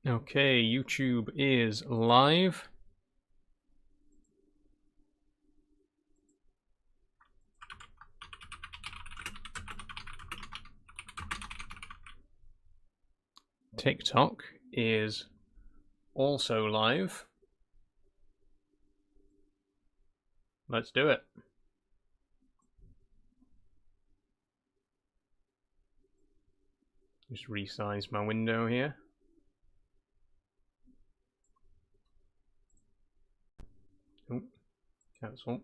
Okay, YouTube is live. TikTok is also live. Let's do it. Just resize my window here. Oh, cancel.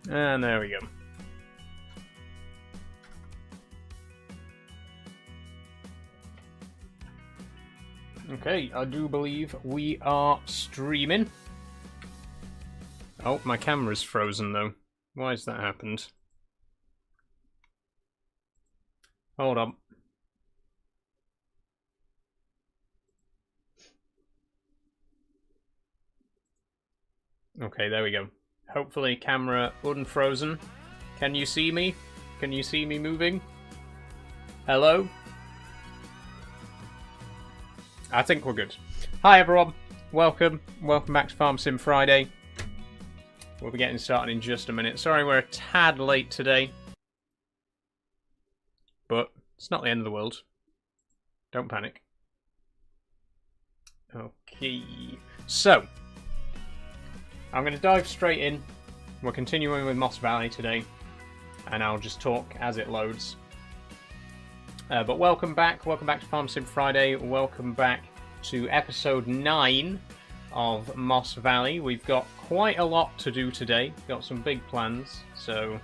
And there we go. Okay, I do believe we are streaming. Oh, my camera's frozen though. Why has that happened? Hold on. Okay, there we go. Hopefully camera unfrozen. Can you see me? Can you see me moving? Hello? I think we're good. Hi everyone, welcome back to Farm Sim Friday. We'll be getting started in just a minute. Sorry we're a tad late today, but it's not the end of the world. Don't panic. Okay, so I'm going to dive straight in. We're continuing with Moss Valley today, and I'll just talk as it loads. But welcome back to Farm Sim Friday. Welcome back to episode 9 of Moss Valley. We've got quite a lot to do today. Got some big plans, so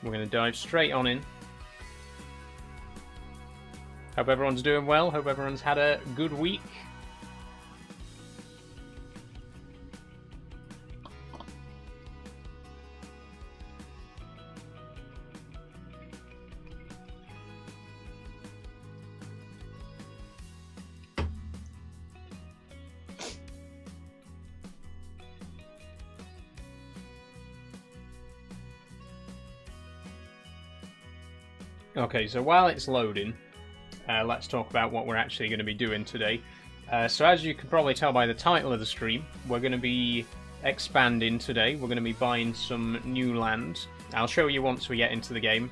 we're going to dive straight on in. Hope everyone's doing well. Hope everyone's had a good week. Okay, so while it's loading, let's talk about what we're actually going to be doing today. So as you can probably tell by the title of the stream, we're going to be expanding today. We're going to be buying some new land. I'll show you once we get into the game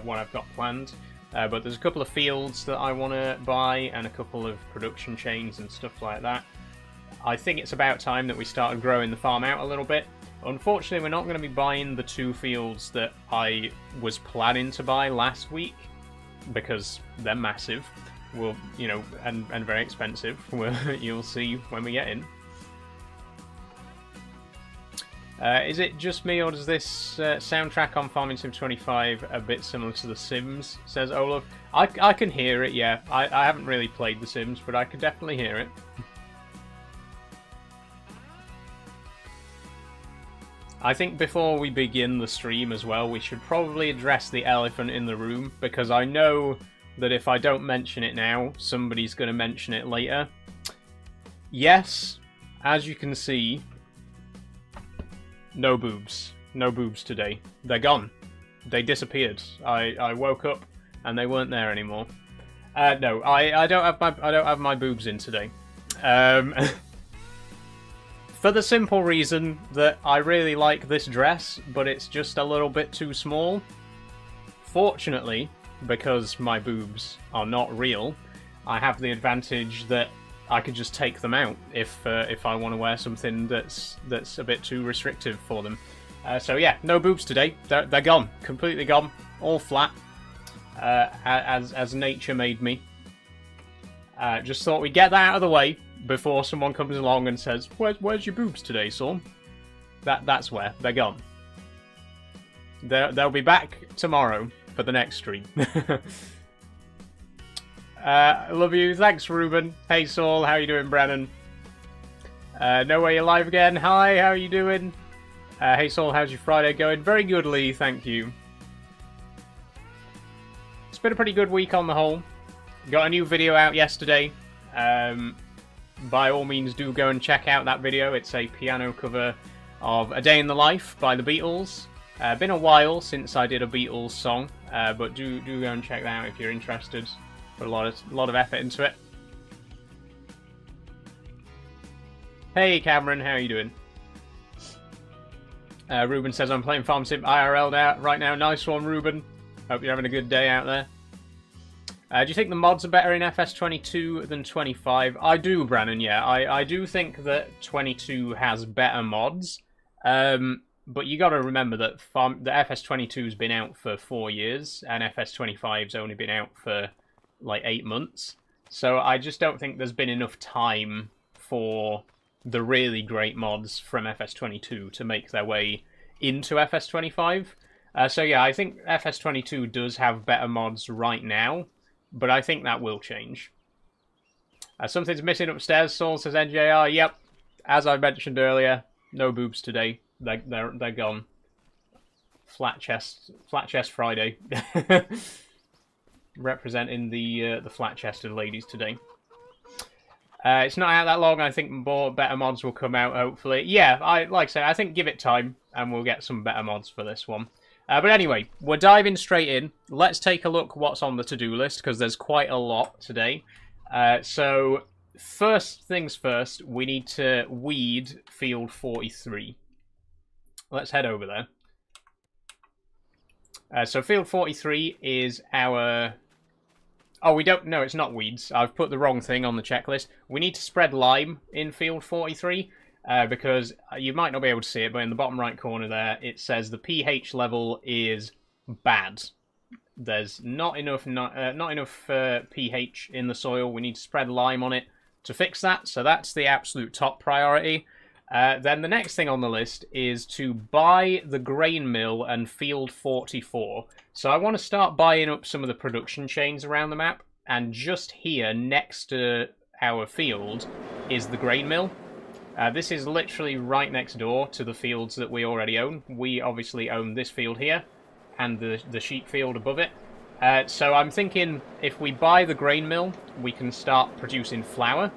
what I've got planned. But there's a couple of fields that I want to buy and a couple of production chains and stuff like that. I think it's about time that we started growing the farm out a little bit. Unfortunately, we're not going to be buying the 2 fields that I was planning to buy last week because they're massive. Well, you know, and very expensive. You'll see when we get in. Is it just me, or does this soundtrack on Farming Sim 25 a bit similar to The Sims? Says Olaf. I can hear it. Yeah, I haven't really played The Sims, but I could definitely hear it. I think before we begin the stream as well, we should probably address the elephant in the room, because I know that if I don't mention it now, somebody's going to mention it later. Yes, as you can see, no boobs. No boobs today. They're gone. They disappeared. I woke up and they weren't there anymore. No, I don't have my boobs in today. For the simple reason that I really like this dress, but it's just a little bit too small. Fortunately, because my boobs are not real, I have the advantage that I could just take them out if I want to wear something that's a bit too restrictive for them. So yeah, no boobs today. They're gone, completely gone, all flat, as nature made me. Just thought we'd get that out of the way before someone comes along and says, "Where's your boobs today, son?" That's where they're gone. They'll be back tomorrow for the next stream. Love you. Thanks, Ruben. Hey, Saul. How you doing, Brennan? No Way You're Live again. Hi, how are you doing? Hey, Saul. How's your Friday going? Very good, Lee. Thank you. It's been a pretty good week on the whole. Got a new video out yesterday. By all means, do go and check out that video. It's a piano cover of A Day in the Life by the Beatles. Been a while since I did a Beatles song. but do go and check that out if you're interested. Put a lot of effort into it. Hey Cameron, how are you doing? Ruben says I'm playing Farm Sim IRL right now. Nice one, Ruben. Hope you're having a good day out there. Do you think the mods are better in FS22 than 25? I do, Brannon, yeah. I do think that 22 has better mods. But you got to remember that the FS22's been out for 4 years, and FS25's only been out for like 8 months. So I just don't think there's been enough time for the really great mods from FS22 to make their way into FS25. So yeah, I think FS22 does have better mods right now, but I think that will change. Something's missing upstairs, Saul says NJR. Yep, as I mentioned earlier, no boobs today. They're gone. Flat chest Friday. Representing the flat-chested ladies today. It's not out that long. I think better mods will come out, hopefully. Yeah, like I say, I think give it time, and we'll get some better mods for this one. But anyway, we're diving straight in. Let's take a look what's on the to-do list, because there's quite a lot today. So, first things first, we need to weed field 43. Let's head over there. So field 43 is our... Oh, we don't... No, it's not weeds. I've put the wrong thing on the checklist. We need to spread lime in field 43, because you might not be able to see it, but in the bottom right corner there, it says the pH level is bad. There's not enough pH in the soil. We need to spread lime on it to fix that, so that's the absolute top priority. Then the next thing on the list is to buy the grain mill and field 44. So I want to start buying up some of the production chains around the map, and just here next to our field is the grain mill. This is literally right next door to the fields that we already own. We obviously own this field here and the sheep field above it. So I'm thinking if we buy the grain mill, we can start producing flour.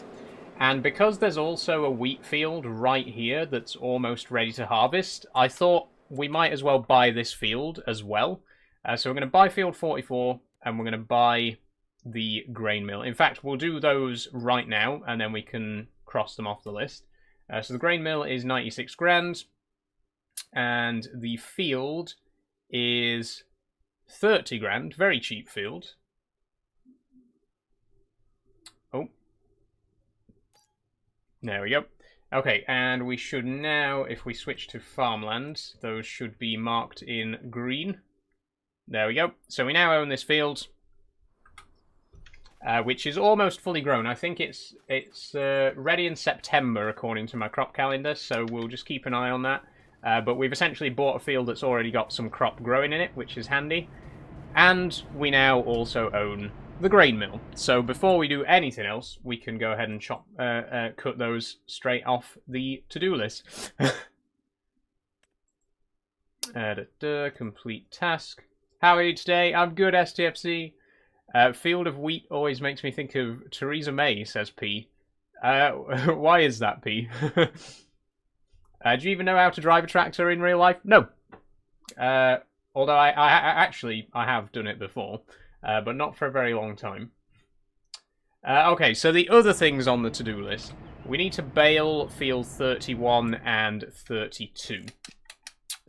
And because there's also a wheat field right here that's almost ready to harvest, I thought we might as well buy this field as well. So we're going to buy field 44, and we're going to buy the grain mill. In fact, we'll do those right now, and then we can cross them off the list. So the grain mill is 96 grand, and the field is 30 grand. Very cheap field. Oh. There we go. Okay, and we should now, if we switch to farmland, those should be marked in green. There we go. So we now own this field, which is almost fully grown. I think it's ready in September, according to my crop calendar, so we'll just keep an eye on that. But we've essentially bought a field that's already got some crop growing in it, which is handy. And we now also own the grain mill. So before we do anything else, we can go ahead and cut those straight off the to-do list. Complete task. How are you today? I'm good, STFC. Field of wheat always makes me think of Theresa May, says P. Why is that, P? Do you even know how to drive a tractor in real life? No. Although I actually have done it before, but not for a very long time. Okay, so the other things on the to-do list. We need to bale field 31 and 32.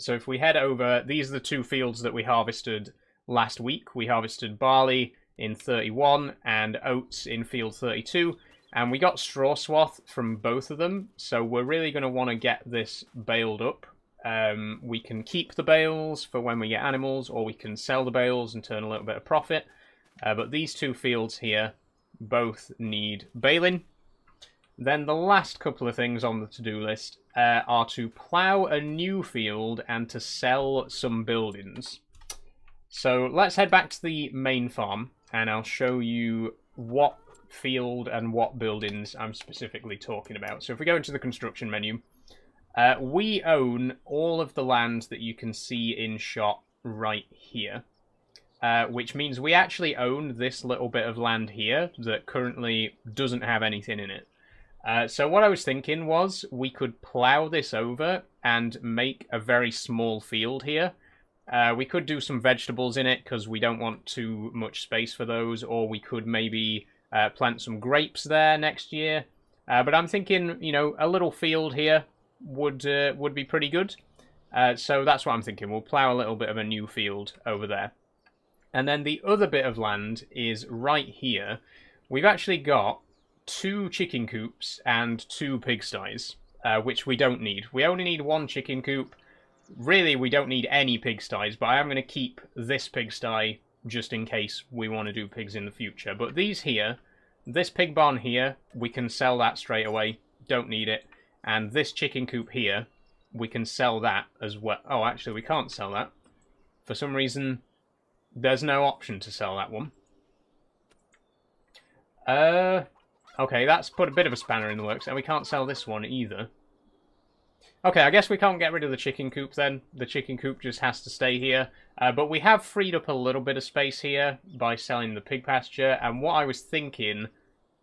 So if we head over, these are the two fields that we harvested last week. We harvested barley in 31 and oats in field 32. And we got straw swath from both of them. So we're really going to want to get this baled up. We can keep the bales for when we get animals, or we can sell the bales and turn a little bit of profit. But these two fields here both need baling. Then the last couple of things on the to-do list are to plough a new field and to sell some buildings. So let's head back to the main farm, and I'll show you what field and what buildings I'm specifically talking about. So if we go into the construction menu, we own all of the land that you can see in shot right here. Which means we actually own this little bit of land here that currently doesn't have anything in it. So what I was thinking was we could plough this over and make a very small field here. We could do some vegetables in it because we don't want too much space for those, or we could maybe plant some grapes there next year. But I'm thinking, you know, a little field here would be pretty good. So that's what I'm thinking. We'll plough a little bit of a new field over there. And then the other bit of land is right here. We've actually got 2 chicken coops and 2 pigsties, which we don't need. We only need 1 chicken coop. Really, we don't need any pigsties, but I am going to keep this pigsty just in case we want to do pigs in the future. But these here, this pig barn here, we can sell that straight away. Don't need it. And this chicken coop here, we can sell that as well. Oh, actually, we can't sell that. For some reason, there's no option to sell that one. Okay, that's put a bit of a spanner in the works, and we can't sell this one either. Okay, I guess we can't get rid of the chicken coop then. The chicken coop just has to stay here. But we have freed up a little bit of space here by selling the pig pasture, and what I was thinking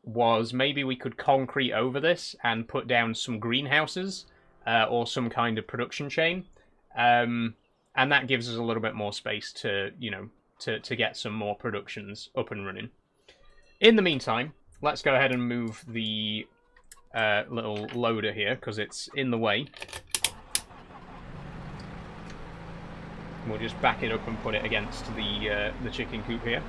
was maybe we could concrete over this and put down some greenhouses or some kind of production chain. And that gives us a little bit more space to, you know, to get some more productions up and running. In the meantime, let's go ahead and move the little loader here because it's in the way. We'll just back it up and put it against the chicken coop here.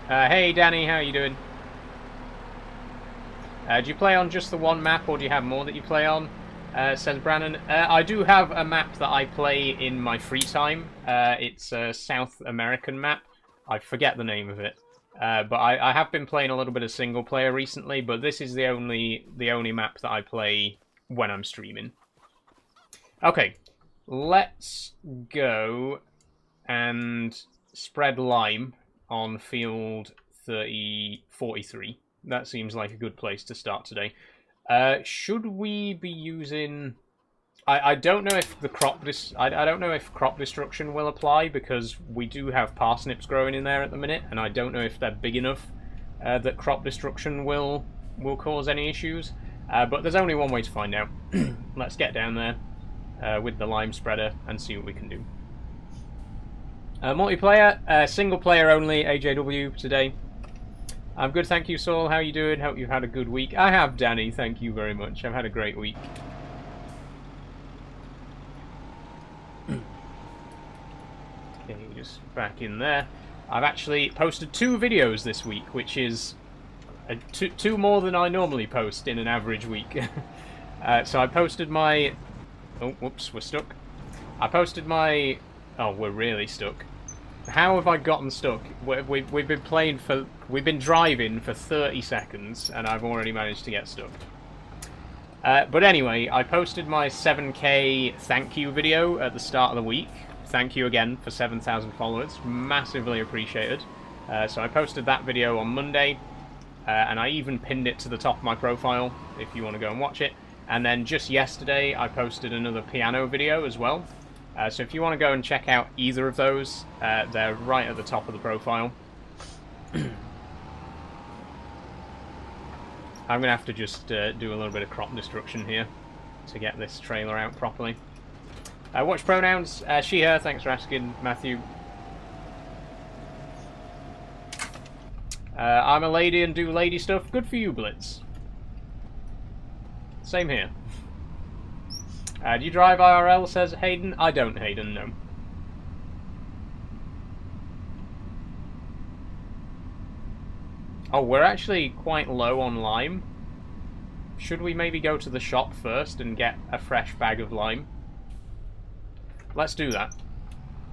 Hey Danny, how are you doing? Do you play on just the one map, or do you have more that you play on? Says Brandon. I do have a map that I play in my free time. It's a South American map. I forget the name of it. But I have been playing a little bit of single player recently, but this is the only map that I play when I'm streaming. Okay, let's go and spread lime on field 43. That seems like a good place to start today. Should we be using? I don't know if the I don't know if crop destruction will apply because we do have parsnips growing in there at the minute, and I don't know if they're big enough that crop destruction will cause any issues. But there's only one way to find out. Let's get down there with the lime spreader and see what we can do. Multiplayer, single player only, AJW today. I'm good, thank you, Saul. How are you doing? Hope you've had a good week. I have, Danny. Thank you very much. I've had a great week. Okay, just back in there. I've actually posted 2 videos this week, which is two more than I normally post in an average week. So I posted my... Oh, whoops, we're stuck. I posted my... Oh, we're really stuck. How have I gotten stuck? We've been playing for... We've been driving for 30 seconds, and I've already managed to get stuck. But anyway, I posted my 7K thank you video at the start of the week. Thank you again for 7,000 followers. Massively appreciated. So I posted that video on Monday, and I even pinned it to the top of my profile if you want to go and watch it. And then just yesterday, I posted another piano video as well. So if you want to go and check out either of those, they're right at the top of the profile. I'm going to have to just do a little bit of crop destruction here to get this trailer out properly. Watch pronouns, she, her, thanks for asking, Matthew. I'm a lady and do lady stuff. Good for you, Blitz. Same here. Do you drive IRL, says Hayden? I don't, Hayden, no. Oh, we're actually quite low on lime. Should we maybe go to the shop first and get a fresh bag of lime? Let's do that.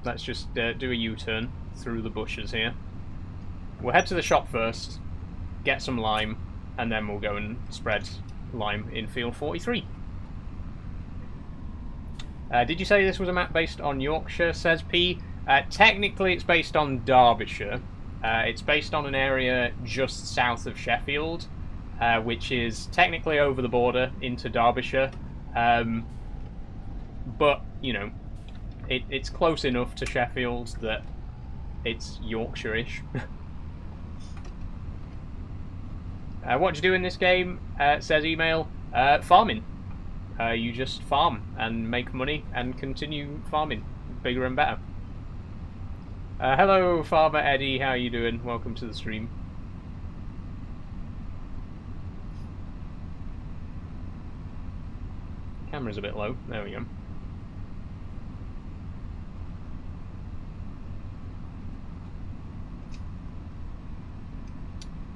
Let's just do a U-turn through the bushes here. We'll head to the shop first, get some lime, and then we'll go and spread lime in field 43. Did you say this was a map based on Yorkshire, says P? Technically it's based on Derbyshire. It's based on an area just south of Sheffield, which is technically over the border into Derbyshire. But, you know, it's close enough to Sheffield that it's Yorkshire-ish. What do you do in this game? Says email. Farming. you just farm and make money and continue farming bigger and better. Hello, Farmer Eddie. How are you doing? Welcome to the stream. Camera's a bit low. There we go.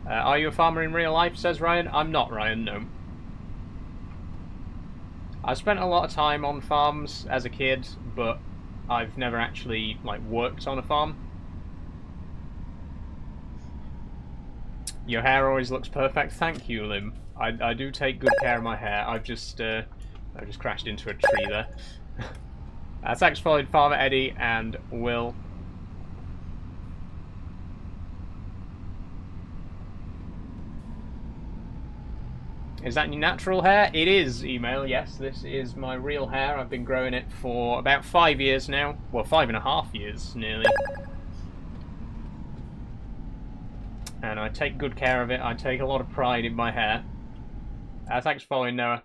Are you a farmer in real life, says Ryan? I'm not, Ryan, no. I spent a lot of time on farms as a kid, but I've never actually, like, worked on a farm. Your hair always looks perfect. Thank you, Lim. I do take good care of my hair. I've just crashed into a tree there. Thanks for following Farmer Eddie and Will. Is that your natural hair? It is, Email, yes. This is my real hair. I've been growing it for about 5 years now. Well, 5.5 years, nearly. And I take good care of it. I take a lot of pride in my hair. Thanks for following, Noah.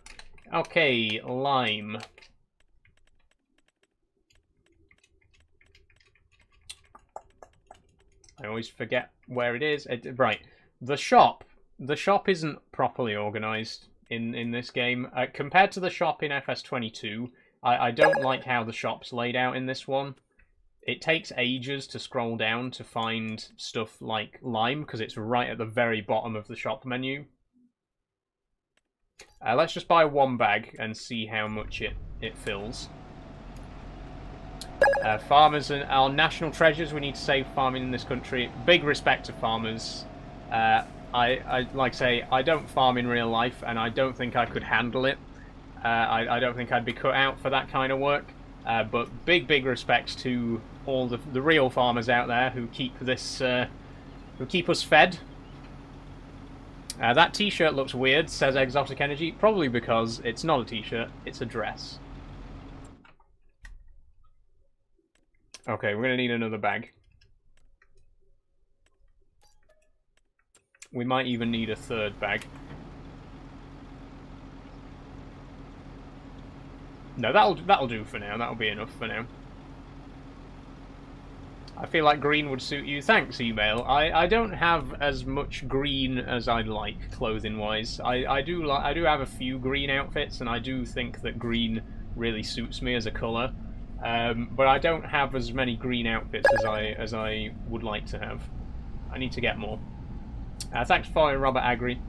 Okay, lime. I always forget where it is. Right, the shop. The shop isn't properly organised in this game. Compared to the shop in FS22, I don't like how the shop's laid out in this one. It takes ages to scroll down to find stuff like lime, because it's right at the very bottom of the shop menu. Let's just buy 1 bag and see how much it fills. Farmers are our national treasures. We need to save farming in this country. Big respect to farmers. I like I say, I don't farm in real life, and I don't think I could handle it. I don't think I'd be cut out for that kind of work. But big respects to all the real farmers out there who keep this, who keep us fed. That t-shirt looks weird, says Exotic Energy. Probably because it's not a t-shirt, it's a dress. Okay, we're going to need another bag. We might even need a 3rd bag. No, that'll do for now. That'll be enough for now. I feel like green would suit you. Thanks, Email. I don't have as much green as I'd like, clothing-wise. I do have a few green outfits, and I do think that green really suits me as a colour. But I don't have as many green outfits as I would like to have. I need to get more. Thanks for following, Robert Agri.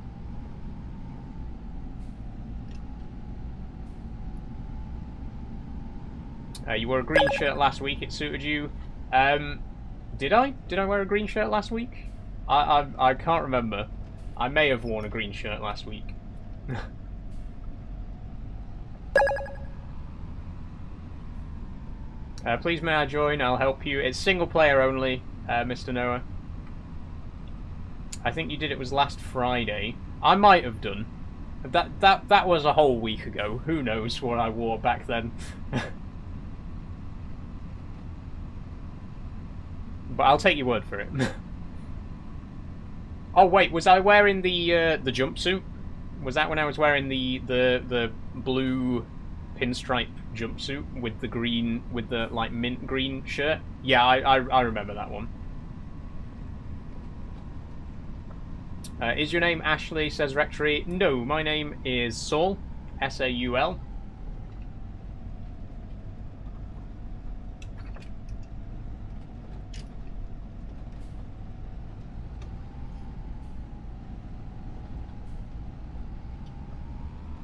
You wore a green shirt last week. It suited you. Did I? Did I wear a green shirt last week? I can't remember. I may have worn a green shirt last week. Please may I join? I'll help you. It's single player only, Mr. Noah. I think you did it was last Friday. I might have done. That was a whole week ago. Who knows what I wore back then. But I'll take your word for it. Oh wait, was I wearing the jumpsuit? Was that when I was wearing the blue pinstripe jumpsuit with the green, with the like mint green shirt? Yeah, I remember that one. Is your name Ashley, says Rectory? No, my name is Saul. S-A-U-L.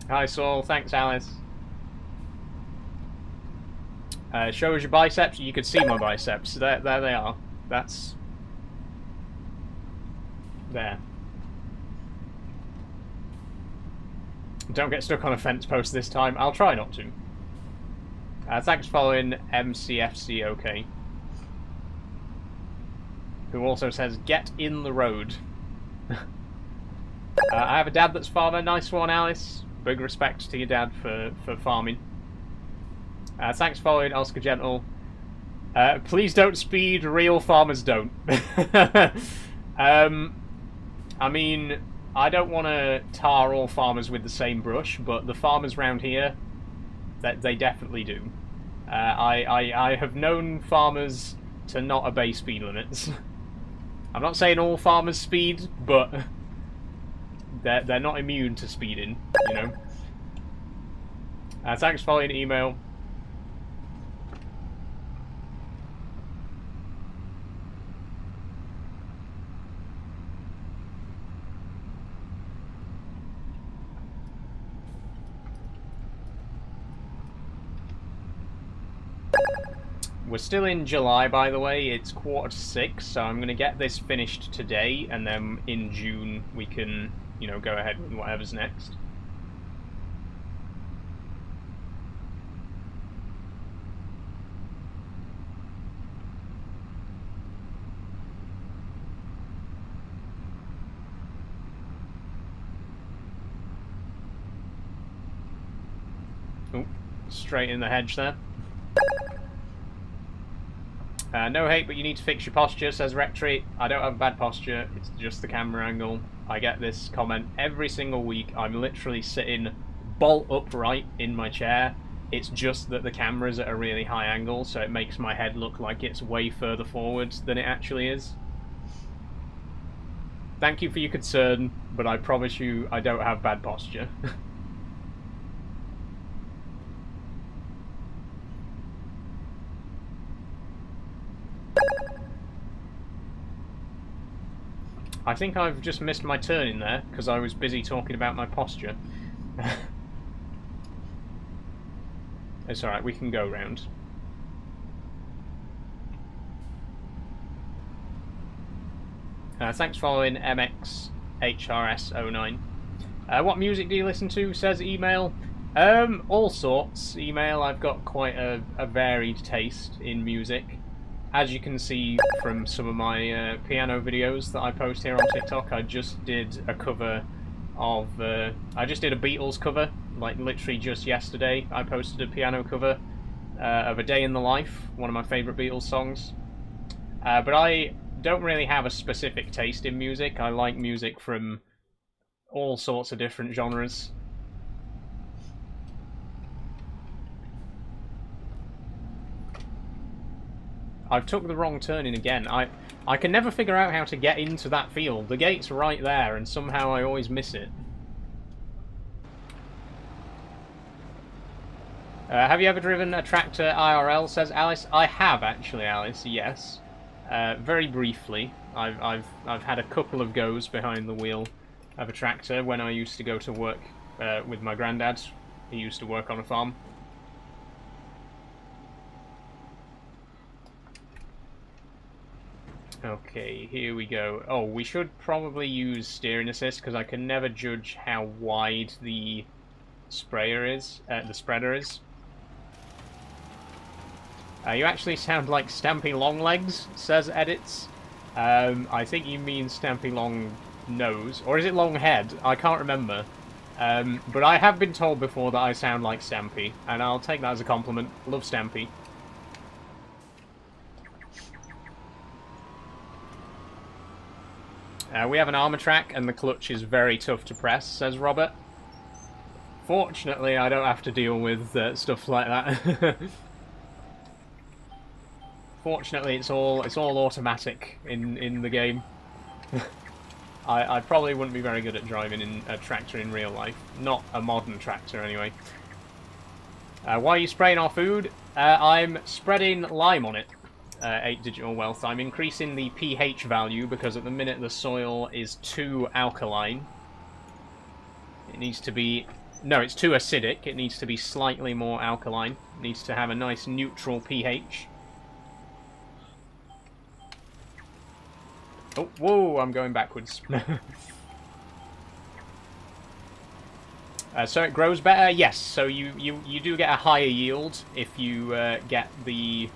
Hi, Saul. Thanks, Alice. Show us your biceps. You can see my biceps. There they are. That's... there. Don't get stuck on a fence post this time. I'll try not to. Thanks for following MCFCOK. Who also says, get in the road. I have a dad that's farmer. Nice one, Alice. Big respect to your dad for farming. Thanks for following Oscar Gentle. Please don't speed. Real farmers don't. I mean... I don't want to tar all farmers with the same brush, but the farmers round here That they definitely do. I have known farmers to not obey speed limits. I'm not saying all farmers speed, but they're not immune to speeding, you know. Thanks for following email. We're still in July, by the way. It's 5:45, so I'm going to get this finished today, and then in June we can, you know, go ahead with whatever's next. Oh, straight in the hedge there. No hate, but you need to fix your posture, says Rectory. I don't have a bad posture, it's just the camera angle. I get this comment every single week. I'm literally sitting bolt upright in my chair. It's just that the camera's at a really high angle, so it makes my head look like it's way further forwards than it actually is. Thank you for your concern, but I promise you I don't have bad posture. I think I've just missed my turn in there, because I was busy talking about my posture. It's alright, we can go round. Thanks for following MXHRS09. What music do you listen to, says email? All sorts. Email, I've got quite a varied taste in music. As you can see from some of my piano videos that I post here on TikTok, I just did a cover of... I just did a Beatles cover, like literally just yesterday. I posted a piano cover of A Day in the Life, one of my favourite Beatles songs. But I don't really have a specific taste in music. I like music from all sorts of different genres. I've took the wrong turning again. I can never figure out how to get into that field. The gate's right there, and somehow I always miss it. Have you ever driven a tractor IRL, says Alice? I have, actually, Alice, yes. Very briefly. I've had a couple of goes behind the wheel of a tractor when I used to go to work with my granddad. He used to work on a farm. Okay, here we go. Oh, we should probably use steering assist because I can never judge how wide the sprayer is, the spreader is. You actually sound like Stampy Longlegs, says Edits. I think you mean Stampy Long Nose, or is it Long Head? I can't remember. But I have been told before that I sound like Stampy, and I'll take that as a compliment. Love Stampy. We have an armor track, and the clutch is very tough to press, says Robert. Fortunately, I don't have to deal with stuff like that. Fortunately, it's all automatic in the game. I probably wouldn't be very good at driving in a tractor in real life. Not a modern tractor, anyway. Why are you spraying our food? I'm spreading lime on it. 8 digital wealth. I'm increasing the pH value because at the minute the soil is too alkaline. It needs to be... No, it's too acidic. It needs to be slightly more alkaline. It needs to have a nice neutral pH. Oh, whoa, I'm going backwards. So it grows better? Yes, so you do get a higher yield if you get the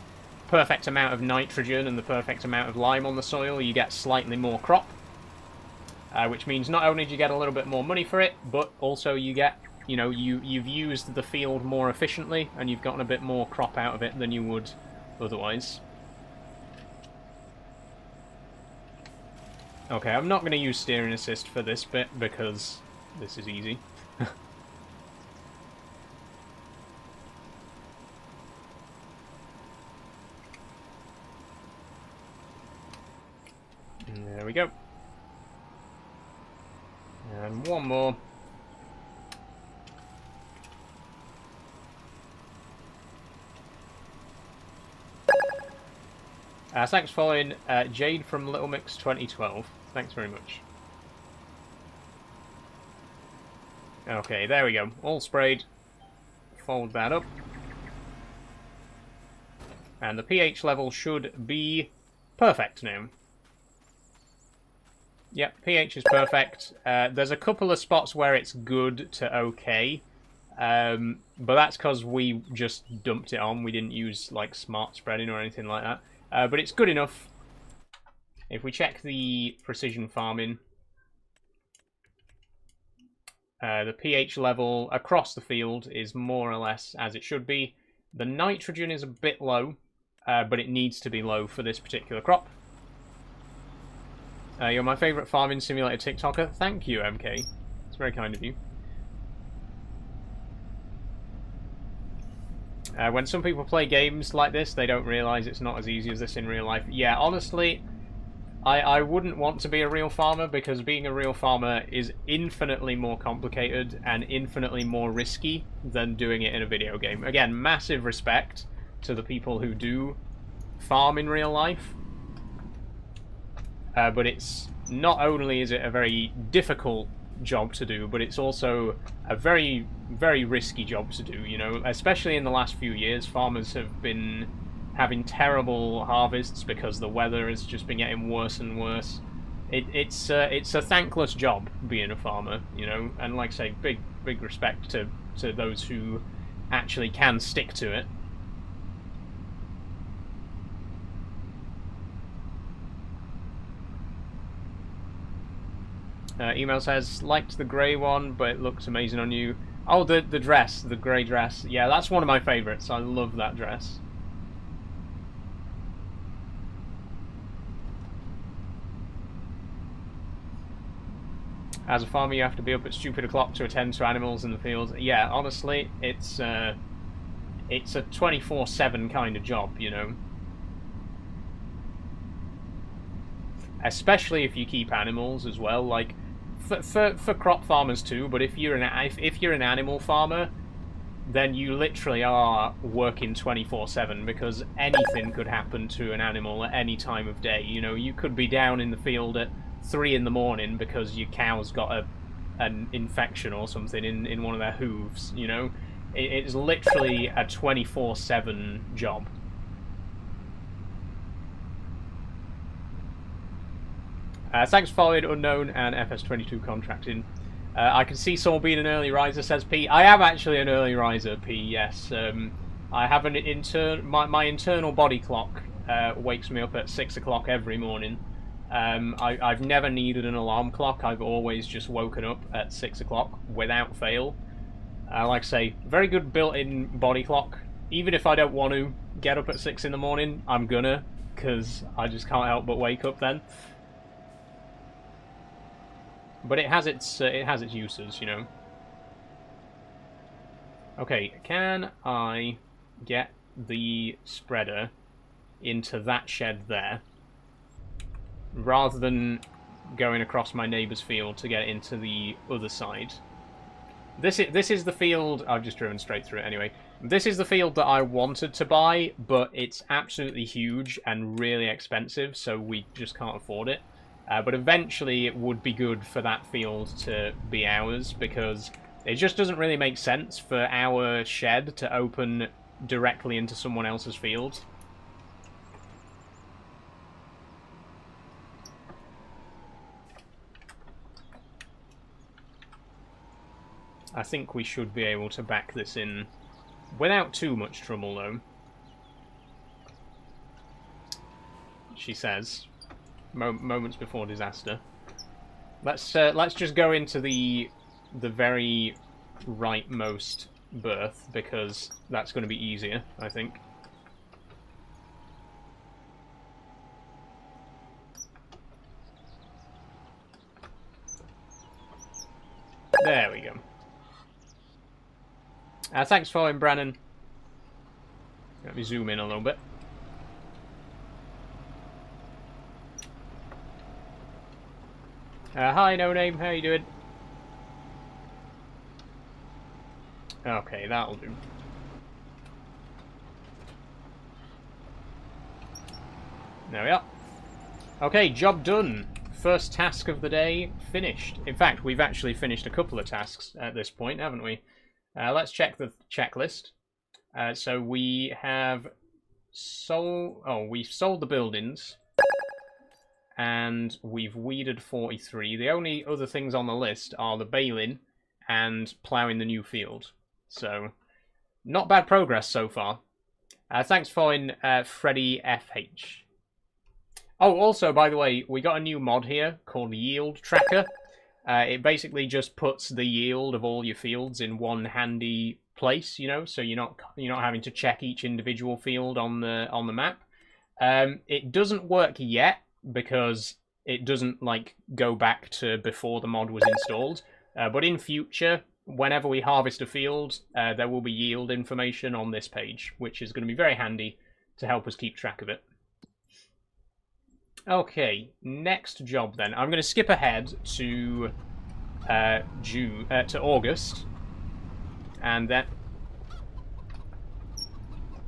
perfect amount of nitrogen and the perfect amount of lime on the soil. You get slightly more crop, which means not only do you get a little bit more money for it, but also you get, you know, you've used the field more efficiently and you've gotten a bit more crop out of it than you would otherwise. Okay, I'm not going to use steering assist for this bit because this is easy. There we go. And one more. Thanks for following Jade from Little Mix 2012. Thanks very much. Okay, there we go. All sprayed. Fold that up. And the pH level should be perfect now. Yep, pH is perfect. There's a couple of spots where it's good to okay. But that's because we just dumped it on. We didn't use like smart spreading or anything like that. But it's good enough. If we check the precision farming, the pH level across the field is more or less as it should be. The nitrogen is a bit low, but it needs to be low for this particular crop. You're my favourite farming simulator TikToker. Thank you, MK. It's very kind of you. When some people play games like this, they don't realise it's not as easy as this in real life. Yeah, honestly, I wouldn't want to be a real farmer, because being a real farmer is infinitely more complicated and infinitely more risky than doing it in a video game. Again, massive respect to the people who do farm in real life. But it's not only is it a very difficult job to do, but it's also a very, very risky job to do, you know. Especially in the last few years, farmers have been having terrible harvests because the weather has just been getting worse and worse. It's a thankless job being a farmer, you know. And like I say, big respect to those who actually can stick to it. Email says, liked the grey one, but it looks amazing on you. Oh, the dress, the grey dress. Yeah, that's one of my favourites. I love that dress. As a farmer, you have to be up at stupid o'clock to attend to animals in the fields. Yeah, honestly, it's a 24/7 kind of job, you know. Especially if you keep animals as well, like for crop farmers too. But if you're an animal farmer, then you literally are working 24/7, because anything could happen to an animal at any time of day. You know, you could be down in the field at 3 in the morning because your cow's got an infection or something in one of their hooves. You know, it's literally a 24/7 job. Thanks for following Unknown and FS22 Contracting. I can see someone being an early riser, says P. I am actually an early riser, P, yes. I have an my internal body clock wakes me up at 6 o'clock every morning. I've never needed an alarm clock. I've always just woken up at 6 o'clock without fail. Like I say, very good built-in body clock. Even if I don't want to get up at 6 in the morning, I'm gonna, because I just can't help but wake up then. But it has its uses, you know. Okay, can I get the spreader into that shed there, rather than going across my neighbour's field to get into the other side? This is the field. I've just driven straight through it anyway. This is the field that I wanted to buy, but it's absolutely huge and really expensive, so we just can't afford it. But eventually it would be good for that field to be ours, because it just doesn't really make sense for our shed to open directly into someone else's field. I think we should be able to back this in without too much trouble, though. She says. Moments before disaster. Let's just go into the very rightmost berth, because that's going to be easier, I think. There we go. Thanks for following, Brannon. Let me zoom in a little bit. Hi, No Name. How you doing? Okay, that'll do. There we are. Okay, job done. First task of the day finished. In fact, we've actually finished a couple of tasks at this point, haven't we? Let's check the checklist. So we have sold. Oh, we've sold the buildings, and we've weeded 43. The only other things on the list are the baling and ploughing the new field. So, not bad progress so far. Thanks for following Freddy FH. Oh, also, by the way, we got a new mod here called Yield Tracker. It basically just puts the yield of all your fields in one handy place, you know, so you're not having to check each individual field on the map. It doesn't work yet because it doesn't like go back to before the mod was installed. But in future, whenever we harvest a field, there will be yield information on this page, which is going to be very handy to help us keep track of it. Okay, next job then. I'm going to skip ahead to to August, and then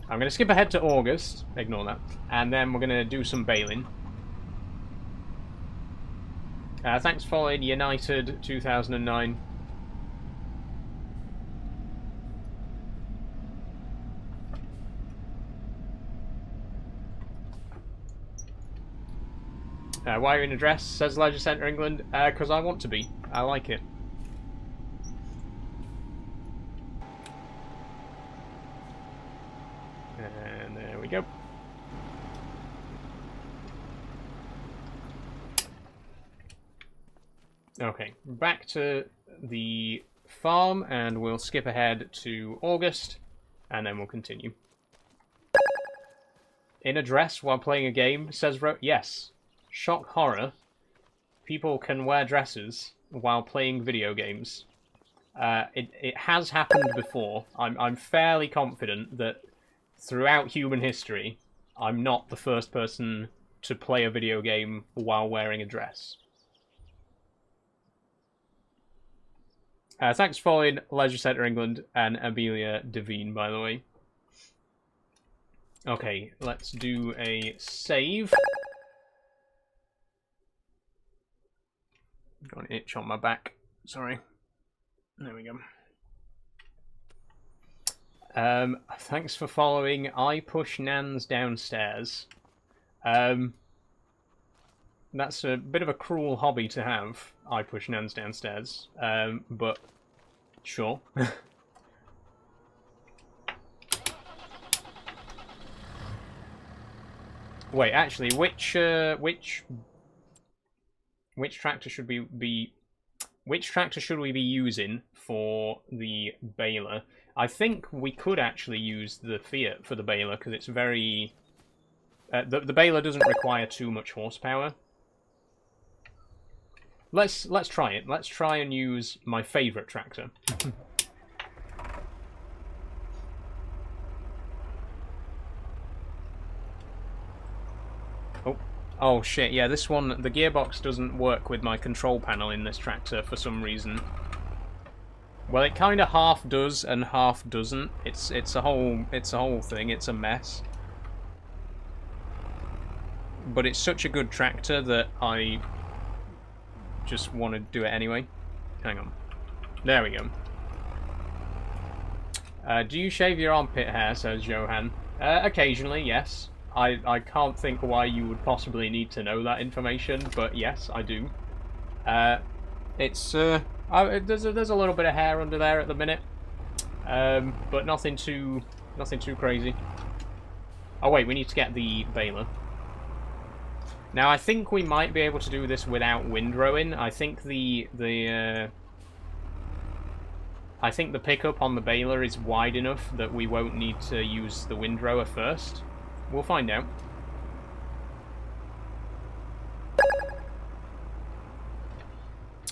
I'm going to skip ahead to August. Ignore that, and then we're going to do some baling. Thanks for following United 2009. Why are you in a dress? Says Leisure Centre England. Because I want to be. I like it. And there we go. Okay, back to the farm, and we'll skip ahead to August, and then we'll continue. In a dress while playing a game, says yes. Shock horror. People can wear dresses while playing video games. It has happened before. I'm fairly confident that throughout human history, I'm not the first person to play a video game while wearing a dress. Thanks for following Leisure Centre England and Amelia Devine, by the way. Okay, let's do a save. Got an itch on my back. Sorry. There we go. Thanks for following I Push Nans Downstairs. That's a bit of a cruel hobby to have, I Push Nans Downstairs. But sure. Wait, actually, which tractor should we be using for the baler? I think we could actually use the Fiat for the baler because it's very the baler doesn't require too much horsepower. Let's try it. Let's try and use my favorite tractor. Oh shit, yeah, this one, the gearbox doesn't work with my control panel in this tractor for some reason. Well, it kind of half does and half doesn't. It's a whole thing, it's a mess. But it's such a good tractor that I just want to do it anyway. Hang on. There we go. Do you shave your armpit hair, says Johan. Occasionally, yes. I can't think why you would possibly need to know that information, but yes, I do. There's a little bit of hair under there at the minute, but nothing too crazy. Oh wait, we need to get the baler. Now I think we might be able to do this without windrowing. I think the pickup on the baler is wide enough that we won't need to use the windrower first. We'll find out.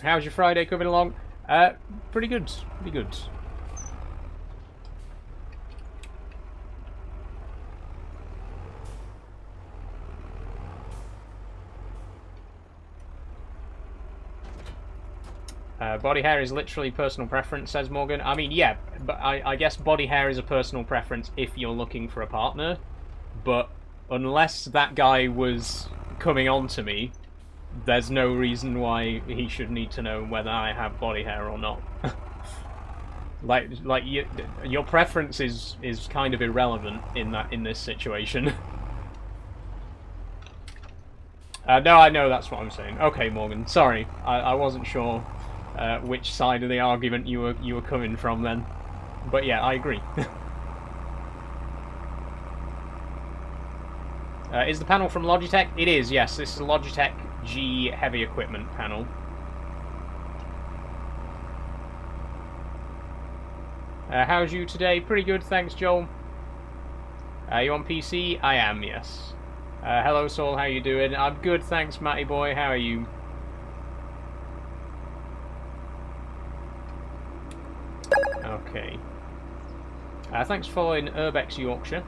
How's your Friday coming along? Pretty good. Pretty good. Body hair is literally personal preference, says Morgan. I mean, yeah, but I guess body hair is a personal preference if you're looking for a partner. But unless that guy was coming on to me, there's no reason why he should need to know whether I have body hair or not. like your preference is kind of irrelevant in this situation. No, I know that's what I'm saying. Okay, Morgan. Sorry, I wasn't sure which side of the argument you were coming from then, but yeah, I agree. Is the panel from Logitech? It is. Yes, this is a Logitech G heavy equipment panel. How's you today? Pretty good, thanks, Joel. You on PC? I am. Yes. Hello, Saul, how you doing? I'm good, thanks, Matty boy. How are you? Okay. Thanks for following Urbex Yorkshire.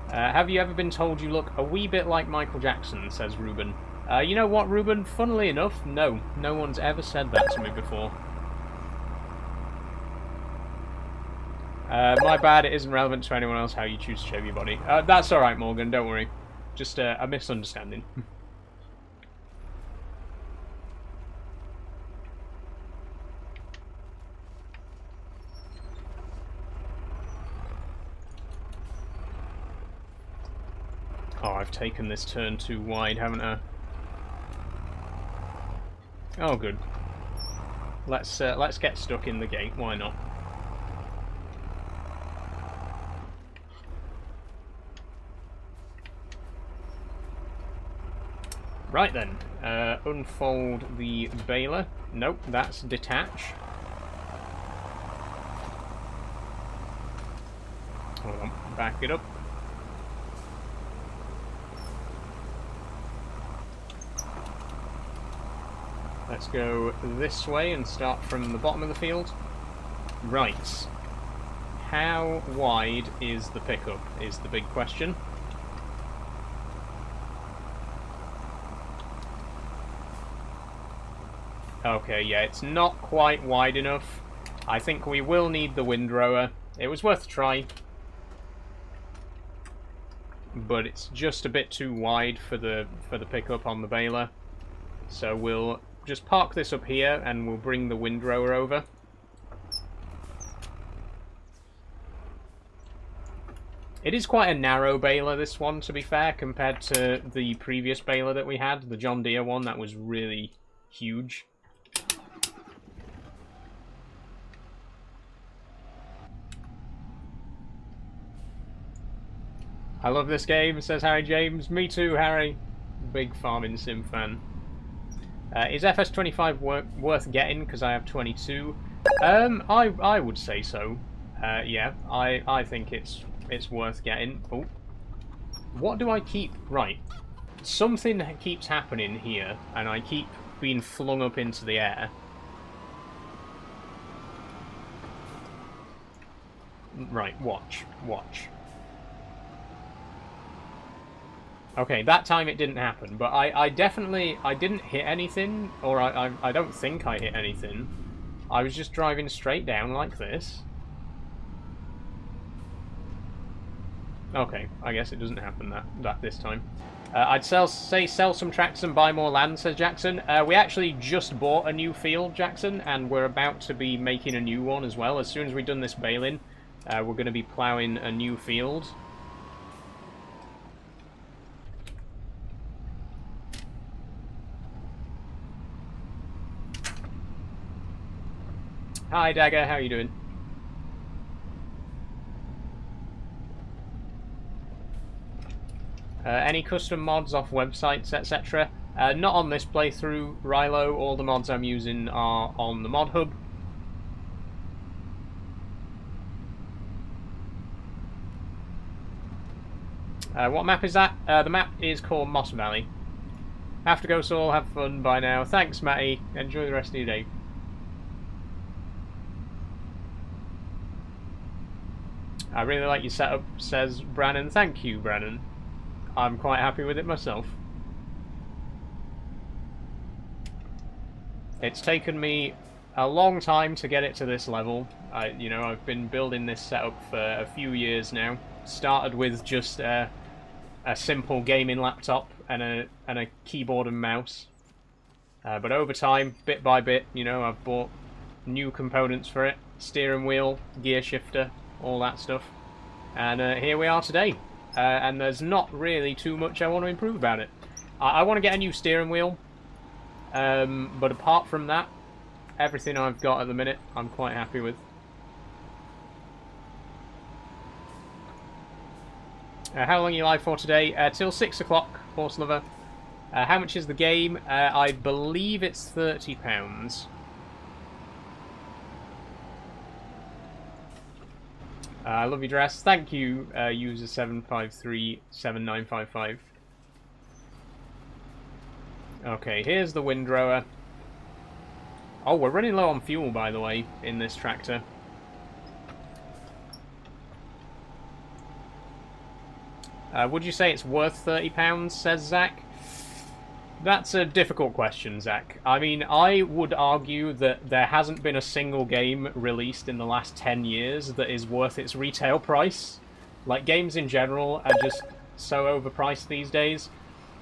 Have you ever been told you look a wee bit like Michael Jackson, says Ruben. You know what, Ruben? Funnily enough, no. No one's ever said that to me before. My bad, it isn't relevant to anyone else how you choose to shave your body. That's alright, Morgan, don't worry. Just a misunderstanding. Oh, I've taken this turn too wide, haven't I? Oh, good. Let's get stuck in the gate, why not? Right then, unfold the baler. Nope, that's detach. Hold on, back it up. Let's go this way and start from the bottom of the field. Right. How wide is the pickup, is the big question. Okay, yeah, it's not quite wide enough. I think we will need the windrower. It was worth a try. But it's just a bit too wide for the pickup on the baler. So we'll just park this up here and we'll bring the windrower over. It is quite a narrow baler, this one, to be fair, compared to the previous baler that we had, the John Deere one. That was really huge. I love this game, says Harry James. Me too, Harry. Big farming sim fan. Is FS25 worth getting because I have 22? I would say so. Yeah, I think it's worth getting. Oh, what do I keep? Right, something keeps happening here, and I keep being flung up into the air. Right, watch. Okay, that time it didn't happen, but I didn't hit anything, or I don't think I hit anything. I was just driving straight down like this. Okay, I guess it doesn't happen that this time. I'd sell some tracks and buy more land, says Jackson. We actually just bought a new field, Jackson, and we're about to be making a new one as well. As soon as we've done this baling, we're going to be ploughing a new field. Hi Dagger, how are you doing? Any custom mods off websites, etc.? Not on this playthrough, Rilo. All the mods I'm using are on the mod hub. What map is that? The map is called Moss Valley. Have to go, Saul. Have fun. Bye now. Thanks, Matty. Enjoy the rest of your day. I really like your setup, says Brannon. Thank you, Brannon. I'm quite happy with it myself. It's taken me a long time to get it to this level. I've been building this setup for a few years now. Started with just a simple gaming laptop and a keyboard and mouse. But over time, bit by bit, I've bought new components for it. Steering wheel, gear shifter, all that stuff. And here we are today. And there's not really too much I want to improve about it. I want to get a new steering wheel. But apart from that, everything I've got at the minute, I'm quite happy with. How long are you live for today? Till 6 o'clock, Horse Lover. How much is the game? I believe it's £30. I love your dress. Thank you, user 7537955. Okay, here's the windrower. Oh, we're running low on fuel, by the way, in this tractor. Would you say it's worth £30, says Zach? That's a difficult question, Zach. I mean, I would argue that there hasn't been a single game released in the last 10 years that is worth its retail price. Like, games in general are just so overpriced these days.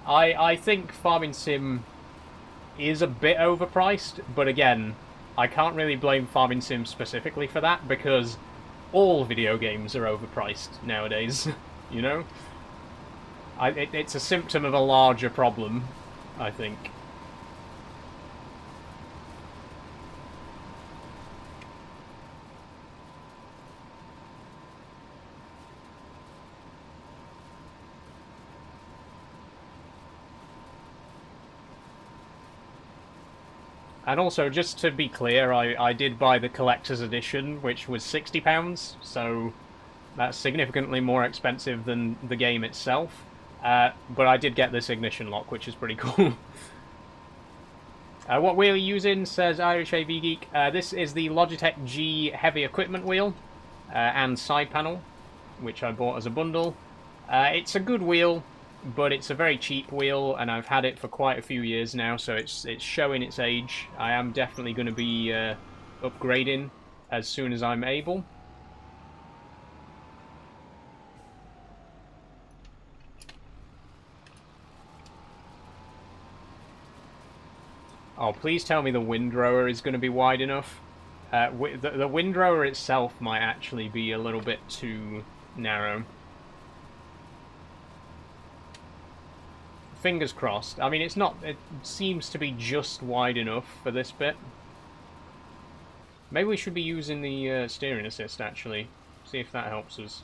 I think Farming Sim is a bit overpriced, but again, I can't really blame Farming Sim specifically for that, because all video games are overpriced nowadays, you know? It's a symptom of a larger problem, I think. And also, just to be clear, I did buy the collector's edition, which was £60, so that's significantly more expensive than the game itself. But I did get this ignition lock, which is pretty cool. What wheel are you using, says Irish AV Geek. This is the Logitech G heavy equipment wheel and side panel, which I bought as a bundle. It's a good wheel, but it's a very cheap wheel, and I've had it for quite a few years now, so it's showing its age. I am definitely going to be upgrading as soon as I'm able. Oh, please tell me the windrower is going to be wide enough. The windrower itself might actually be a little bit too narrow. Fingers crossed. I mean, it's not... It seems to be just wide enough for this bit. Maybe we should be using the steering assist, actually. See if that helps us.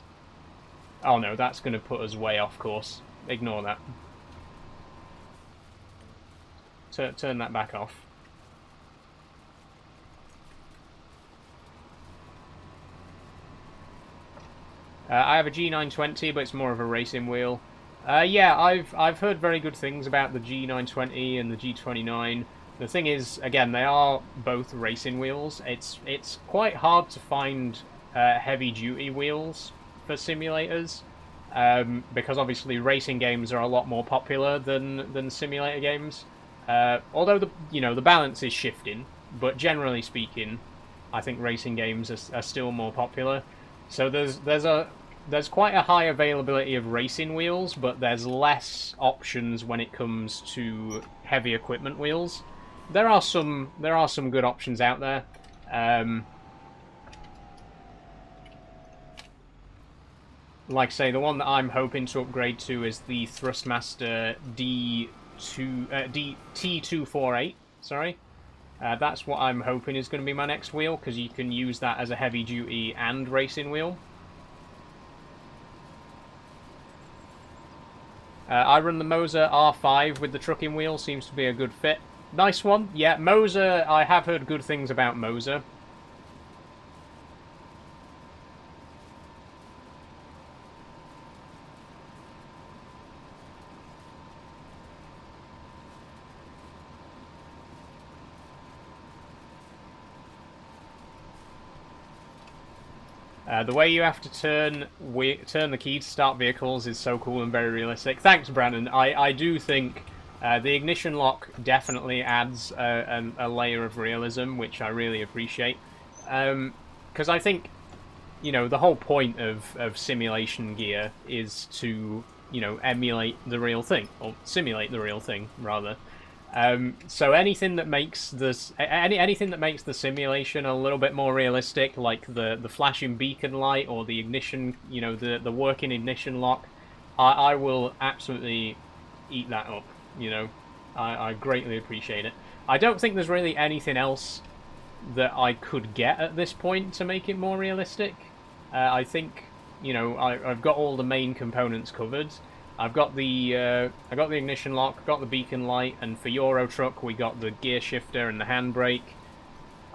Oh no, that's going to put us way off course. Ignore that. Turn that back off. I have a G920, but it's more of a racing wheel. Yeah, I've heard very good things about the G920 and the G29. The thing is, again, they are both racing wheels. It's quite hard to find heavy-duty wheels for simulators, because obviously racing games are a lot more popular than simulator games. Although the balance is shifting, but generally speaking, I think racing games are still more popular. So there's quite a high availability of racing wheels, but there's less options when it comes to heavy equipment wheels. There are some good options out there. Like I say, the one that I'm hoping to upgrade to is the Thrustmaster T248. Sorry. That's what I'm hoping is going to be my next wheel, because you can use that as a heavy duty and racing wheel. I run the Moser R5 with the trucking wheel, seems to be a good fit. Nice one. Yeah, Moser, I have heard good things about Moser. The way you have to turn the key to start vehicles is so cool and very realistic. Thanks, Brandon. I do think The ignition lock definitely adds a layer of realism, which I really appreciate. Because I think, you know, the whole point of simulation gear is to, you know, emulate the real thing, or simulate the real thing, rather. So anything that makes this anything that makes the simulation a little bit more realistic, like the flashing beacon light or the ignition, you know, the working ignition lock, I will absolutely eat that up. You know, I greatly appreciate it. I don't think there's really anything else that I could get at this point to make it more realistic. I think, you know, I've got all the main components covered. I've got the ignition lock, got the beacon light, and for Euro Truck we got the gear shifter and the handbrake.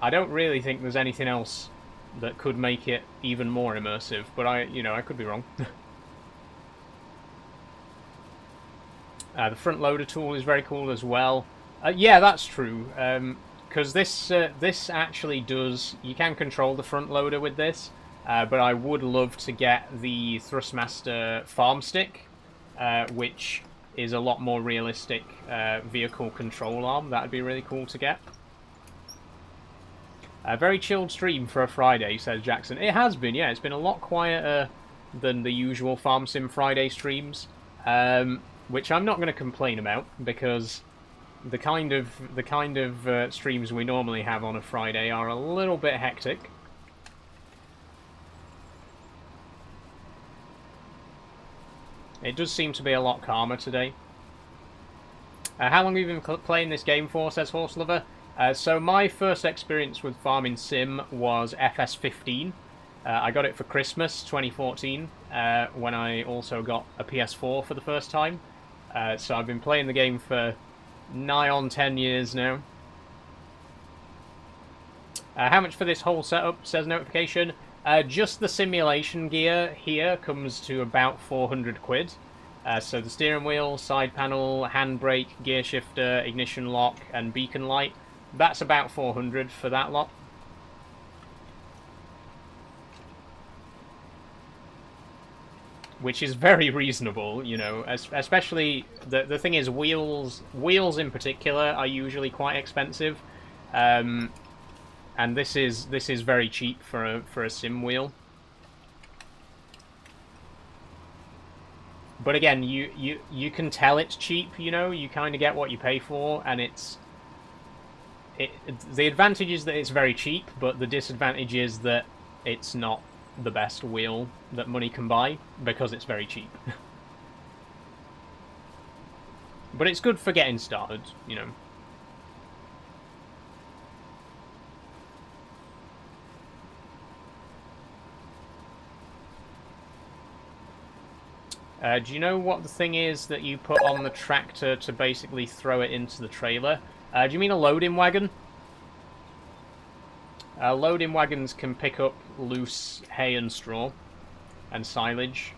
I don't really think there's anything else that could make it even more immersive, but I could be wrong. The front loader tool is very cool as well. Yeah, that's true. Because this actually does. You can control the front loader with this, but I would love to get the Thrustmaster farm stick, which is a lot more realistic vehicle control arm. That'd be really cool to get. A very chilled stream for a Friday, says Jackson. It has been, yeah. It's been a lot quieter than the usual Farm Sim Friday streams, which I'm not going to complain about, because the kind of streams we normally have on a Friday are a little bit hectic. It does seem to be a lot calmer today. How long have you been playing this game for, says Horse Lover? So my first experience with Farming Sim was FS15. I got it for Christmas 2014, when I also got a PS4 for the first time. So I've been playing the game for nigh on 10 years now. How much for this whole setup, says notification? Just the simulation gear here comes to about 400 quid. So the steering wheel, side panel, handbrake, gear shifter, ignition lock, and beacon light. That's about 400 for that lot. Which is very reasonable, you know, especially the thing is wheels in particular are usually quite expensive. And this is very cheap for a sim wheel. But again, you can tell it's cheap, you know, you kind of get what you pay for, and the advantage is that it's very cheap, but the disadvantage is that it's not the best wheel that money can buy, because it's very cheap. But it's good for getting started, you know. Do you know what the thing is that you put on the tractor to basically throw it into the trailer? Do you mean a loading wagon? Loading wagons can pick up loose hay and straw and silage.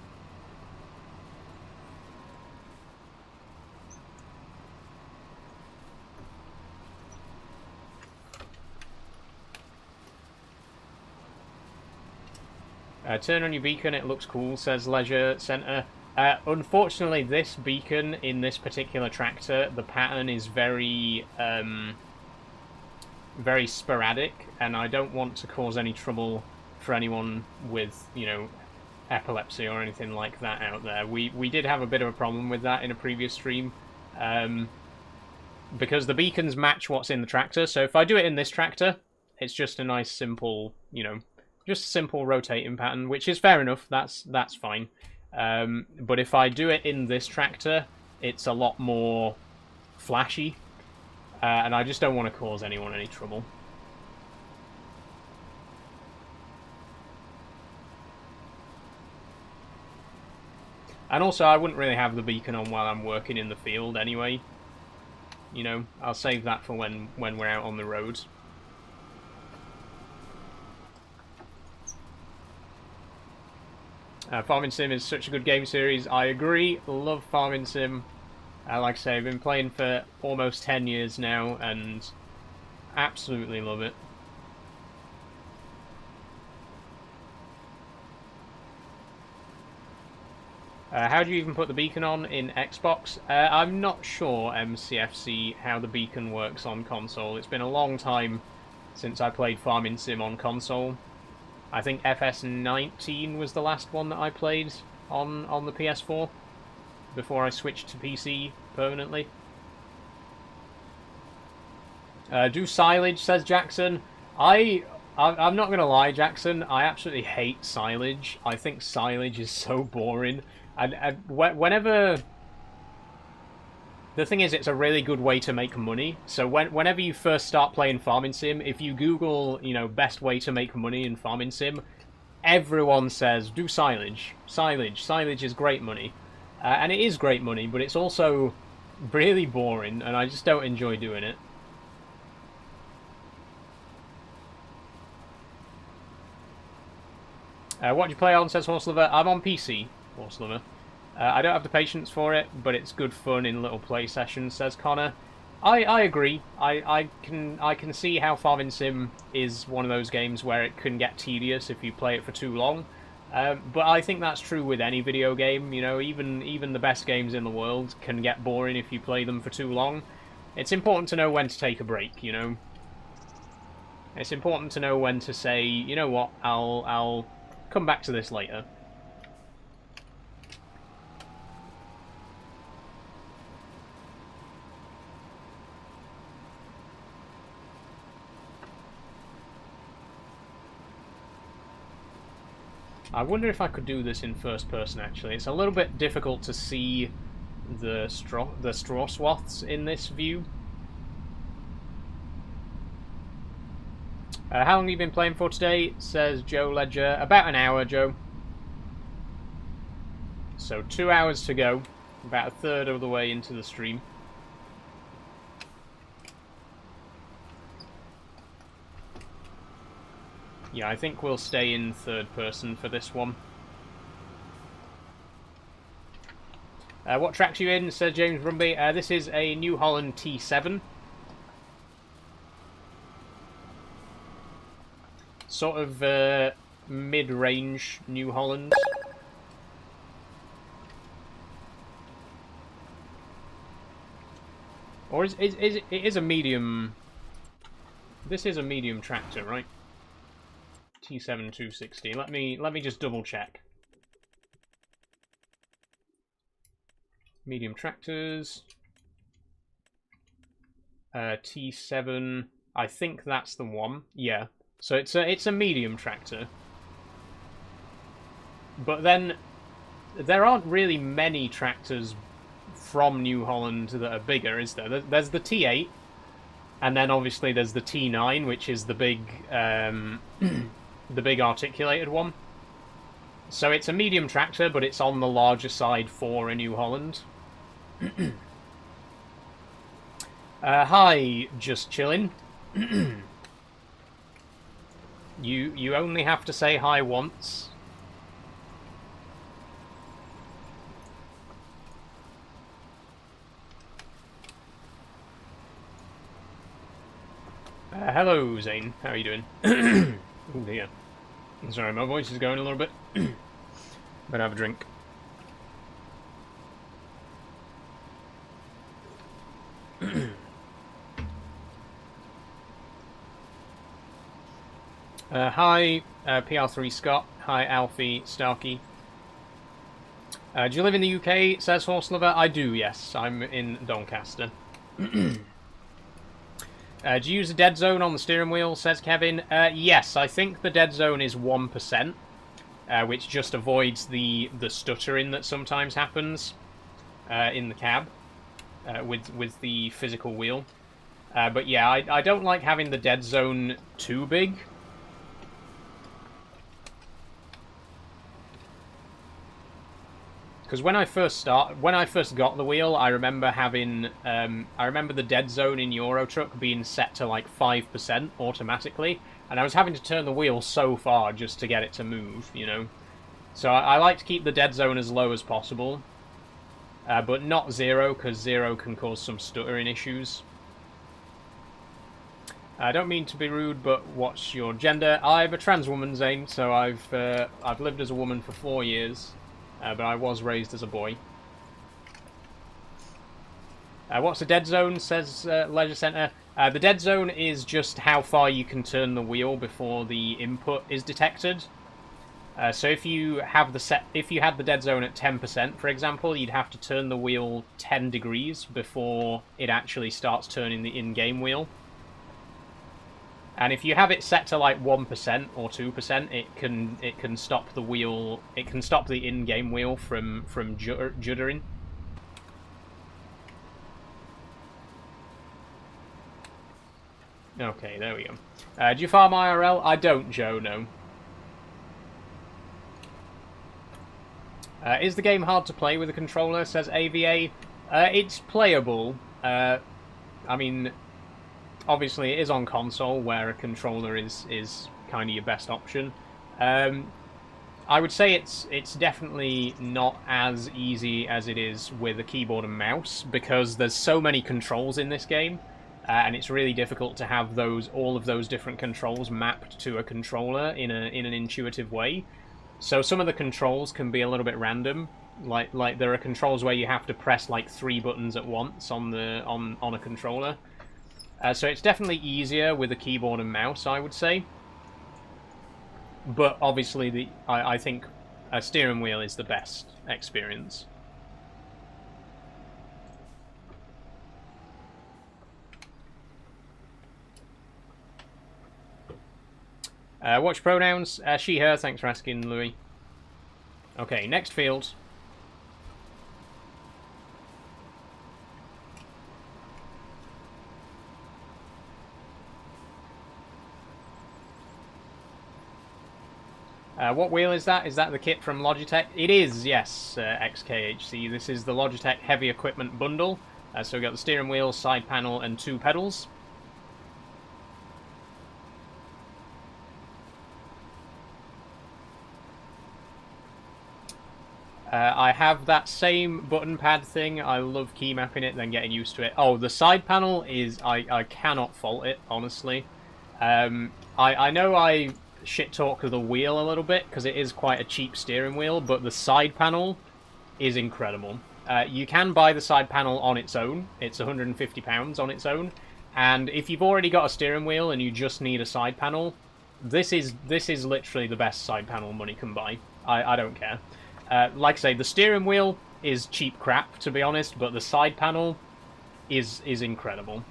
Turn on your beacon, it looks cool, says Leisure Centre. Unfortunately, this beacon in this particular tractor, the pattern is very sporadic, and I don't want to cause any trouble for anyone with, you know, epilepsy or anything like that out there. We did have a bit of a problem with that in a previous stream, because the beacons match what's in the tractor. So if I do it in this tractor, it's just a nice simple, you know, just a simple rotating pattern, which is fair enough. That's fine. But if I do it in this tractor, it's a lot more flashy, and I just don't want to cause anyone any trouble. And also, I wouldn't really have the beacon on while I'm working in the field anyway. You know, I'll save that for when we're out on the road. Farming Sim is such a good game series. I agree. Love Farming Sim. Like I say, I've been playing for almost 10 years now, and absolutely love it. How do you even put the beacon on in Xbox? I'm not sure, MCFC, how the beacon works on console. It's been a long time since I played Farming Sim on console. I think FS19 was the last one that I played on the PS4 before I switched to PC permanently. Do silage, says Jackson. I'm not going to lie, Jackson. I absolutely hate silage. I think silage is so boring. And whenever... The thing is, it's a really good way to make money. So whenever you first start playing Farming Sim, if you Google, you know, best way to make money in Farming Sim, everyone says, do silage. Silage. Silage is great money. And it is great money, but it's also really boring, and I just don't enjoy doing it. What do you play on, says Horselover? I'm on PC, Horselover. I don't have the patience for it, but it's good fun in little play sessions, says Connor. I agree. I can see how Farming Sim is one of those games where it can get tedious if you play it for too long. But I think that's true with any video game. You know, even the best games in the world can get boring if you play them for too long. It's important to know when to take a break, you know. It's important to know when to say, you know what, I'll come back to this later. I wonder if I could do this in first person, actually. It's a little bit difficult to see the straw swaths in this view. How long have you been playing for today? Says Joe Ledger. About an hour, Joe. So 2 hours to go. About a third of the way into the stream. Yeah, I think we'll stay in third person for this one. What track's you in? Says James Rumby. This is a New Holland T7. Sort of mid-range New Holland. Or it is a medium... This is a medium tractor, right? T7 260. Let me just double check. Medium tractors. T7. I think that's the one. Yeah. So it's a medium tractor. But then there aren't really many tractors from New Holland that are bigger, is there? There's the T8, and then obviously there's the T9, which is the big the big articulated one. So it's a medium tractor, but it's on the larger side for a New Holland. Hi, just chilling. You only have to say hi once. Hello, Zane. How are you doing? Oh dear. Sorry, my voice is going a little bit. Better have a drink. Hi, PR3 Scott. Hi, Alfie Starkey. Do you live in the UK? Says Horselover. I do, yes. I'm in Doncaster. Do you use the dead zone on the steering wheel? Says Kevin. Yes, I think the dead zone is 1%, which just avoids the stuttering that sometimes happens in the cab with the physical wheel. But yeah, I don't like having the dead zone too big. Because when I first got the wheel, I remember having, I remember the dead zone in Euro Truck being set to like 5% automatically, and I was having to turn the wheel so far just to get it to move, you know. So I like to keep the dead zone as low as possible, but not 0, because 0 can cause some stuttering issues. I don't mean to be rude, but what's your gender? I'm a trans woman, Zane, so I've lived as a woman for 4 years. but I was raised as a boy. What's a dead zone, says Leisure Centre. The dead zone is just how far you can turn the wheel before the input is detected. So if you had the dead zone at 10%, for example, you'd have to turn the wheel 10 degrees before it actually starts turning the in-game wheel. And if you have it set to like 1% or 2%, it can stop the wheel. It can stop the in-game wheel from juddering. Okay, there we go. Do you farm IRL? I don't, Joe. No. Is the game hard to play with a controller? Says AVA. It's playable. I mean, obviously it is on console where a controller is kind of your best option. I would say it's definitely not as easy as it is with a keyboard and mouse because there's so many controls in this game, and it's really difficult to have all of those different controls mapped to a controller in an intuitive way. So some of the controls can be a little bit random. Like there are controls where you have to press like 3 buttons at once on a controller. So it's definitely easier with a keyboard and mouse, I would say. But obviously, I think a steering wheel is the best experience. Watch pronouns. She, her. Thanks for asking, Louis. Okay, next field. What wheel is that? Is that the kit from Logitech? It is, yes, XKHC. This is the Logitech Heavy Equipment Bundle. So we've got the steering wheel, side panel, and 2 pedals. I have that same button pad thing. I love key mapping it, then getting used to it. Oh, the side panel is... I cannot fault it, honestly. I know I shit-talk the wheel a little bit, because it is quite a cheap steering wheel, but the side panel is incredible. You can buy the side panel on its own. It's £150 on its own. And if you've already got a steering wheel and you just need a side panel, this is literally the best side panel money can buy. I don't care. Like I say, the steering wheel is cheap crap, to be honest, but the side panel is incredible.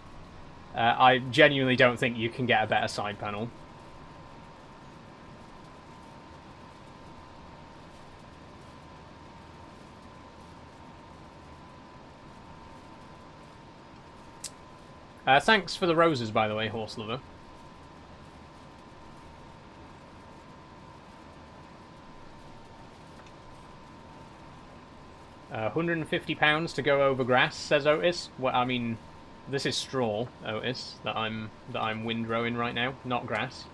I genuinely don't think you can get a better side panel. Thanks for the roses, by the way, Horse Lover. £150 to go over grass, says Otis. Well, I mean, this is straw, Otis, that I'm windrowing right now, not grass.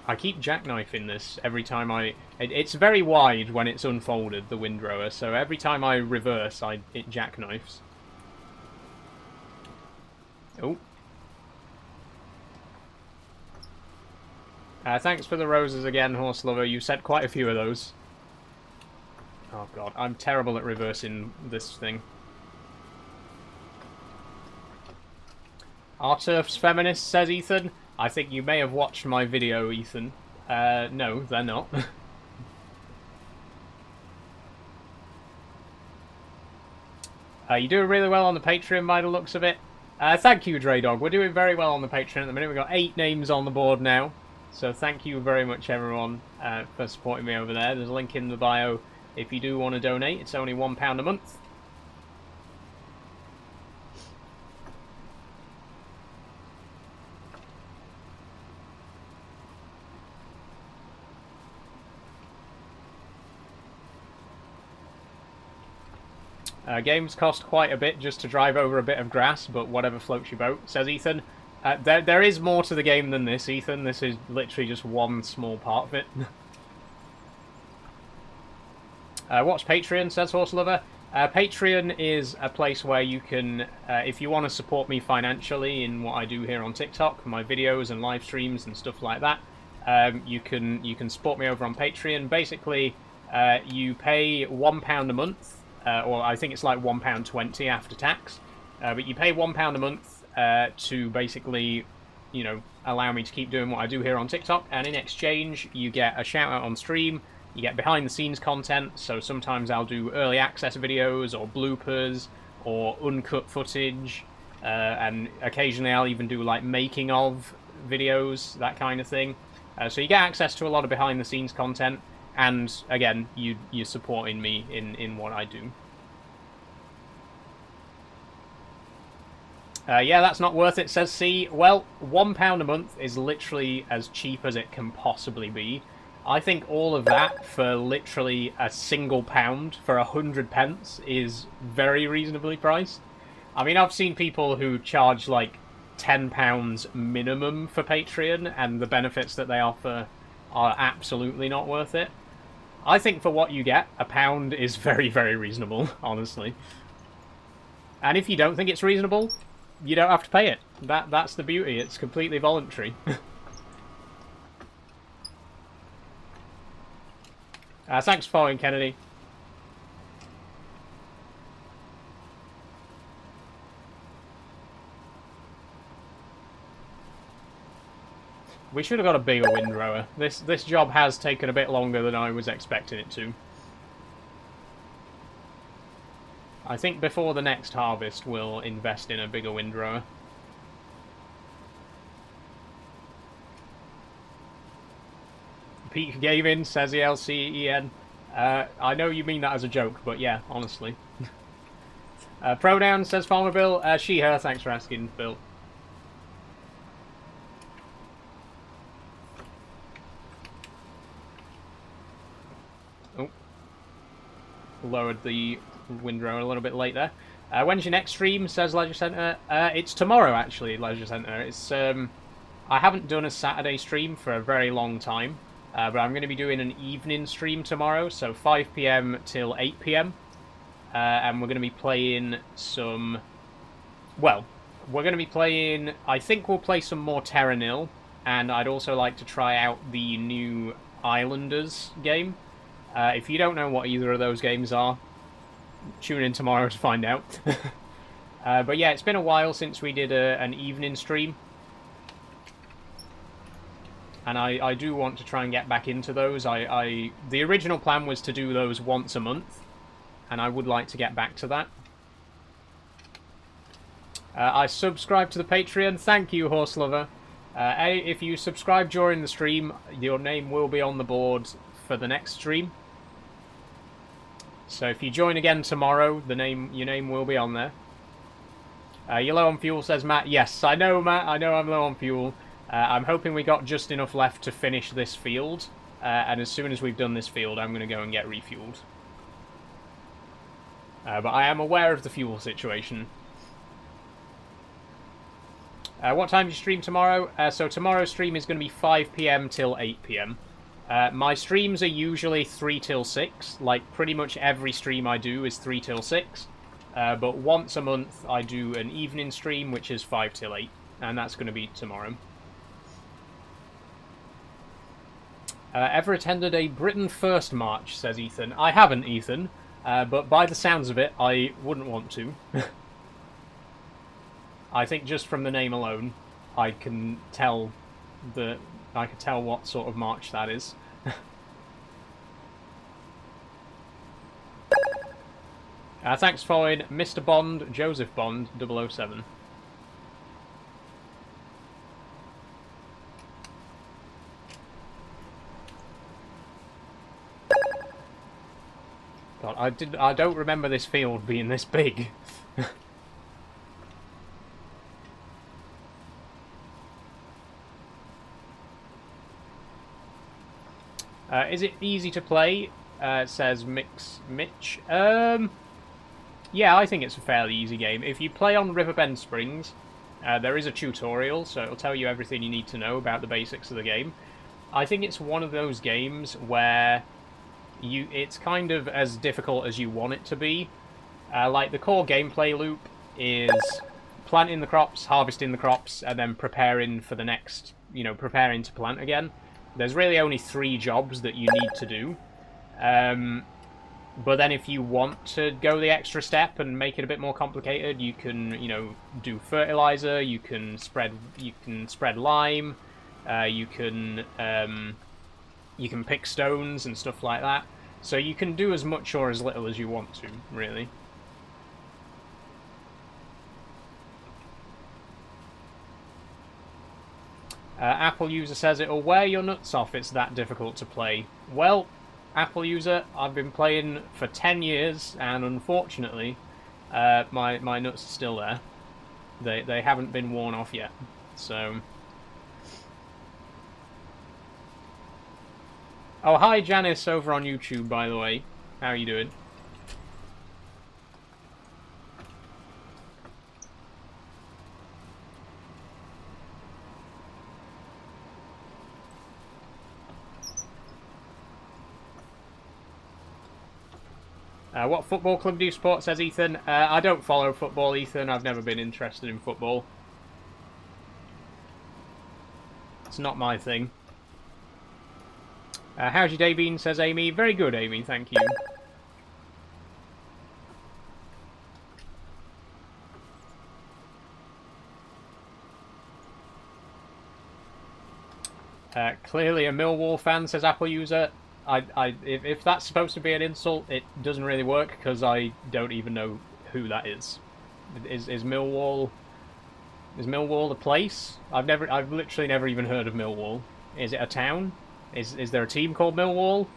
I keep jackknifing this every time it's very wide when it's unfolded, the windrower, so every time I reverse, it jackknifes. Oh. Thanks for the roses again, Horse Lover. You said quite a few of those. Oh god, I'm terrible at reversing this thing. Our turf's feminist, says Ethan. I think you may have watched my video, Ethan. No, they're not. You do really well on the Patreon by the looks of it. Thank you, Dre Dog. We're doing very well on the Patreon at the minute. We've got 8 names on the board now. So thank you very much, everyone, for supporting me over there. There's a link in the bio if you do want to donate. It's only £1 a month. Games cost quite a bit just to drive over a bit of grass, but whatever floats your boat, says Ethan. There is more to the game than this, Ethan. This is literally just one small part of it. What's Patreon, says Horse Lover? Patreon is a place where you can, if you want to support me financially in what I do here on TikTok, my videos and live streams and stuff like that, you can support me over on Patreon. Basically, you pay £1 a month, or I think it's like £1.20 after tax, but you pay £1 a month to basically, you know, allow me to keep doing what I do here on TikTok, and in exchange, you get a shout out on stream. You get behind-the-scenes content, so sometimes I'll do early access videos, or bloopers, or uncut footage, and occasionally I'll even do, like, making-of videos, that kind of thing. So you get access to a lot of behind-the-scenes content, and, again, you're supporting me in what I do. Yeah, that's not worth it, says C. Well, £1 a month is literally as cheap as it can possibly be. I think all of that for literally a single pound for 100 pence is very reasonably priced. I mean, I've seen people who charge like £10 minimum for Patreon, and the benefits that they offer are absolutely not worth it. I think for what you get, £1 is very, very reasonable, honestly. And if you don't think it's reasonable, you don't have to pay it. That's the beauty. It's completely voluntary. Thanks for following, Kennedy. We should have got a bigger windrower. This job has taken a bit longer than I was expecting it to. I think before the next harvest we'll invest in a bigger windrower. Peak Gaming, says ELCEN. I know you mean that as a joke, but yeah, honestly. Pronoun, says Farmer Bill. She, her, thanks for asking, Bill. Oh. Lowered the windrow a little bit late there. When's your next stream, says Leisure Centre? It's tomorrow, actually, Leisure Centre. It's, I haven't done a Saturday stream for a very long time. But I'm going to be doing an evening stream tomorrow, so 5 PM till 8 PM. And we're going to be playing some... Well, we're going to be playing... I think we'll play some more Terra Nil, and I'd also like to try out the new Islanders game. If you don't know what either of those games are, tune in tomorrow to find out. But yeah, it's been a while since we did an evening stream. And I do want to try and get back into those. The original plan was to do those once a month, and I would like to get back to that. I subscribe to the Patreon. Thank you, Horse Lover. If you subscribe during the stream, your name will be on the board for the next stream. So if you join again tomorrow, your name will be on there. You're low on fuel, says Matt. Yes, I know, Matt. I know I'm low on fuel. I'm hoping we got just enough left to finish this field, and as soon as we've done this field, I'm going to go and get refueled. But I am aware of the fuel situation. What time do you stream tomorrow? So tomorrow's stream is going to be 5 PM till 8 PM. My streams are usually 3 till 6. Like, pretty much every stream I do is 3 till 6. But once a month I do an evening stream, which is 5 till 8. And that's going to be tomorrow. Ever attended a Britain First march, says Ethan. I haven't, Ethan, but by the sounds of it, I wouldn't want to. I think just from the name alone, I can tell what sort of march that is. Thanks for following Mr. Bond, Joseph Bond, 007. God, I don't remember this field being this big. Is it easy to play? Says Mitch. Yeah, I think it's a fairly easy game. If you play on Riverbend Springs, there is a tutorial, so it'll tell you everything you need to know about the basics of the game. I think it's one of those games where it's kind of as difficult as you want it to be. Like, the core gameplay loop is planting the crops, harvesting the crops, and then preparing for the next, preparing to plant again. There's really only 3 jobs that you need to do. But then if you want to go the extra step and make it a bit more complicated, you can, do fertilizer, you can spread lime, you can pick stones and stuff like that. So you can do as much or as little as you want to, really. Apple user says it'll wear your nuts off, it's that difficult to play. Well, Apple user, I've been playing for 10 years, and unfortunately, my nuts are still there. They haven't been worn off yet, so... Oh, hi Janice over on YouTube, by the way. How are you doing? What football club do you support, says Ethan. I don't follow football, Ethan. I've never been interested in football. It's not my thing. How's your day been, says Amy. Very good, Amy, thank you. Clearly a Millwall fan, says Apple user. If that's supposed to be an insult, it doesn't really work because I don't even know who that is. Is Millwall a place? I've literally never even heard of Millwall. Is it a town? Is there a team called Millwall?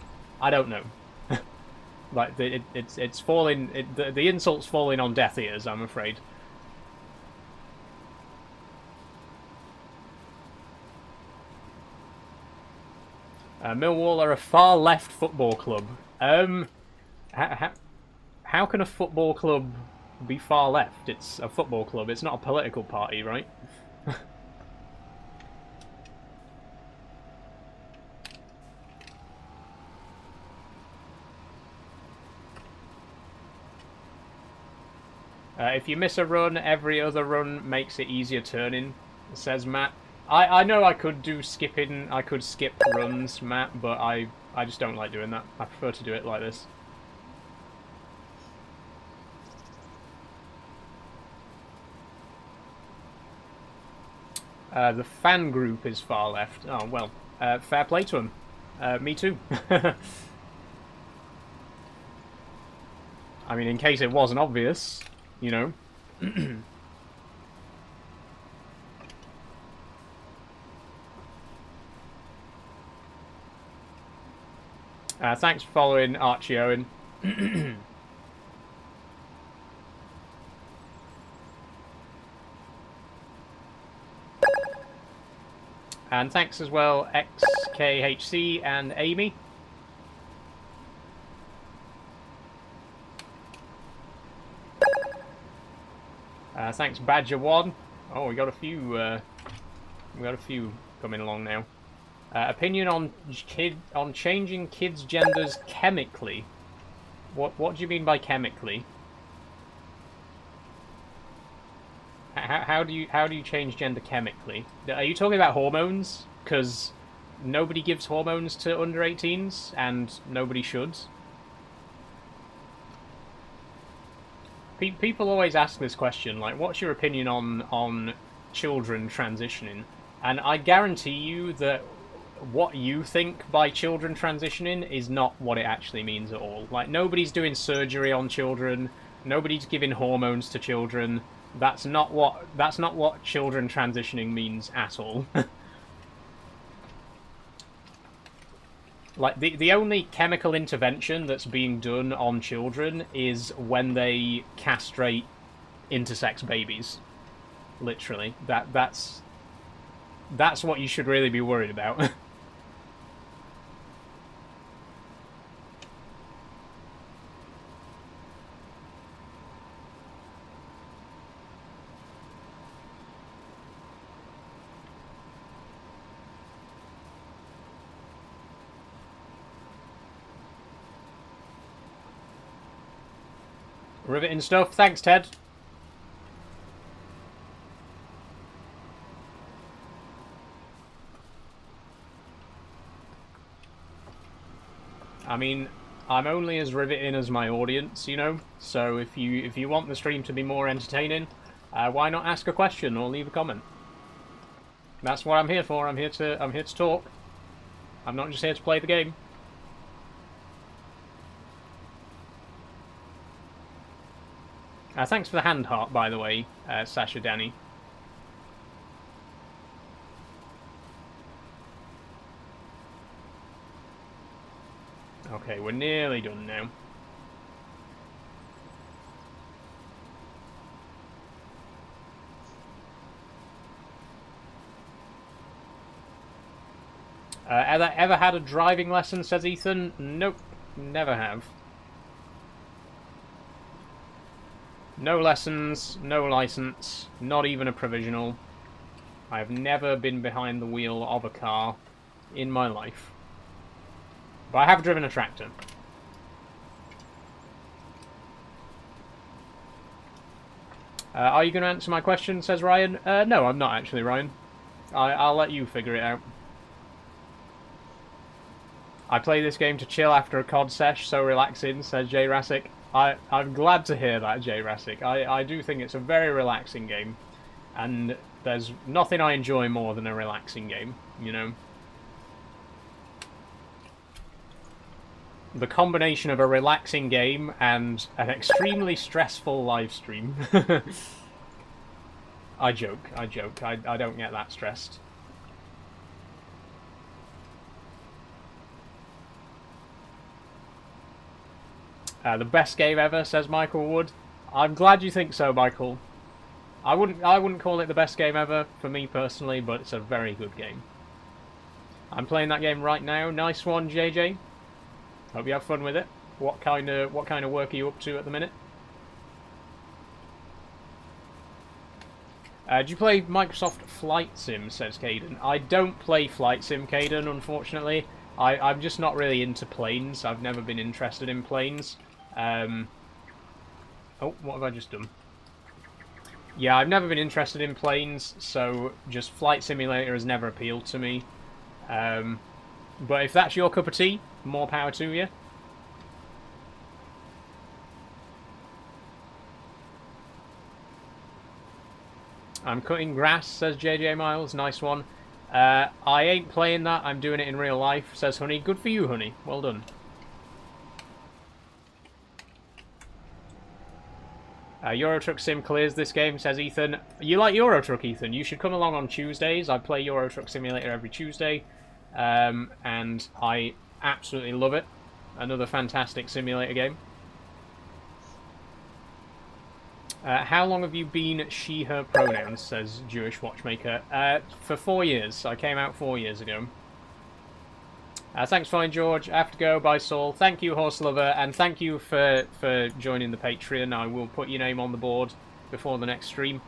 I don't know. Like it's falling. The insult's falling on deaf ears, I'm afraid. Millwall are a far left football club. How can a football club be far left? It's a football club. It's not a political party, right? If you miss a run, every other run makes it easier turning, says Matt. I know I could do skipping, I could skip runs, Matt, but I just don't like doing that. I prefer to do it like this. The fan group is far left. Oh, well, fair play to them. Me too. I mean, in case it wasn't obvious, you know. Thanks for following, Archie Owen. And thanks as well, XKHC and Amy. Thanks, Badger1. Oh, we got a few. Coming along now. Opinion on changing kids' genders chemically. What do you mean by chemically? How do you change gender chemically? Are you talking about hormones? Because nobody gives hormones to under 18s, and nobody should. People always ask this question, like, what's your opinion on children transitioning? And I guarantee you that what you think by children transitioning is not what it actually means at all. Like, nobody's doing surgery on children, nobody's giving hormones to children. That's not what children transitioning means at all. Like, the only chemical intervention that's being done on children is when they castrate intersex babies. Literally. That's what you should really be worried about. Riveting stuff. Thanks, Ted. I mean, I'm only as riveting as my audience, you know. So if you want the stream to be more entertaining, why not ask a question or leave a comment? That's what I'm here for. I'm here to talk. I'm not just here to play the game. Thanks for the hand heart, by the way, Sasha Danny. Okay, we're nearly done now. Ever had a driving lesson, says Ethan? Nope, never have. No lessons, no license, not even a provisional. I have never been behind the wheel of a car in my life. But I have driven a tractor. Are you going to answer my question, says Ryan? No, I'm not actually, Ryan. I'll let you figure it out. I play this game to chill after a COD sesh, so relaxing, says J. Rassic. I'm glad to hear that, J. Rassic. I do think it's a very relaxing game. And there's nothing I enjoy more than a relaxing game, you know? The combination of a relaxing game and an extremely stressful live stream. I joke. I don't get that stressed. The best game ever, says Michael Wood. I'm glad you think so, Michael. I wouldn't call it the best game ever for me personally, but it's a very good game. I'm playing that game right now. Nice one, JJ. Hope you have fun with it. What kind of work are you up to at the minute? Do you play Microsoft Flight Sim, says Caden. I don't play Flight Sim, Caden, unfortunately. I'm just not really into planes. I've never been interested in planes. Oh, what have I just done? Yeah, I've never been interested in planes, so just Flight Simulator has never appealed to me. But if that's your cup of tea, more power to you. I'm cutting grass, says JJ Miles. Nice one. I ain't playing that. I'm doing it in real life, says Honey. Good for you, Honey. Well done. Euro Truck Sim clears this game, says Ethan. You like Euro Truck, Ethan? You should come along on Tuesdays. I play Euro Truck Simulator every Tuesday. And I absolutely love it. Another fantastic simulator game. How long have you been she, her pronouns, says Jewish Watchmaker? For 4 years. I came out 4 years ago. Thanks, Fine George. I have to go. Bye, Saul. Thank you, Horse Lover, and thank you for joining the Patreon. I will put your name on the board before the next stream.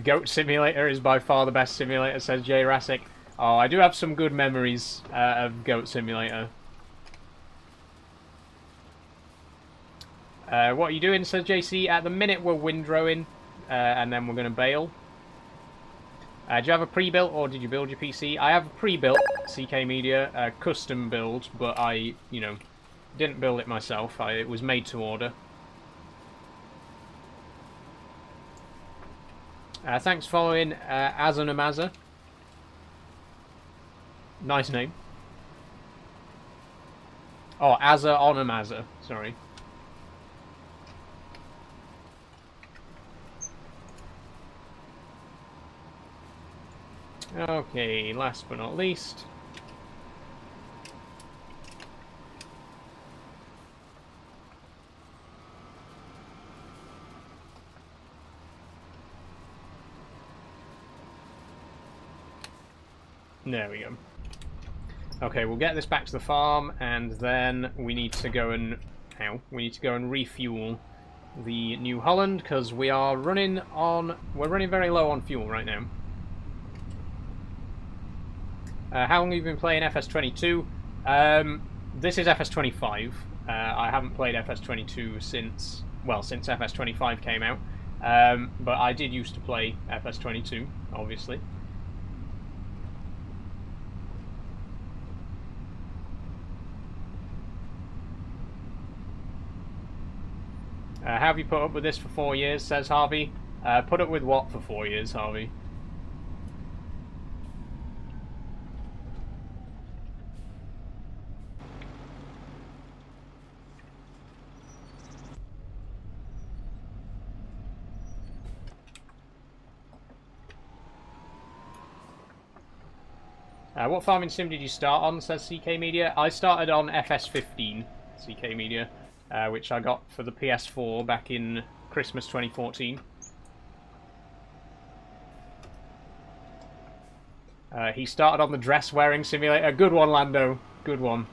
Goat Simulator is by far the best simulator, says Jay Rassic. Oh, I do have some good memories of Goat Simulator. What are you doing, says JC? At the minute we're windrowing, and then we're going to bail. Do you have a pre-built, or did you build your PC? I have a pre-built CK Media, custom build, but I, didn't build it myself. It was made to order. Thanks for following Azanamaza. Nice name. Oh, Azza Onamaza, sorry. Okay, last but not least. There we go. Okay, we'll get this back to the farm, and then we need to go and refuel the New Holland, because we're running very low on fuel right now. How long have you been playing FS22? this is FS25. I haven't played FS22 since FS25 came out. But I did used to play FS22, obviously. How have you put up with this for 4 years, says Harvey. Put up with what for 4 years, Harvey? What farming sim did you start on, says CK Media? I started on FS15, CK Media, which I got for the PS4 back in Christmas 2014. He started on the dress-wearing simulator. Good one, Lando. Good one.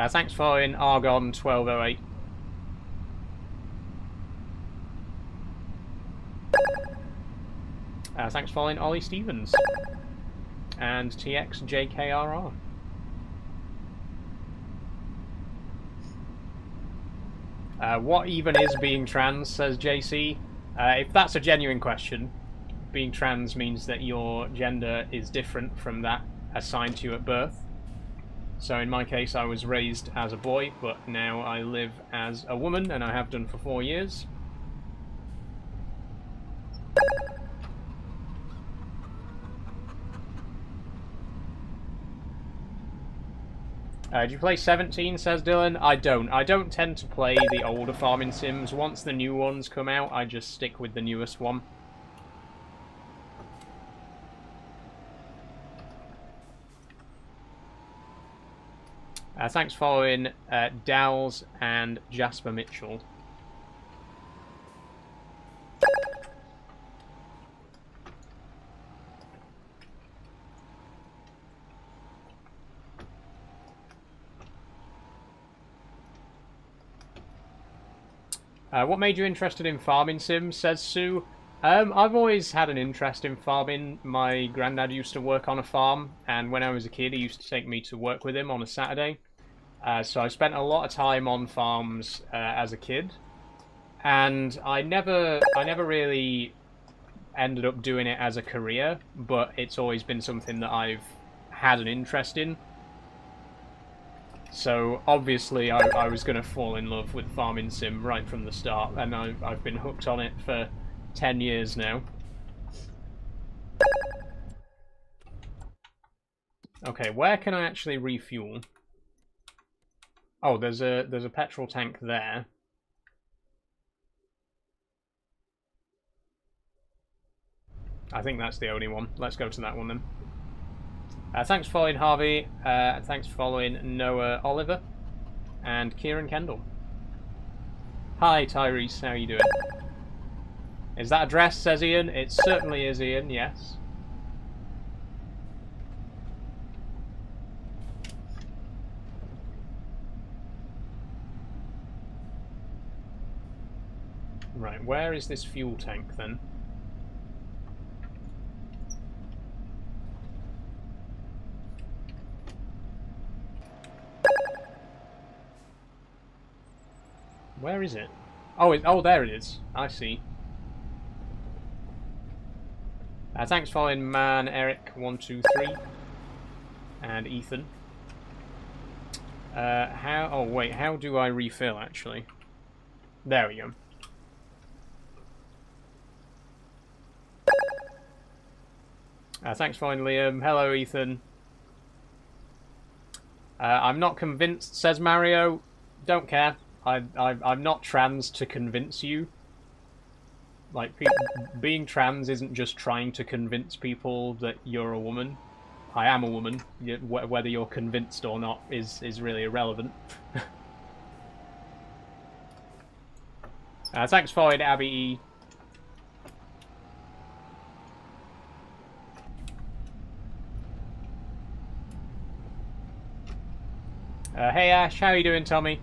Thanks for following Argon 1208. Thanks for following Ollie Stevens and TXJKRR. What even is being trans, says JC. If that's a genuine question, being trans means that your gender is different from that assigned to you at birth. So in my case, I was raised as a boy, but now I live as a woman, and I have done for 4 years. Do you play 17, says Dylan? I don't. I don't tend to play the older farming sims. Once the new ones come out, I just stick with the newest one. Thanks for following Dowles and Jasper Mitchell. What made you interested in farming sims, says Sue? I've always had an interest in farming. My granddad used to work on a farm, and when I was a kid, he used to take me to work with him on a Saturday. So I spent a lot of time on farms as a kid, and I never really ended up doing it as a career, but it's always been something that I've had an interest in. So obviously I was going to fall in love with farming sim right from the start, and I've been hooked on it for 10 years now. Okay, where can I actually refuel? Oh, there's a petrol tank there. I think that's the only one. Let's go to that one then. Thanks for following Harvey. Thanks for following Noah Oliver and Kieran Kendall. Hi Tyrese, how are you doing? Is that a dress, says Ian? It certainly is, Ian, yes. Right, where is this fuel tank then? Where is it? Oh, there it is. I see. Thanks for following Man Eric 123 and Ethan. How do I refill actually? There we go. Thanks for following Liam. Hello, Ethan. I'm not convinced, says Mario. Don't care. I'm not trans to convince you. Like, being trans isn't just trying to convince people that you're a woman. I am a woman. Whether you're convinced or not is really irrelevant. Thanks for following Abby E. Hey Ash, how you doing, Tommy?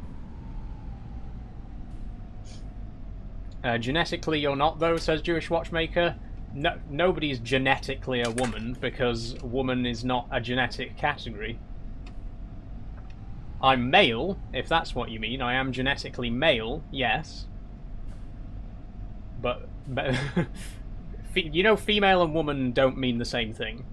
Genetically you're not, though, says Jewish Watchmaker. No, nobody's genetically a woman, because woman is not a genetic category. I'm male, if that's what you mean. I am genetically male, yes. But you know, female and woman don't mean the same thing.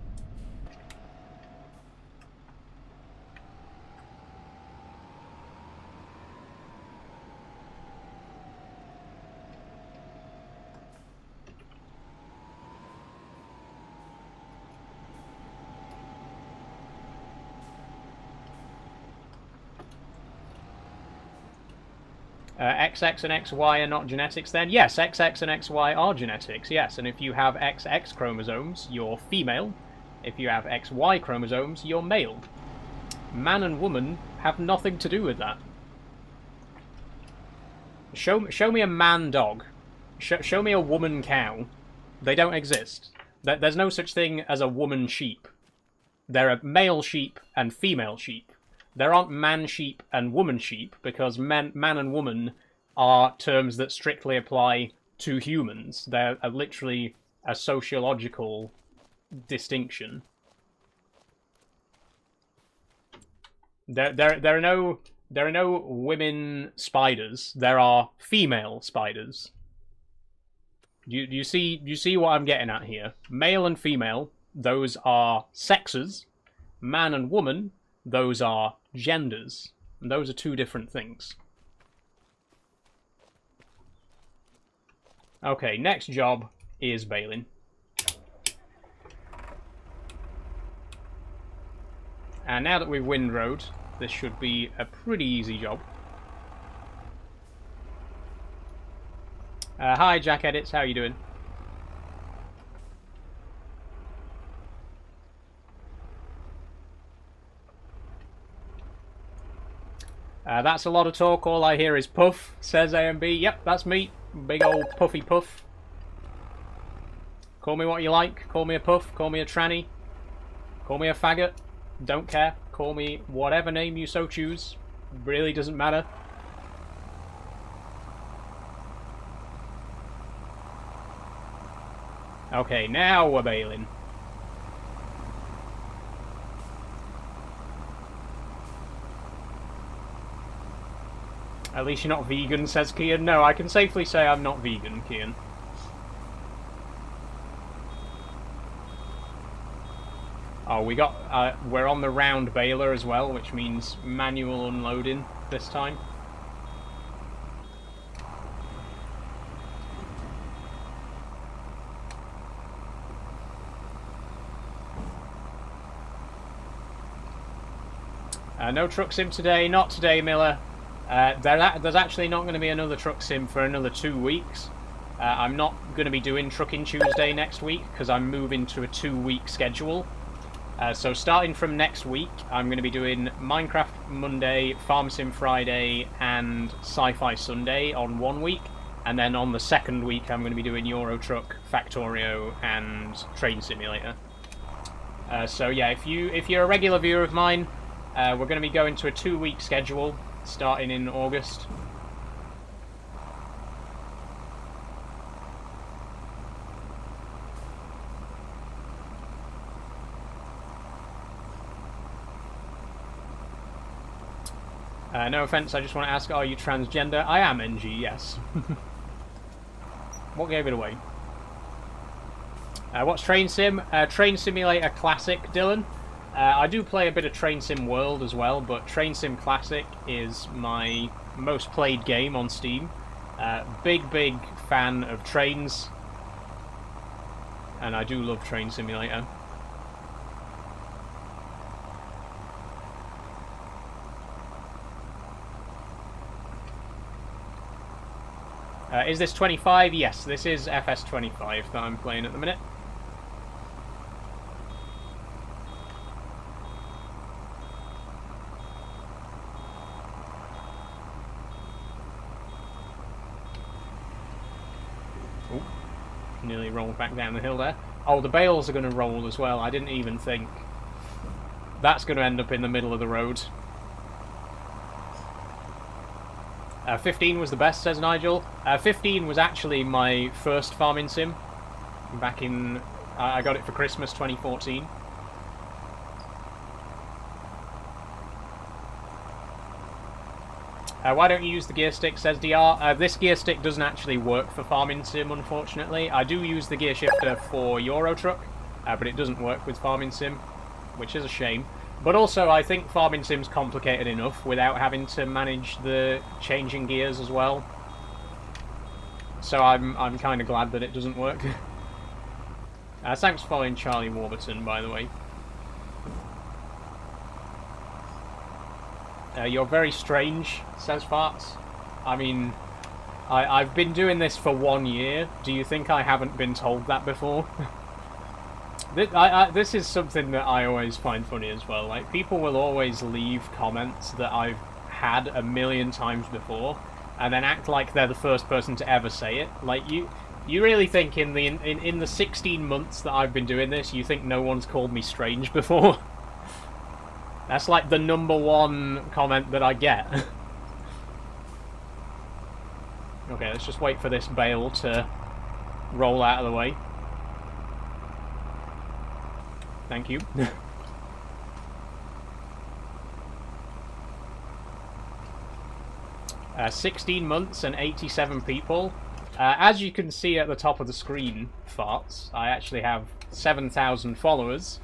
XX and XY are not genetics then? Yes, XX and XY are genetics, yes. And if you have XX chromosomes, you're female. If you have XY chromosomes, you're male. Man and woman have nothing to do with that. Show me a man dog. Show me a woman cow. They don't exist. There's no such thing as a woman sheep. There are male sheep and female sheep. There aren't man sheep and woman sheep, because man and woman are terms that strictly apply to humans. They're literally a sociological distinction. There are no women spiders. There are female spiders. You see what I'm getting at here? Male and female, those are sexes. Man and woman, those are genders. And those are two different things. Okay, next job is baling. And now that we've windrowed, this should be a pretty easy job. Hi, Jack Edits, how you doing? That's a lot of talk, all I hear is puff, says AMB. Yep, that's me. Big old puffy puff. Call me what you like. Call me a puff, call me a tranny. Call me a faggot. Don't care. Call me whatever name you so choose. Really doesn't matter. Okay, now we're bailing. At least you're not vegan, says Kian. No, I can safely say I'm not vegan, Kian. Oh, we're on the round baler as well, which means manual unloading this time. No truck sim today, not today, Miller. There's actually not going to be another truck sim for another 2 weeks. I'm not going to be doing Trucking Tuesday next week because I'm moving to a 2-week schedule. So starting from next week, I'm going to be doing Minecraft Monday, Farm Sim Friday, and Sci-Fi Sunday on 1 week. And then on the second week, I'm going to be doing Euro Truck, Factorio, and Train Simulator. So yeah, if you're a regular viewer of mine, we're going to be going to a 2-week schedule starting in August. No offense, I just want to ask, are you transgender? I am NG, yes. What gave it away? What's Train Sim? Train Simulator Classic, Dylan. I do play a bit of Train Sim World as well, but Train Sim Classic is my most played game on Steam. Big fan of trains, and I do love Train Simulator. Is this 25? Yes, this is FS25 that I'm playing at the minute. Ooh, nearly rolled back down the hill there. Oh, the bales are going to roll as well. I didn't even think. That's going to end up in the middle of the road. 15 was the best, says Nigel. 15 was actually my first farming sim. Back in... I got it for Christmas 2014. Why don't you use the gear stick, says DR. This gear stick doesn't actually work for farming sim, unfortunately. I do use the gear shifter for Euro Truck, but it doesn't work with farming sim, which is a shame. But also, I think farming sim's complicated enough without having to manage the changing gears as well. So I'm kind of glad that it doesn't work. Thanks for following Charlie Warburton, by the way. You're very strange, says Farts. I mean, I've been doing this for 1 year. Do you think I haven't been told that before? This is something that I always find funny as well. Like, people will always leave comments that I've had a million times before, and then act like they're the first person to ever say it. Like, you really think in the 16 months that I've been doing this, you think no one's called me strange before? That's like the #1 comment that I get. Okay, let's just wait for this bale to roll out of the way. Thank you. 16 months and 87 people. As you can see at the top of the screen, Farts, I actually have 7,000 followers.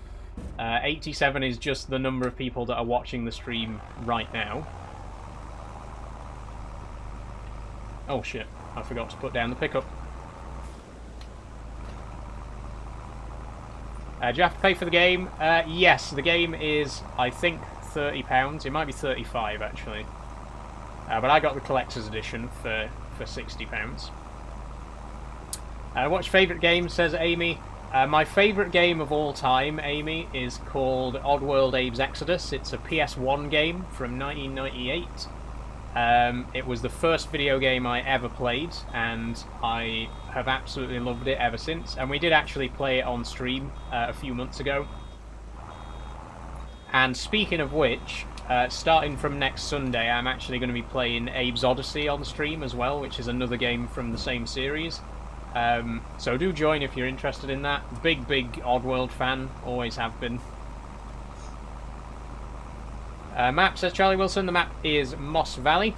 87 is just the number of people that are watching the stream right now. Oh shit, I forgot to put down the pickup. Do you have to pay for the game? Yes, the game is, I think, £30. It might be 35 actually. But I got the collector's edition for £60. What's your favourite game, says Amy? My favourite game of all time, Amy, is called Oddworld Abe's Exodus. It's a PS1 game from 1998. It was the first video game I ever played, and I have absolutely loved it ever since. And we did actually play it on stream a few months ago. And speaking of which, starting from next Sunday, I'm actually going to be playing Abe's Odyssey on stream as well, which is another game from the same series. So do join if you're interested in that. Big Oddworld fan, always have been. Map, says Charlie Wilson. The map is Moss Valley.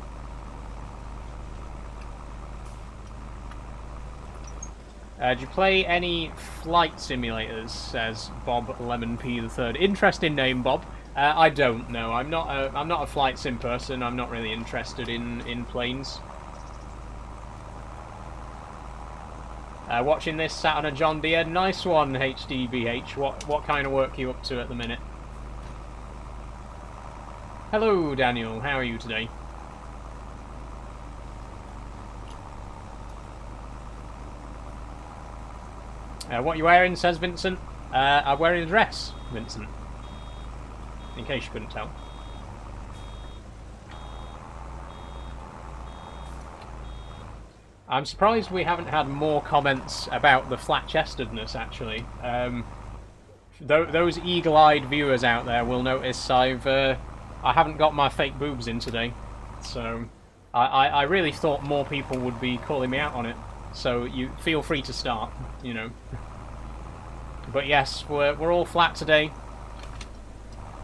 Do you play any flight simulators, says Bob Lemon P III. Interesting name, Bob. I don't know. I'm not a flight sim person. I'm not really interested in planes. Watching this sat on a John Deere. Nice one, HDBH. What kind of work are you up to at the minute? Hello, Daniel. How are you today? What are you wearing, says Vincent. I'm wearing a dress, Vincent. In case you couldn't tell. I'm surprised we haven't had more comments about the flat-chestedness, actually. Those eagle-eyed viewers out there will notice I haven't got my fake boobs in today. So I really thought more people would be calling me out on it. So you feel free to start, you know. But yes, we're all flat today.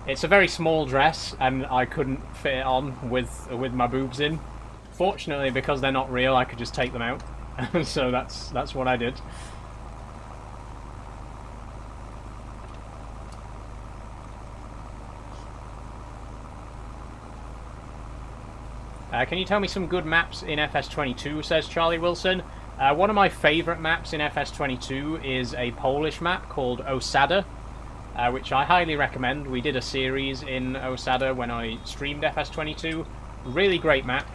It's a very small dress, and I couldn't fit it on with my boobs in. Fortunately, because they're not real, I could just take them out. So that's what I did. Can you tell me some good maps in FS22, says Charlie Wilson. One of my favourite maps in FS22 is a Polish map called Osada, which I highly recommend. We did a series in Osada when I streamed FS22. Really great map.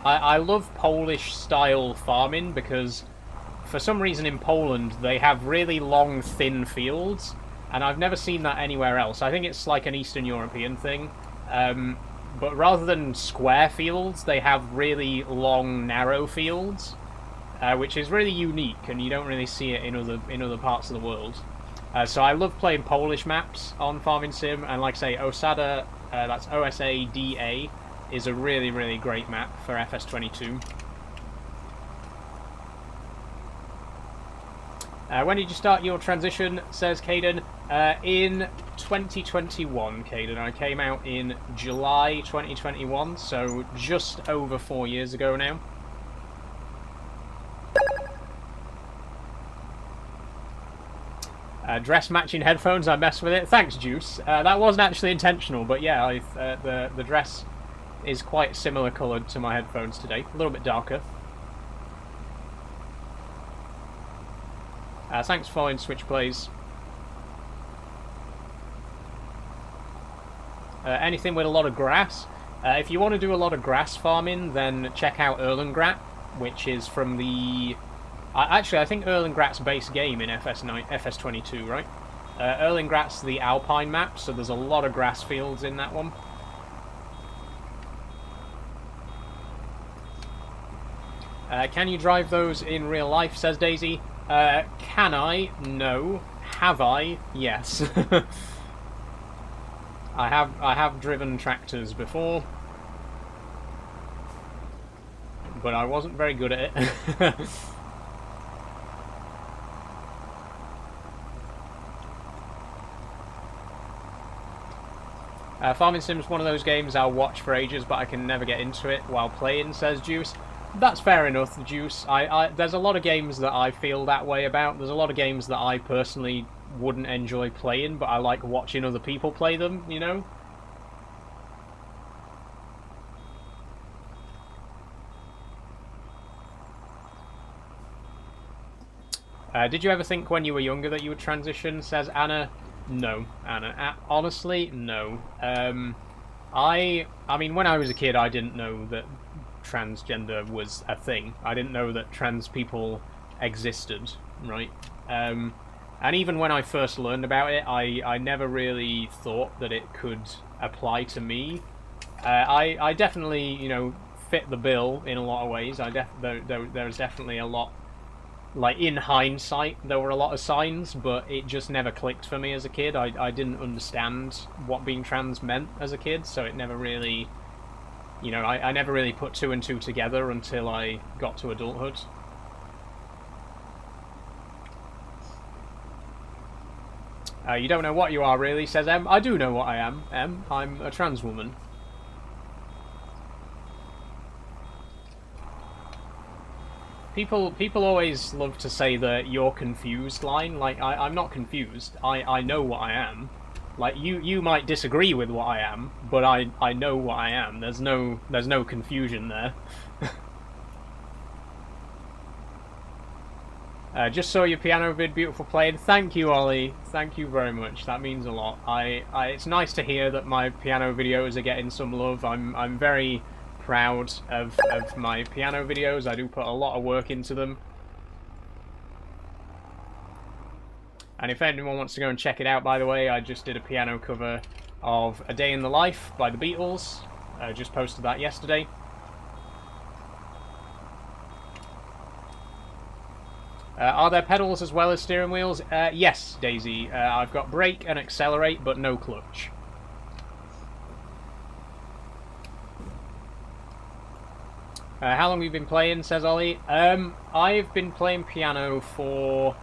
I love Polish-style farming because for some reason in Poland they have really long, thin fields, and I've never seen that anywhere else. I think it's like an Eastern European thing. But rather than square fields, they have really long, narrow fields, which is really unique, and you don't really see it in other parts of the world. So I love playing Polish maps on Farming Sim, and like I say, Osada, that's OSADA, is a really, really great map for FS22. When did you start your transition, says Caden? In 2021, Caden. I came out in July 2021, so just over 4 years ago now. Dress matching headphones, I messed with it. Thanks, Juice. That wasn't actually intentional, but yeah, the dress is quite similar coloured to my headphones today. A little bit darker. Thanks for following Switch Plays. Anything with a lot of grass? If you want to do a lot of grass farming, then check out Erlengrat, which is from the... actually, I think Erlengrat's base game in FS22, right? Erlengrat's the Alpine map, so there's a lot of grass fields in that one. Can you drive those in real life, says Daisy? Can I? No. Have I? Yes. I have driven tractors before, but I wasn't very good at it. Farming Sim's one of those games I'll watch for ages, but I can never get into it while playing, says Juice. That's fair enough, Juice. There's a lot of games that I feel that way about. There's a lot of games that I personally wouldn't enjoy playing, but I like watching other people play them, you know? Did you ever think when you were younger that you would transition, says Anna? No, Anna. Honestly, no. I mean, when I was a kid, I didn't know that transgender was a thing. I didn't know that trans people existed, right? And even when I first learned about it, I never really thought that it could apply to me. I definitely, you know, fit the bill in a lot of ways. There's definitely a lot, like, in hindsight, there were a lot of signs, but it just never clicked for me as a kid. I didn't understand what being trans meant as a kid, so it never really, you know, I never really put two and two together until I got to adulthood. You don't know what you are, really, says Em. I do know what I am, Em. I'm a trans woman. People always love to say the "you're confused" line. Like, I'm not confused. I know what I am. Like, you might disagree with what I am, but I know what I am. There's no confusion there. Just saw your piano vid, beautiful played. Thank you, Ollie. Thank you very much. That means a lot. It's nice to hear that my piano videos are getting some love. I'm very proud of my piano videos. I do put a lot of work into them. And if anyone wants to go and check it out, by the way, I just did a piano cover of A Day in the Life by the Beatles. I just posted that yesterday. Are there pedals as well as steering wheels? Yes, Daisy. I've got brake and accelerate, but no clutch. How long have you been playing, says Ollie? I've been playing piano for,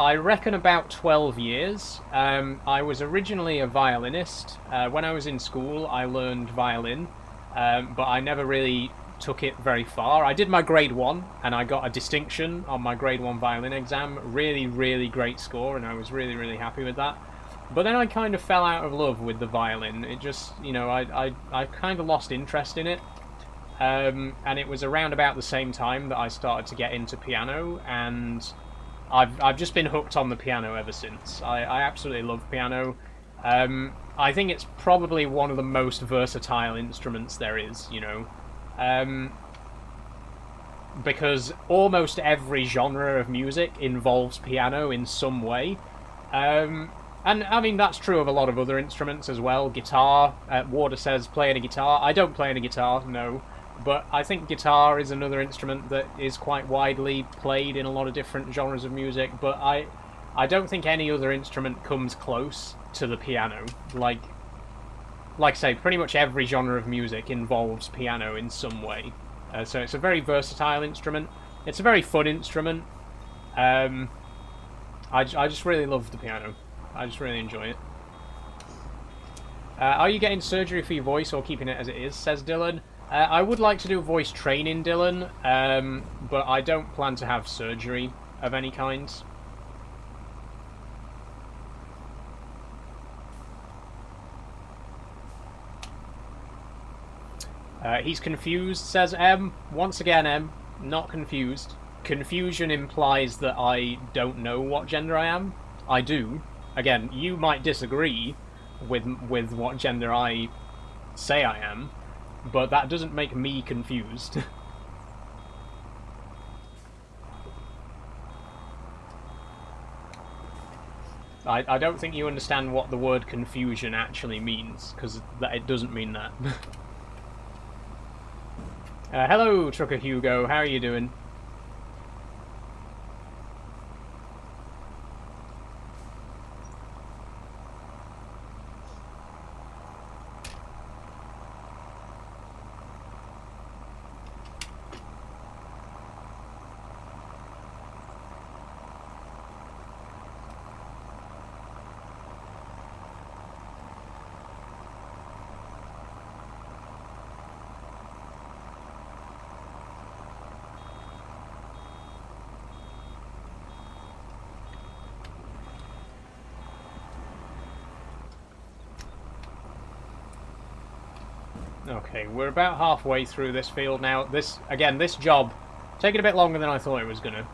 I reckon, about 12 years. I was originally a violinist. When I was in school, I learned violin, but I never really took it very far. I did my grade 1, and I got a distinction on my grade 1 violin exam. Really, really great score, and I was really, really happy with that. But then I kind of fell out of love with the violin. It just, you know, I kind of lost interest in it. And it was around about the same time that I started to get into piano, and I've just been hooked on the piano ever since. I absolutely love piano. I think it's probably one of the most versatile instruments there is, you know. Because almost every genre of music involves piano in some way. And I mean, that's true of a lot of other instruments as well. Guitar, Warder says, playing a guitar. I don't play a guitar, no. But I think guitar is another instrument that is quite widely played in a lot of different genres of music. But I don't think any other instrument comes close to the piano. Like, like I say, pretty much every genre of music involves piano in some way. So it's a very versatile instrument. It's a very fun instrument. I just really love the piano. I just really enjoy it. Are you getting surgery for your voice or keeping it as it is, says Dylan. I would like to do voice training, Dylan, but I don't plan to have surgery of any kind. He's confused, says M. Once again, M, not confused. Confusion implies that I don't know what gender I am. I do. Again, you might disagree with what gender I say I am, but that doesn't make me confused. I don't think you understand what the word confusion actually means, because it doesn't mean that. Hello, Trucker Hugo, how are you doing? Okay, we're about halfway through this field now. This job taking a bit longer than I thought it was gonna.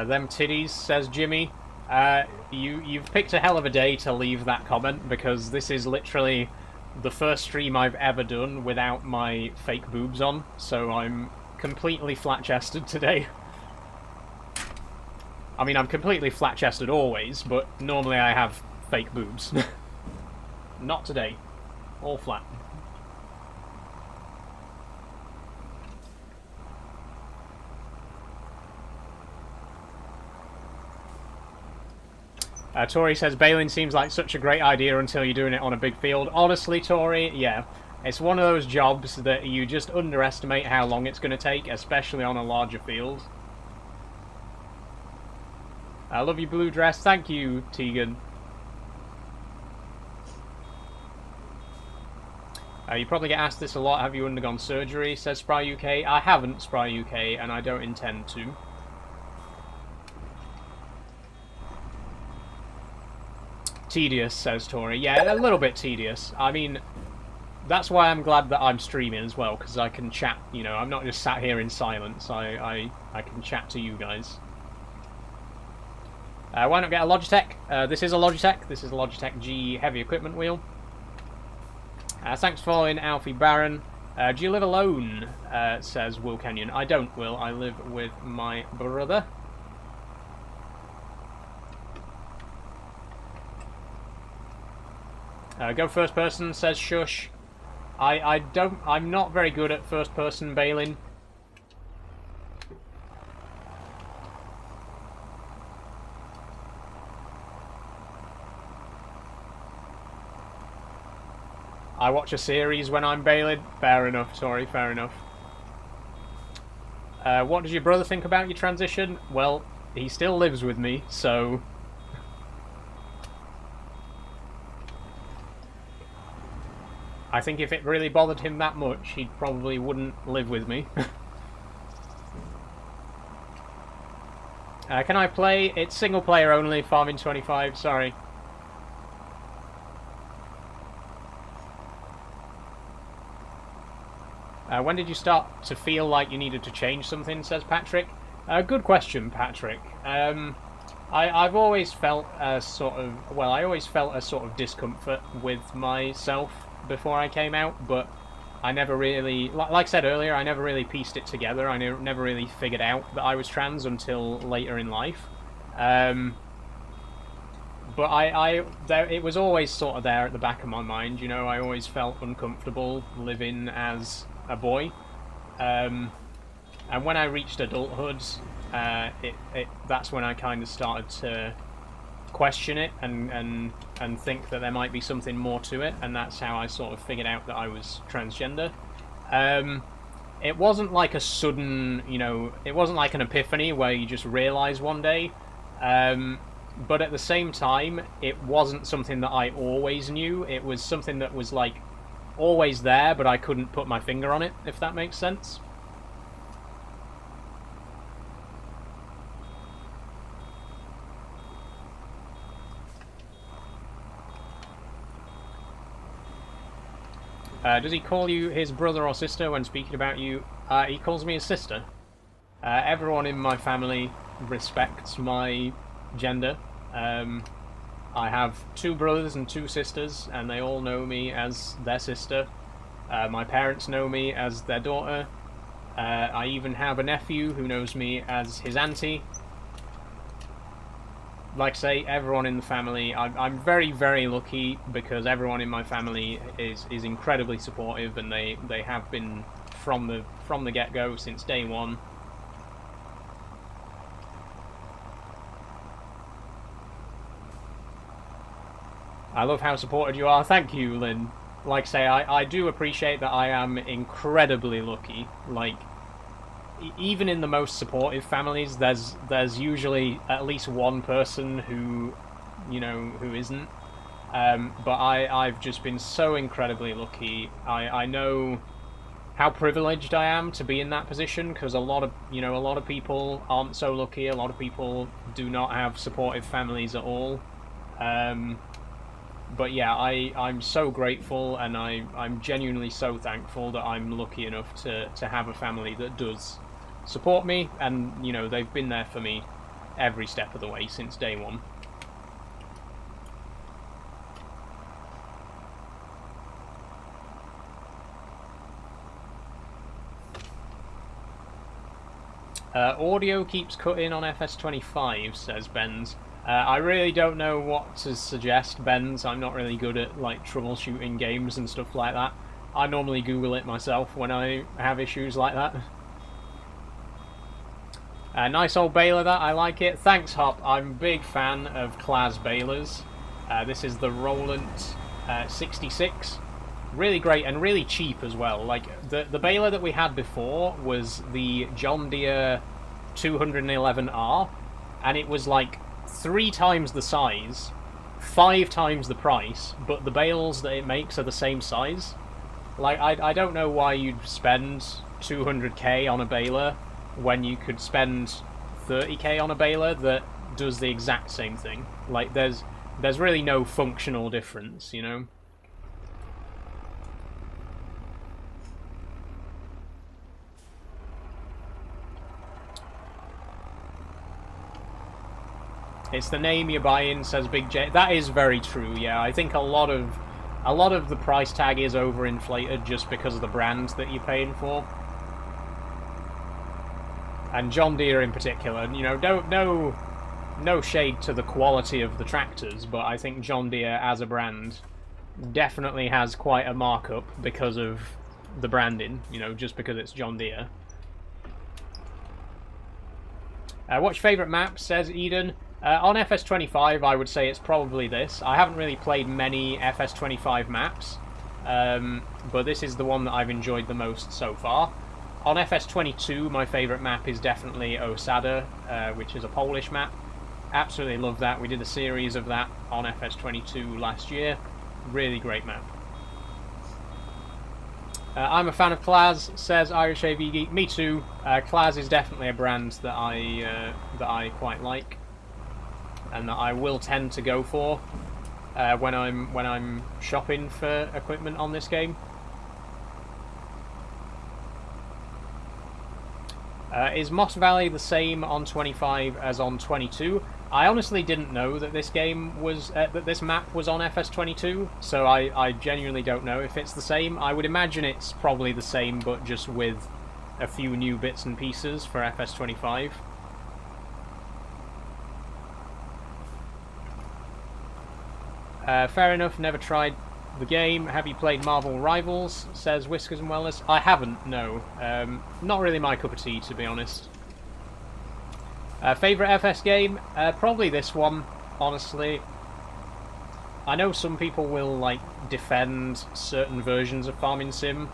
Them titties, says Jimmy. You've picked a hell of a day to leave that comment, because this is literally the first stream I've ever done without my fake boobs on, so I'm completely flat-chested today. I mean, I'm completely flat-chested always, but normally I have fake boobs. Not today. All flat. Tori says, bailing seems like such a great idea until you're doing it on a big field. Honestly, Tori, yeah. It's one of those jobs that you just underestimate how long it's going to take, especially on a larger field. I love your blue dress. Thank you, Tegan. You probably get asked this a lot. Have you undergone surgery? Says Spry UK. I haven't, Spry UK, and I don't intend to. Tedious, says Tori. Yeah, a little bit tedious. I mean, that's why I'm glad that I'm streaming as well, because I can chat, you know, I'm not just sat here in silence, I can chat to you guys. Why not get a Logitech? This is a Logitech G heavy equipment wheel. Thanks for following Alfie Barron. Do you live alone? Says Will Kenyon. I don't, Will. I live with my brother. Go first person, says Shush. I'm not very good at first person bailing. I watch a series when I'm bailing. Fair enough, sorry, fair enough. What does your brother think about your transition? Well, he still lives with me, so... I think if it really bothered him that much, he probably wouldn't live with me. Can I play? It's single player only, Farming 25, sorry. When did you start to feel like you needed to change something, says Patrick? Good question, Patrick. I've always felt a sort of... Well, I always felt a sort of discomfort with myself before I came out, but I never really... Like I said earlier, I never really pieced it together. I never really figured out that I was trans until later in life. But it was always sort of there at the back of my mind, you know. I always felt uncomfortable living as a boy. And when I reached adulthood, that's when I kind of started to question it and think that there might be something more to it, and that's how I sort of figured out that I was transgender. It wasn't like a sudden, it wasn't like an epiphany where you just realise one day. But at the same time, it wasn't something that I always knew. It was something that was like always there, but I couldn't put my finger on it, if that makes sense. Does he call you his brother or sister when speaking about you? He calls me his sister. Everyone in my family respects my gender. I have 2 brothers and 2 sisters, and they all know me as their sister. My parents know me as their daughter. I even have a nephew who knows me as his auntie. Like I say, everyone in the family, I'm very, very lucky because everyone in my family is incredibly supportive, and they have been from the get-go since day one. I love how supported you are. Thank you, Lynn. Like I say, I do appreciate that I am incredibly lucky. Like, even in the most supportive families, there's usually at least one person who isn't. But I've just been so incredibly lucky. I know how privileged I am to be in that position, because a lot of people aren't so lucky. A lot of people do not have supportive families at all. But yeah, I'm so grateful, and I'm genuinely so thankful that I'm lucky enough to have a family that does support me, and they've been there for me every step of the way since day one. Audio keeps cutting on FS25, says Benz. I really don't know what to suggest, Benz. I'm not really good at like troubleshooting games and stuff like that. I normally Google it myself when I have issues like that. Nice old baler, that. I like it. Thanks, Hop. I'm a big fan of Claas balers. This is the Roland 66. Really great and really cheap as well. Like the baler that we had before was the John Deere 211R, and it was like 3 times the size, 5 times the price, but the bales that it makes are the same size. Like, I don't know why you'd spend 200k on a baler when you could spend 30k on a baler that does the exact same thing. Like, there's really no functional difference, It's the name you're buying, says Big J. That is very true, yeah. I think a lot of the price tag is overinflated just because of the brand that you're paying for. And John Deere in particular, no shade to the quality of the tractors, but I think John Deere as a brand definitely has quite a markup because of the branding, just because it's John Deere. What's your favourite map, says Eden? On FS25, I would say it's probably this. I haven't really played many FS25 maps, but this is the one that I've enjoyed the most so far. On FS22, my favourite map is definitely Osada, which is a Polish map. Absolutely love that. We did a series of that on FS22 last year. Really great map. I'm a fan of Claas, says Irish AV Geek. Me too. Claas is definitely a brand that I quite like, and that I will tend to go for when I'm shopping for equipment on this game. Is Moss Valley the same on 25 as on 22? I honestly didn't know that this game was that this map was on FS22, so I genuinely don't know if it's the same. I would imagine it's probably the same, but just with a few new bits and pieces for FS25. Fair enough. Never tried the game. Have you played Marvel Rivals? Says Whiskers and Wellness. I haven't, no. Not really my cup of tea, to be honest. Favourite FS game? Probably this one, honestly. I know some people will, like, defend certain versions of Farming Sim.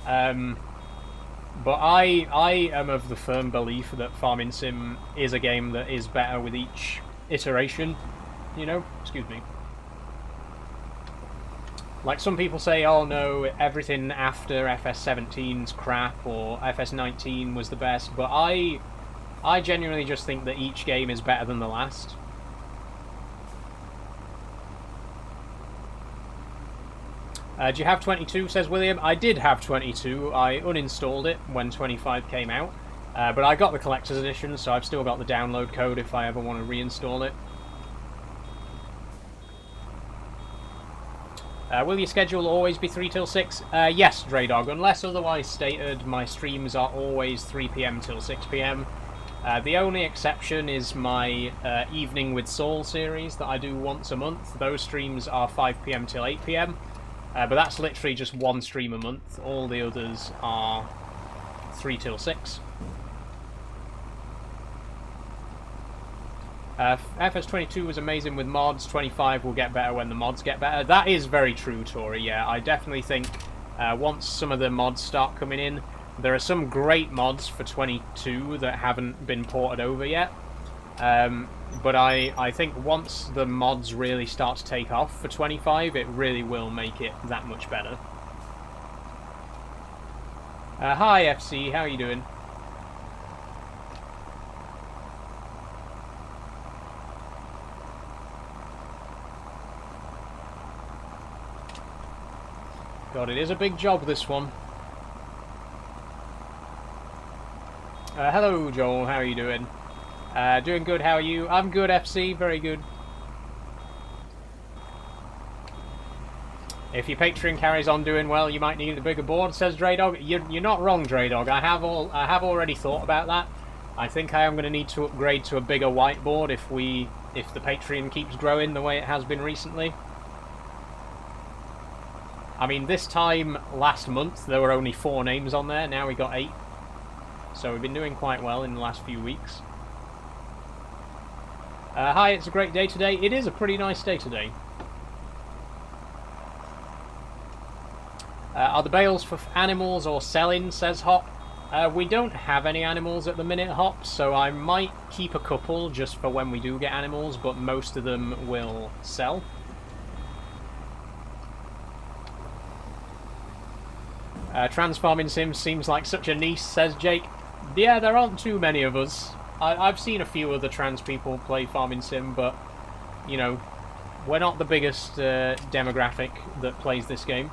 But I am of the firm belief that Farming Sim is a game that is better with each iteration, you know? Excuse me. Like, some people say, oh no, everything after FS17's crap, or FS19 was the best, but I genuinely just think that each game is better than the last. Do you have 22, says William? I did have 22. I uninstalled it when 25 came out. But I got the collector's edition, so I've still got the download code if I ever want to reinstall it. Will your schedule always be 3 till 6? Yes, Draydog. Unless otherwise stated, my streams are always 3 PM till 6 PM. The only exception is my Evening with Saul series that I do once a month. Those streams are 5 PM till 8 PM. But that's literally just one stream a month. All the others are 3 till 6. FS22 was amazing with mods. 25 will get better when the mods get better. That is very true, Tori. Yeah, I definitely think once some of the mods start coming in, there are some great mods for 22 that haven't been ported over yet. But I think once the mods really start to take off for 25, it really will make it that much better. Hi FC, how are you doing? God, it is a big job, this one. Hello Joel, how are you doing? Doing good, how are you? I'm good, FC, very good. If your Patreon carries on doing well, you might need a bigger board, says Draydog. You're not wrong, Draydog. I have already thought about that. I think I am going to need to upgrade to a bigger whiteboard if the Patreon keeps growing the way it has been recently. I mean, this time last month there were only 4 names on there, now we got 8. So we've been doing quite well in the last few weeks. Hi, it's a great day today. It is a pretty nice day today. Are the bales for animals or selling, says Hop. We don't have any animals at the minute, Hop, so I might keep a couple just for when we do get animals, but most of them will sell. Transfarming Sim seems like such a niche, says Jake. Yeah, there aren't too many of us. I've seen a few other trans people play Farming Sim, but, you know, we're not the biggest demographic that plays this game.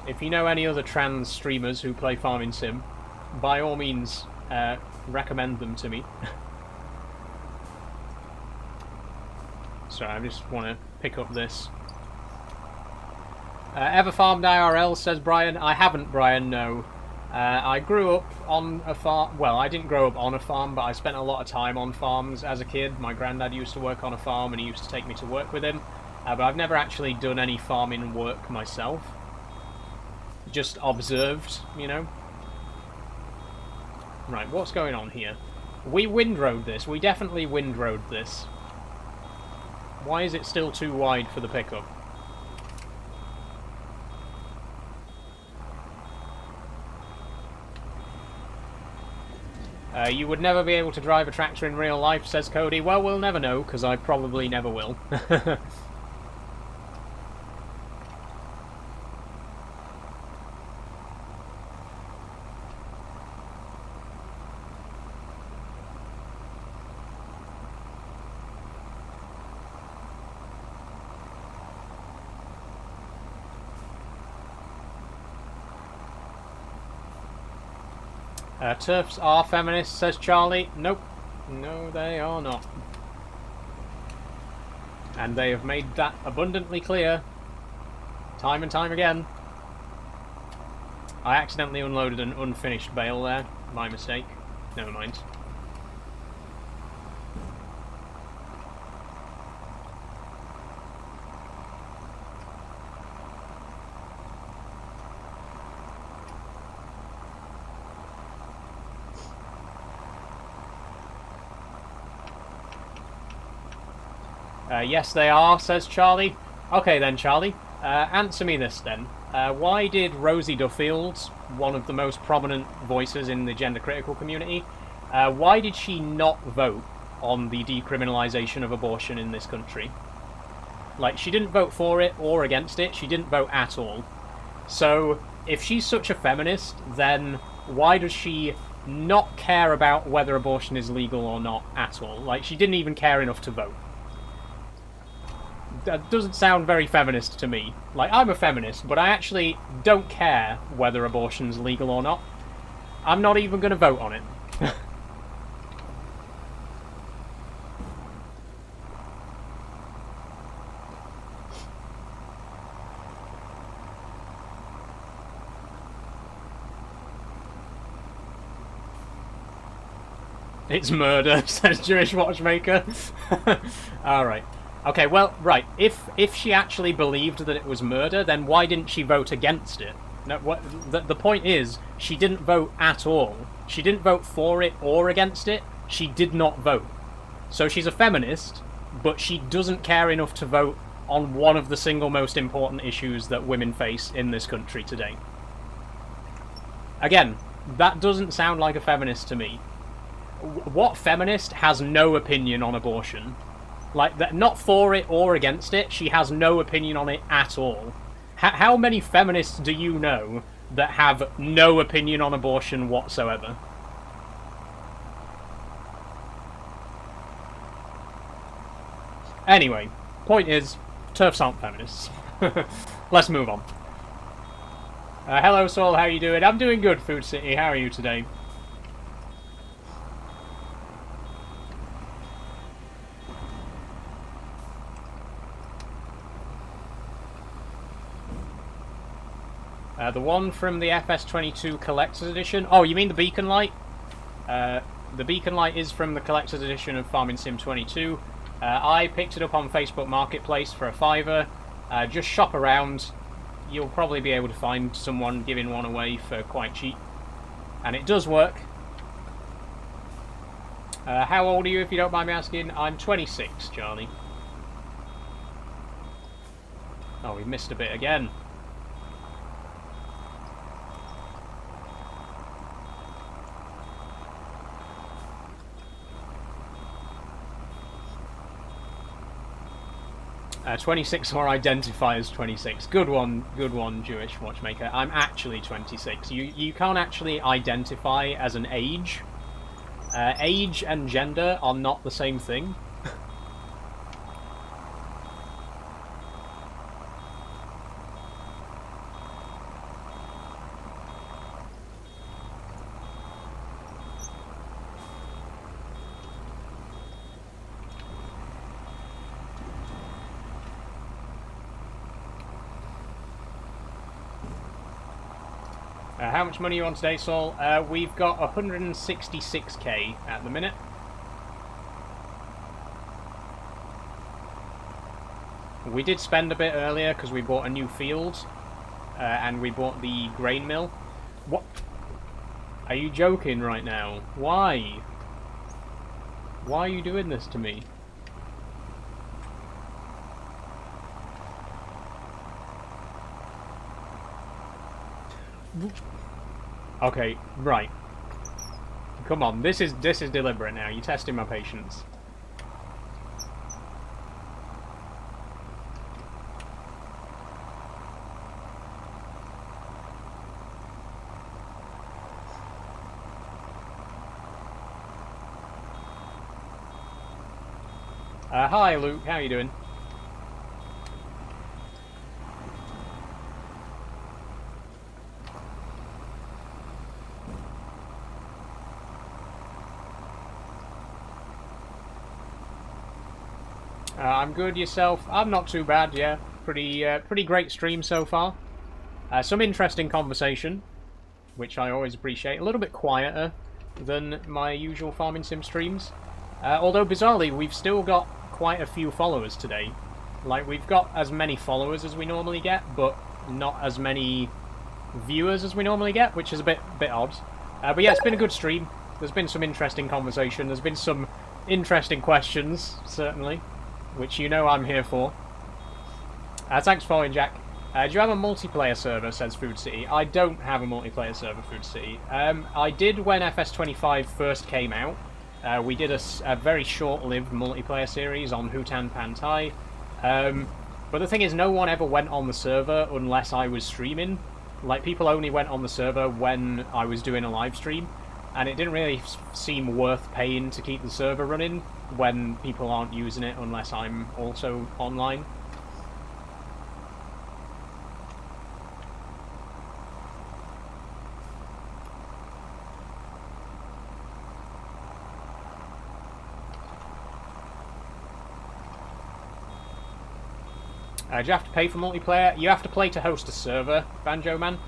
If you know any other trans streamers who play Farming Sim, by all means, recommend them to me. Sorry, I just want to pick up this. Ever farmed IRL, says Brian. I haven't, Brian, no. I grew up on a farm. Well, I didn't grow up on a farm, but I spent a lot of time on farms as a kid. My granddad used to work on a farm and he used to take me to work with him. But I've never actually done any farming work myself. Just observed, you know. Right, what's going on here? We windrowed this. We definitely windrowed this. Why is it still too wide for the pickup? You would never be able to drive a tractor in real life, says Cody. Well, we'll never know, because I probably never will. TERFs are feminists, says Charlie. Nope. No, they are not. And they have made that abundantly clear. Time and time again. I accidentally unloaded an unfinished bale there. My mistake. Never mind. Yes, they are, says Charlie. Okay then, Charlie. Answer me this then. Why did Rosie Duffield, one of the most prominent voices in the gender-critical community, why did she not vote on the decriminalisation of abortion in this country? Like, she didn't vote for it or against it. She didn't vote at all. So, if she's such a feminist, then why does she not care about whether abortion is legal or not at all? Like, she didn't even care enough to vote. That doesn't sound very feminist to me. Like, I'm a feminist, but I actually don't care whether abortion's legal or not. I'm not even going to vote on it. It's murder, says Jewish Watchmaker. Alright. Okay, well, right. If she actually believed that it was murder, then why didn't she vote against it? No, the point is, she didn't vote at all. She didn't vote for it or against it. She did not vote. So she's a feminist, but she doesn't care enough to vote on one of the single most important issues that women face in this country today. Again, that doesn't sound like a feminist to me. What feminist has no opinion on abortion? Like, that, not for it or against it, she has no opinion on it at all. How many feminists do you know that have no opinion on abortion whatsoever? Anyway, point is, TERFs aren't feminists. Let's move on. Hello, Saul, how are you doing? I'm doing good, Food City. How are you today? The one from the FS22 Collector's Edition. Oh, you mean the beacon light? The beacon light is from the Collector's Edition of Farming Sim 22. I picked it up on Facebook Marketplace for a $5. Just shop around. You'll probably be able to find someone giving one away for quite cheap. And it does work. How old are you, if you don't mind me asking? I'm 26, Charlie. Oh, we missed a bit again. 26 or identify as 26. Good one, Jewish Watchmaker. I'm actually 26. You can't actually identify as an age. Age and gender are not the same thing. How much money are you on today, Saul? We've got 166k at the minute. We did spend a bit earlier because we bought a new field, and we bought the grain mill. What? Are you joking right now? Why? Why are you doing this to me? Okay, right. Come on, this is deliberate now. You're testing my patience. Hi Luke, how you doing? I'm good, yourself? I'm not too bad, yeah. Pretty great stream so far. Some interesting conversation, which I always appreciate. A little bit quieter than my usual Farming Sim streams. Although, bizarrely, we've still got quite a few followers today. Like, we've got as many followers as we normally get, but not as many viewers as we normally get, which is a bit odd. But yeah, it's been a good stream. There's been some interesting conversation. There's been some interesting questions, certainly. which you know I'm here for. Thanks for following, Jack. Do you have a multiplayer server, says Food City? I don't have a multiplayer server, Food City. I did when FS25 first came out. We did a very short-lived multiplayer series on Hutan Pantai. But the thing is, no one ever went on the server unless I was streaming. Like, people only went on the server when I was doing a live stream. And it didn't really seem worth paying to keep the server running when people aren't using it unless I'm also online. Do you have to pay for multiplayer? You have to play to host a server, Banjo Man.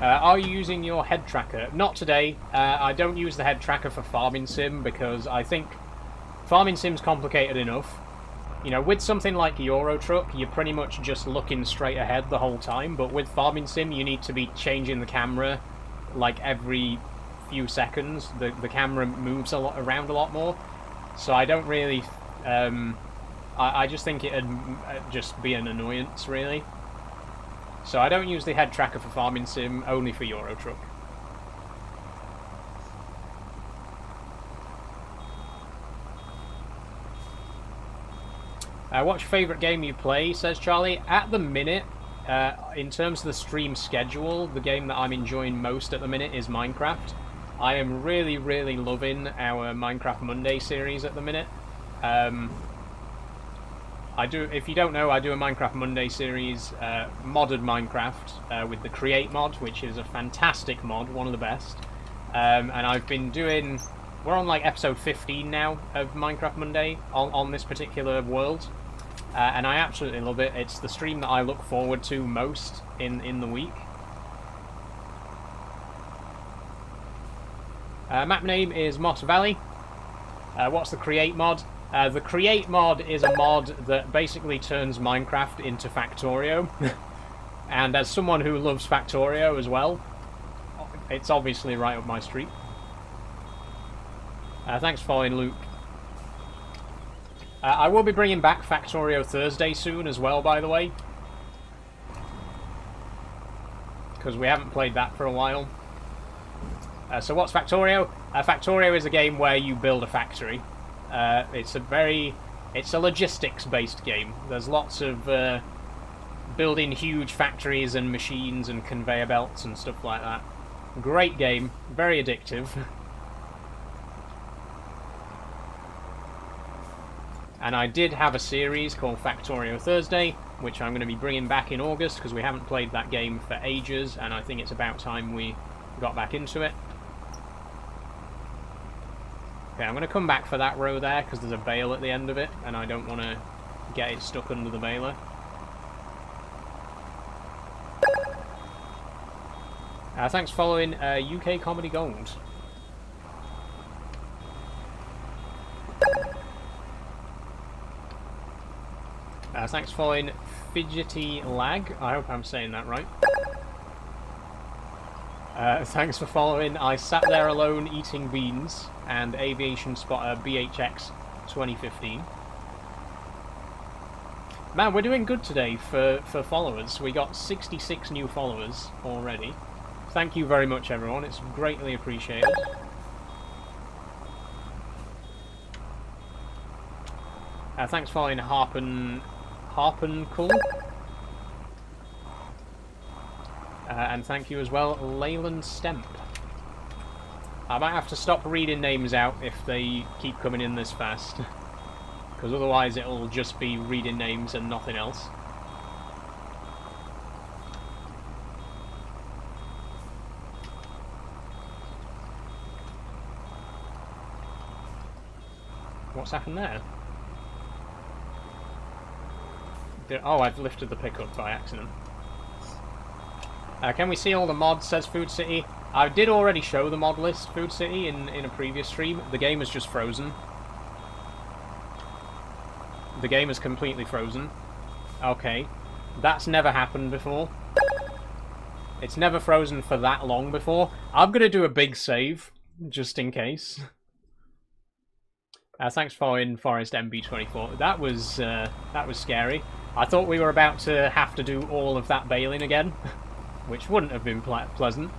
Are you using your head tracker? Not today. I don't use the head tracker for Farming Sim because I think Farming Sim's complicated enough. You know, with something like Euro Truck, you're pretty much just looking straight ahead the whole time, but with Farming Sim, you need to be changing the camera like every few seconds. The camera moves around a lot more, so I don't really... I just think it'd just be an annoyance, really. So I don't use the head tracker for Farming Sim, only for Euro Truck. What's your favourite game you play, says Charlie? At the minute, in terms of the stream schedule, the game that I'm enjoying most at the minute is Minecraft. I am really, really loving our Minecraft Monday series at the minute. If you don't know, I do a Minecraft Monday series, modded Minecraft, with the Create mod, which is a fantastic mod, one of the best. And I've been doing... We're on like episode 15 now of Minecraft Monday on this particular world. And I absolutely love it. It's the stream that I look forward to most in the week. Map name is Moss Valley. What's the Create mod? The Create mod is a mod that basically turns Minecraft into Factorio. And as someone who loves Factorio as well, it's obviously right up my street. Thanks for following, Luke. I will be bringing back Factorio Thursday soon as well, by the way. Because we haven't played that for a while. So what's Factorio? Factorio is a game where you build a factory. It's a logistics-based game. There's lots of building huge factories and machines and conveyor belts and stuff like that. Great game, very addictive. And I did have a series called Factorio Thursday, which I'm going to be bringing back in August because we haven't played that game for ages, and I think it's about time we got back into it. Okay, I'm going to come back for that row there because there's a bale at the end of it, and I don't want to get it stuck under the baler. Thanks for following UK Comedy Gold. Thanks for following Fidgety Lag. I hope I'm saying that right. Thanks for following I Sat There Alone Eating Beans and Aviation Spotter BHX 2015. Man, we're doing good today for followers. We got 66 new followers already. Thank you very much, everyone. It's greatly appreciated. Thanks for following Harpencool. And thank you as well, Leyland Stemp. I might have to stop reading names out if they keep coming in this fast. Because otherwise it'll just be reading names and nothing else. What's happened there? Oh, I've lifted the pickup by accident. Can we see all the mods, says Food City? I did already show the mod list, Food City, in a previous stream. The game is just frozen. The game is completely frozen. Okay. That's never happened before. It's never frozen for that long before. I'm going to do a big save, just in case. Thanks for following Forest MB24. That was scary. I thought we were about to have to do all of that bailing again, which wouldn't have been pleasant.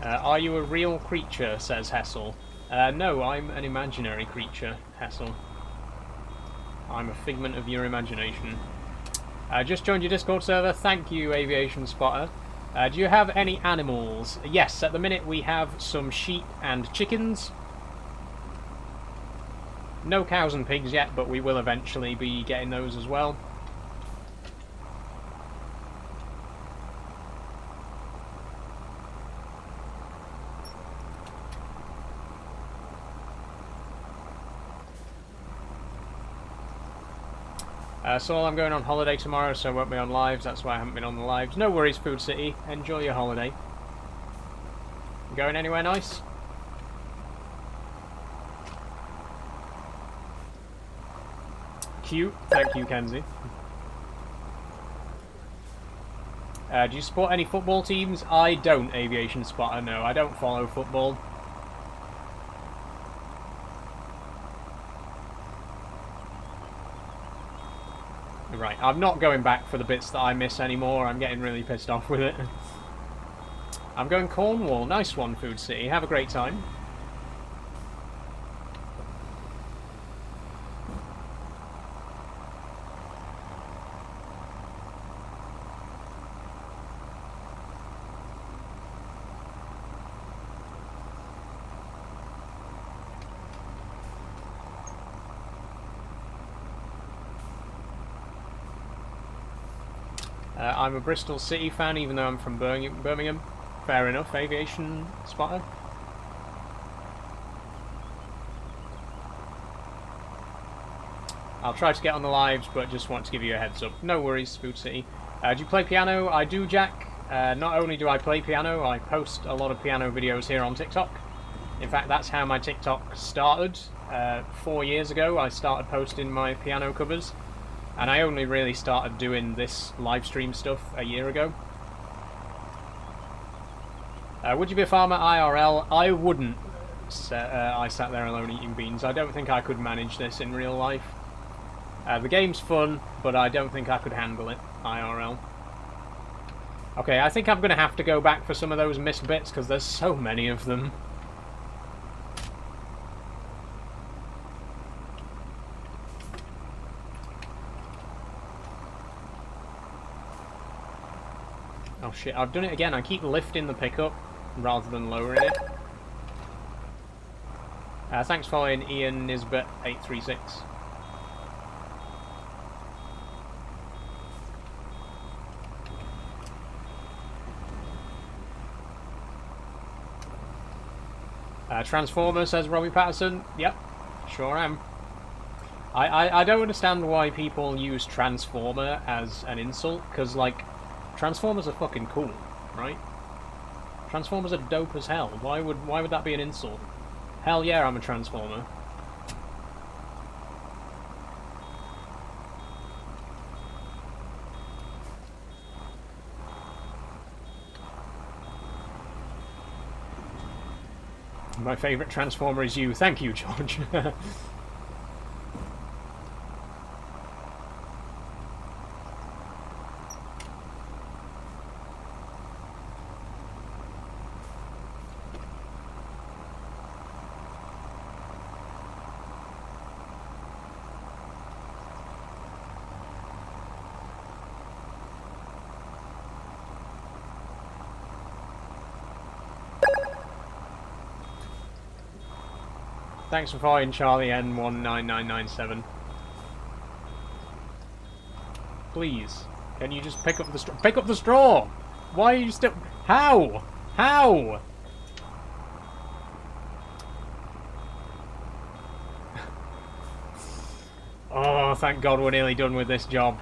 Are you a real creature, says Hessel. No, I'm an imaginary creature, Hessel. I'm a figment of your imagination. Just joined your Discord server. Thank you, Aviation Spotter. Do you have any animals? Yes, at the minute we have some sheep and chickens. No cows and pigs yet, but we will eventually be getting those as well. So I'm going on holiday tomorrow, so I won't be on lives. That's why I haven't been on the lives. No worries, Food City. Enjoy your holiday. You going anywhere nice? Cute. Thank you, Kenzie. Do you support any football teams? I don't, Aviation Spotter. No, I don't follow football. Right, I'm not going back for the bits that I miss anymore. I'm getting really pissed off with it. I'm going Cornwall. Nice one, Food City. Have a great time. I'm a Bristol City fan, even though I'm from Birmingham. Fair enough, Aviation Spotter. I'll try to get on the lives, but just want to give you a heads up. No worries, Food City. Do you play piano? I do, Jack. Not only do I play piano, I post a lot of piano videos here on TikTok. In fact, that's how my TikTok started. 4 years ago, I started posting my piano covers. And I only really started doing this live stream stuff a year ago. Would you be a farmer IRL? I wouldn't. I sat there alone eating beans. I don't think I could manage this in real life. The game's fun, but I don't think I could handle it IRL. Okay, I think I'm going to have to go back for some of those missed bits, because there's so many of them. Oh shit, I've done it again. I keep lifting the pickup rather than lowering it. Thanks for following Ian Nisbet 836. Transformer, says Robbie Patterson. Yep, sure am. I don't understand why people use Transformer as an insult, because, like, Transformers are fucking cool, right? Transformers are dope as hell. Why would that be an insult? Hell yeah, I'm a Transformer. My favourite Transformer is you. Thank you, George. Thanks for following Charlie N19997. Please, can you just pick up the straw? Pick up the straw! Why are you still... How? How? Oh, thank God we're nearly done with this job.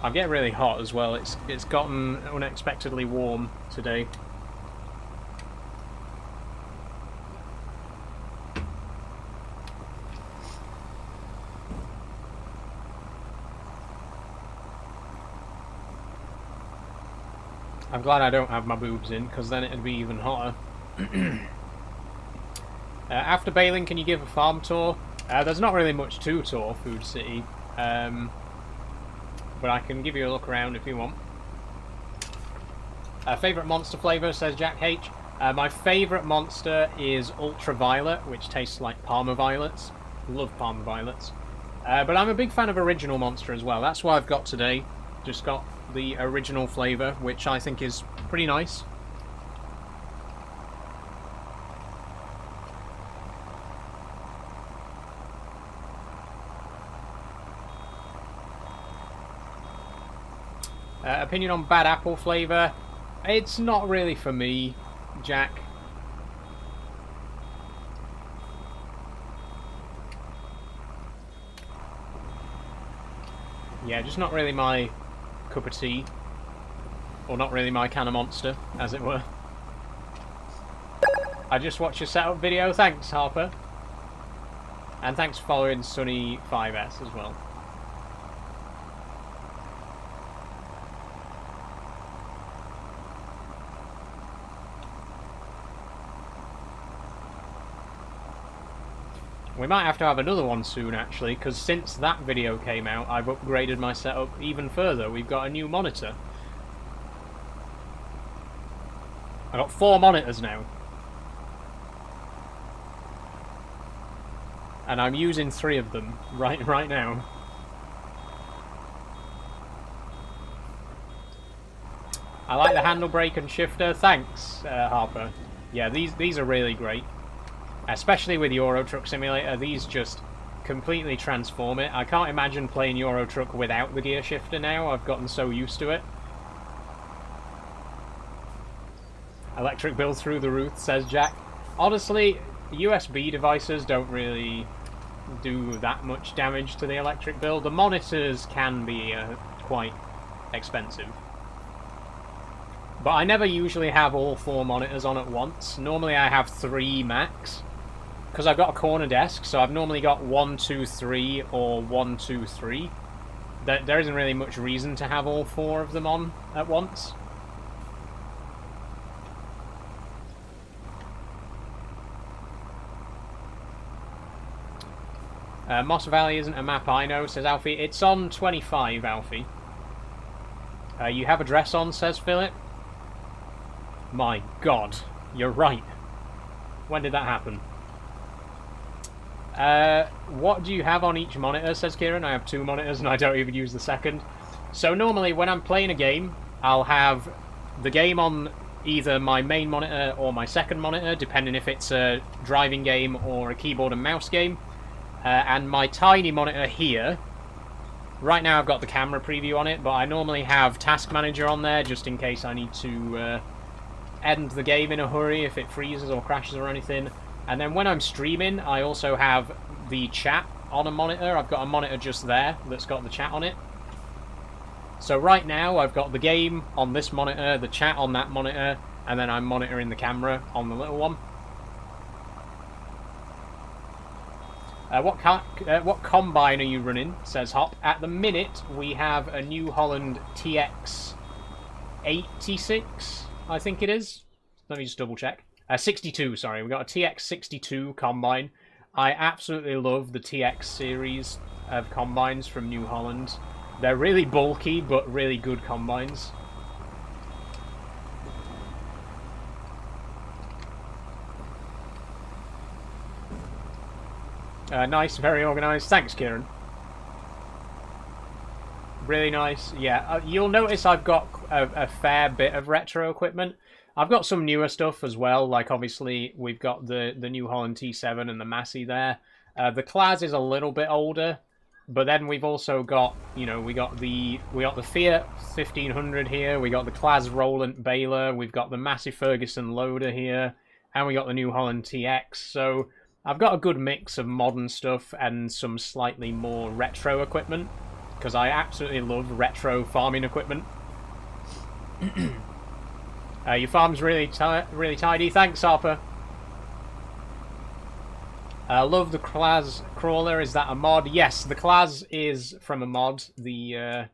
I'm getting really hot as well. It's gotten unexpectedly warm today. I'm glad I don't have my boobs in, because then it'd be even hotter. After bailing, can you give a farm tour? There's not really much to tour Food City, but I can give you a look around if you want. Favourite monster flavour, says Jack H. My favourite monster is Ultraviolet, which tastes like Parma Violets. Love Parma Violets. But I'm a big fan of original monster as well. That's what I've got today. Just got the original flavour, which I think is pretty nice. Opinion on bad apple flavour? It's not really for me, Jack. Yeah, just not really my cup of tea. Or not really my kind of monster, as it were. I just watched your setup video. Thanks, Harper. And thanks for following Sunny5S as well. We might have to have another one soon, actually, because since that video came out, I've upgraded my setup even further. We've got a new monitor. I've got 4 monitors now. And I'm using 3 of them right now. I like the handle brake and shifter. Thanks, Harper. Yeah, these are really great. Especially with Euro Truck Simulator, these just completely transform it. I can't imagine playing Euro Truck without the gear shifter now. I've gotten so used to it. Electric bill through the roof, says Jack. Honestly, USB devices don't really do that much damage to the electric bill. The monitors can be quite expensive. But I never usually have all 4 monitors on at once. Normally I have 3 max. Because I've got a corner desk, so I've normally got 1, 2, 3 or 1, 2, 3. There isn't really much reason to have all 4 of them on at once. Moss Valley isn't a map I know, says Alfie. It's on 25, Alfie. You have a dress on, says Philip. My God, you're right. When did that happen? What do you have on each monitor, says Kieran. I have 2 monitors and I don't even use the second. So normally when I'm playing a game, I'll have the game on either my main monitor or my second monitor, depending if it's a driving game or a keyboard and mouse game. And my tiny monitor here, right now I've got the camera preview on it, but I normally have Task Manager on there just in case I need to end the game in a hurry if it freezes or crashes or anything. And then when I'm streaming, I also have the chat on a monitor. I've got a monitor just there that's got the chat on it. So right now I've got the game on this monitor, the chat on that monitor, and then I'm monitoring the camera on the little one. What combine are you running, says Hop. At the minute, we have a New Holland TX 86, I think it is. Let me just double check. 62, sorry. We've got a TX 62 combine. I absolutely love the TX series of combines from New Holland. They're really bulky, but really good combines. Nice, very organised. Thanks, Kieran. Really nice. Yeah, you'll notice I've got a fair bit of retro equipment. I've got some newer stuff as well. Like obviously we've got the New Holland T7 and the Massey there. The Class is a little bit older, but then we've also got, you know, we got the Fiat 1500 here. We got the Class Roland Baylor. We've got the Massey Ferguson loader here, and we got the New Holland TX. So I've got a good mix of modern stuff and some slightly more retro equipment. because I absolutely love retro farming equipment. Your farm's really tidy. Thanks, Harper. Love the Claz crawler. Is that a mod? Yes, the Claz is from a mod. The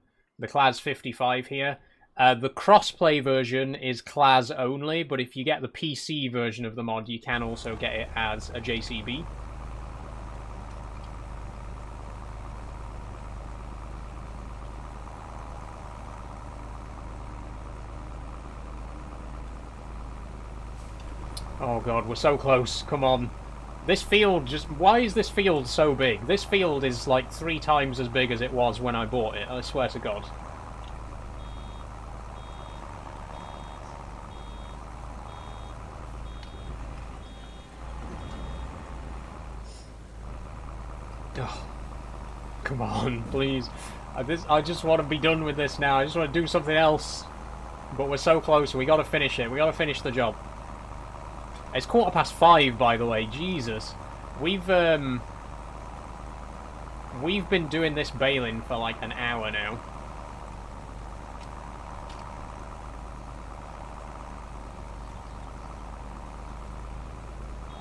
Claz 55 here. The crossplay version is Claz only, but if you get the PC version of the mod, you can also get it as a JCB. Oh god, we're so close. Come on. This field just... Why is this field so big? This field is like 3 times as big as it was when I bought it, I swear to god. Oh, come on, please. I just want to be done with this now. I just want to do something else. But we're so close, we gotta finish it. We gotta finish the job. It's 5:15, by the way. Jesus, we've been doing this baling for like an hour now.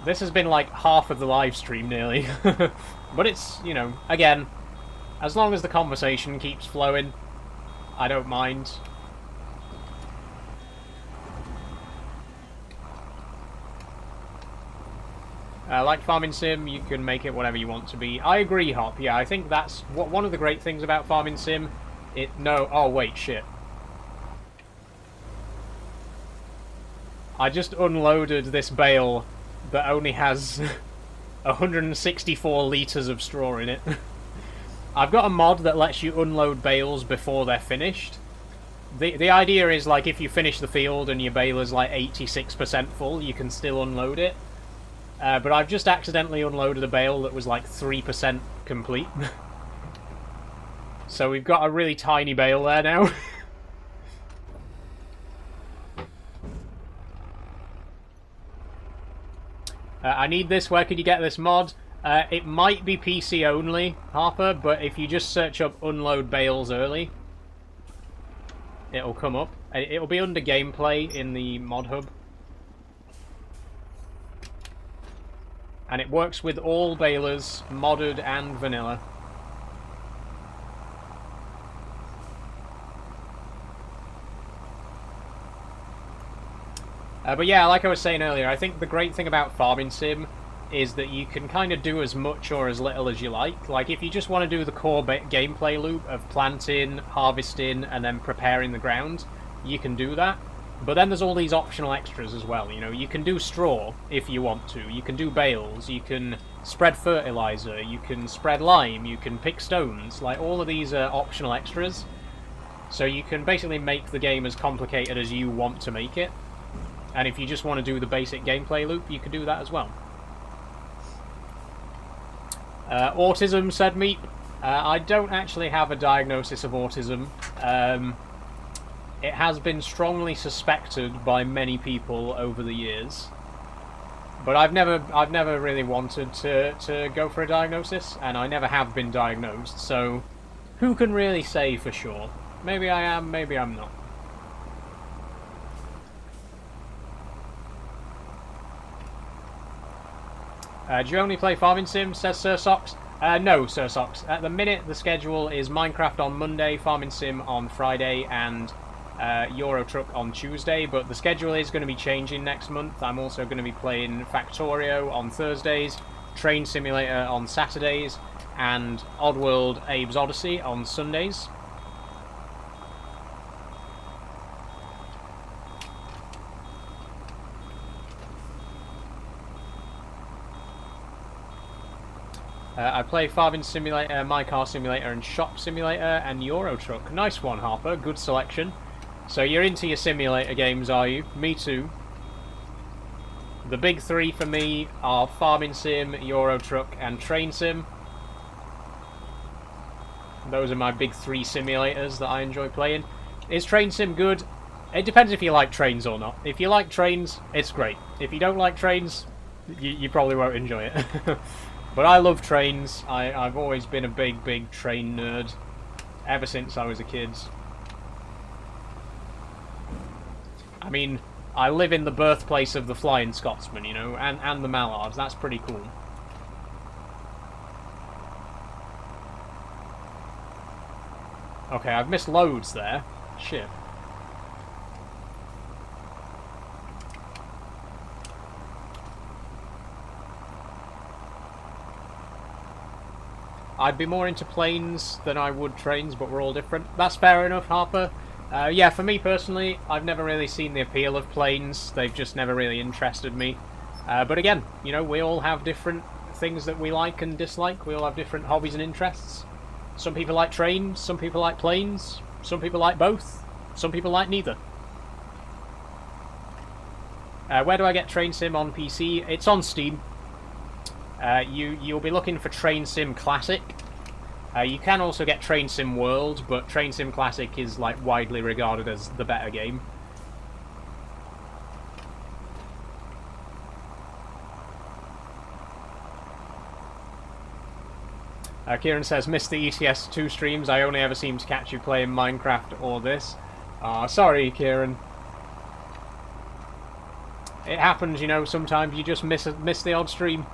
This has been like half of the live stream nearly, but it's, you know, again, as long as the conversation keeps flowing, I don't mind. Like Farming Sim, you can make it whatever you want to be. I agree, Hop. Yeah, I think that's one of the great things about Farming Sim. Oh, wait, shit. I just unloaded this bale that only has 164 litres of straw in it. I've got a mod that lets you unload bales before they're finished. The idea is, like, if you finish the field and your bale is like 86% full, you can still unload it. But I've just accidentally unloaded a bale that was like 3% complete. So we've got a really tiny bale there now. I need this. Where could you get this mod? It might be PC only, Harper, but if you just search up unload bales early, it'll come up. It'll be under gameplay in the mod hub. And it works with all balers, modded and vanilla. But yeah, like I was saying earlier, I think the great thing about Farming Sim is that you can kind of do as much or as little as you like. Like, if you just want to do the core gameplay loop of planting, harvesting, and then preparing the ground, you can do that. But then there's all these optional extras as well, you know. You can do straw if you want to, you can do bales, you can spread fertilizer, you can spread lime, you can pick stones. Like, all of these are optional extras. So you can basically make the game as complicated as you want to make it. And if you just want to do the basic gameplay loop, you can do that as well. Autism, said Meep. I don't actually have a diagnosis of autism. It has been strongly suspected by many people over the years, but I've never really wanted to go for a diagnosis, and I never have been diagnosed. So, who can really say for sure? Maybe I am, maybe I'm not. Do you only play Farming Sim? Says Sir Socks. No, Sir Socks. At the minute, the schedule is Minecraft on Monday, Farming Sim on Friday, and Euro Truck on Tuesday, but the schedule is going to be changing next month. I'm also going to be playing Factorio on Thursdays, Train Simulator on Saturdays, and Oddworld Abe's Odyssey on Sundays. I play Farming Simulator, My Car Simulator, and Shop Simulator, and Euro Truck. Nice one, Harper. Good selection. So you're into your simulator games, are you? Me too. The big 3 for me are Farming Sim, Euro Truck, and Train Sim. Those are my big 3 simulators that I enjoy playing. Is Train Sim good? It depends if you like trains or not. If you like trains, it's great. If you don't like trains, you probably won't enjoy it. But I love trains. I've always been a big train nerd. ever since I was a kid. I mean, I live in the birthplace of the Flying Scotsman, you know, and the Mallards. That's pretty cool. Okay, I've missed loads there. Shit. I'd be more into planes than I would trains, but we're all different. That's fair enough, Harper. Yeah, for me personally, I've never really seen the appeal of planes. They've just never really interested me. But again, you know, we all have different things that we like and dislike. We all have different hobbies and interests. Some people like trains, some people like planes, some people like both, some people like neither. Where do I get Train Sim on PC? It's on Steam. You'll be looking for Train Sim Classic. You can also get Train Sim World, but Train Sim Classic is like widely regarded as the better game. Kieran says, missed the ETS2 streams. I only ever seem to catch you playing Minecraft or this. Sorry, Kieran. It happens, you know, sometimes you just miss the odd stream.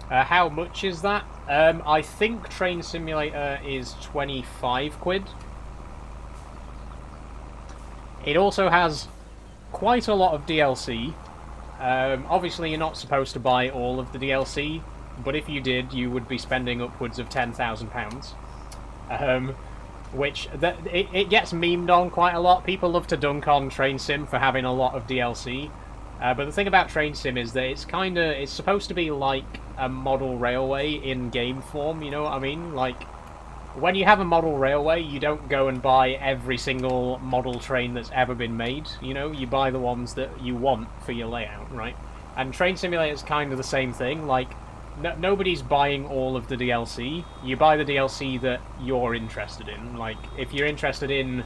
How much is that? I think Train Simulator is 25 quid. It also has quite a lot of DLC. Obviously you're not supposed to buy all of the DLC, but if you did, you would be spending upwards of £10,000. Which, it gets memed on quite a lot. People love to dunk on Train Sim for having a lot of DLC. But the thing about Train Sim is that it's supposed to be like a model railway in game form, you know what I mean? Like, when you have a model railway, you don't go and buy every single model train that's ever been made, you know? You buy the ones that you want for your layout, right? And Train Simulator is kind of the same thing. Like, nobody's buying all of the DLC. You buy the DLC that you're interested in. Like, if you're interested in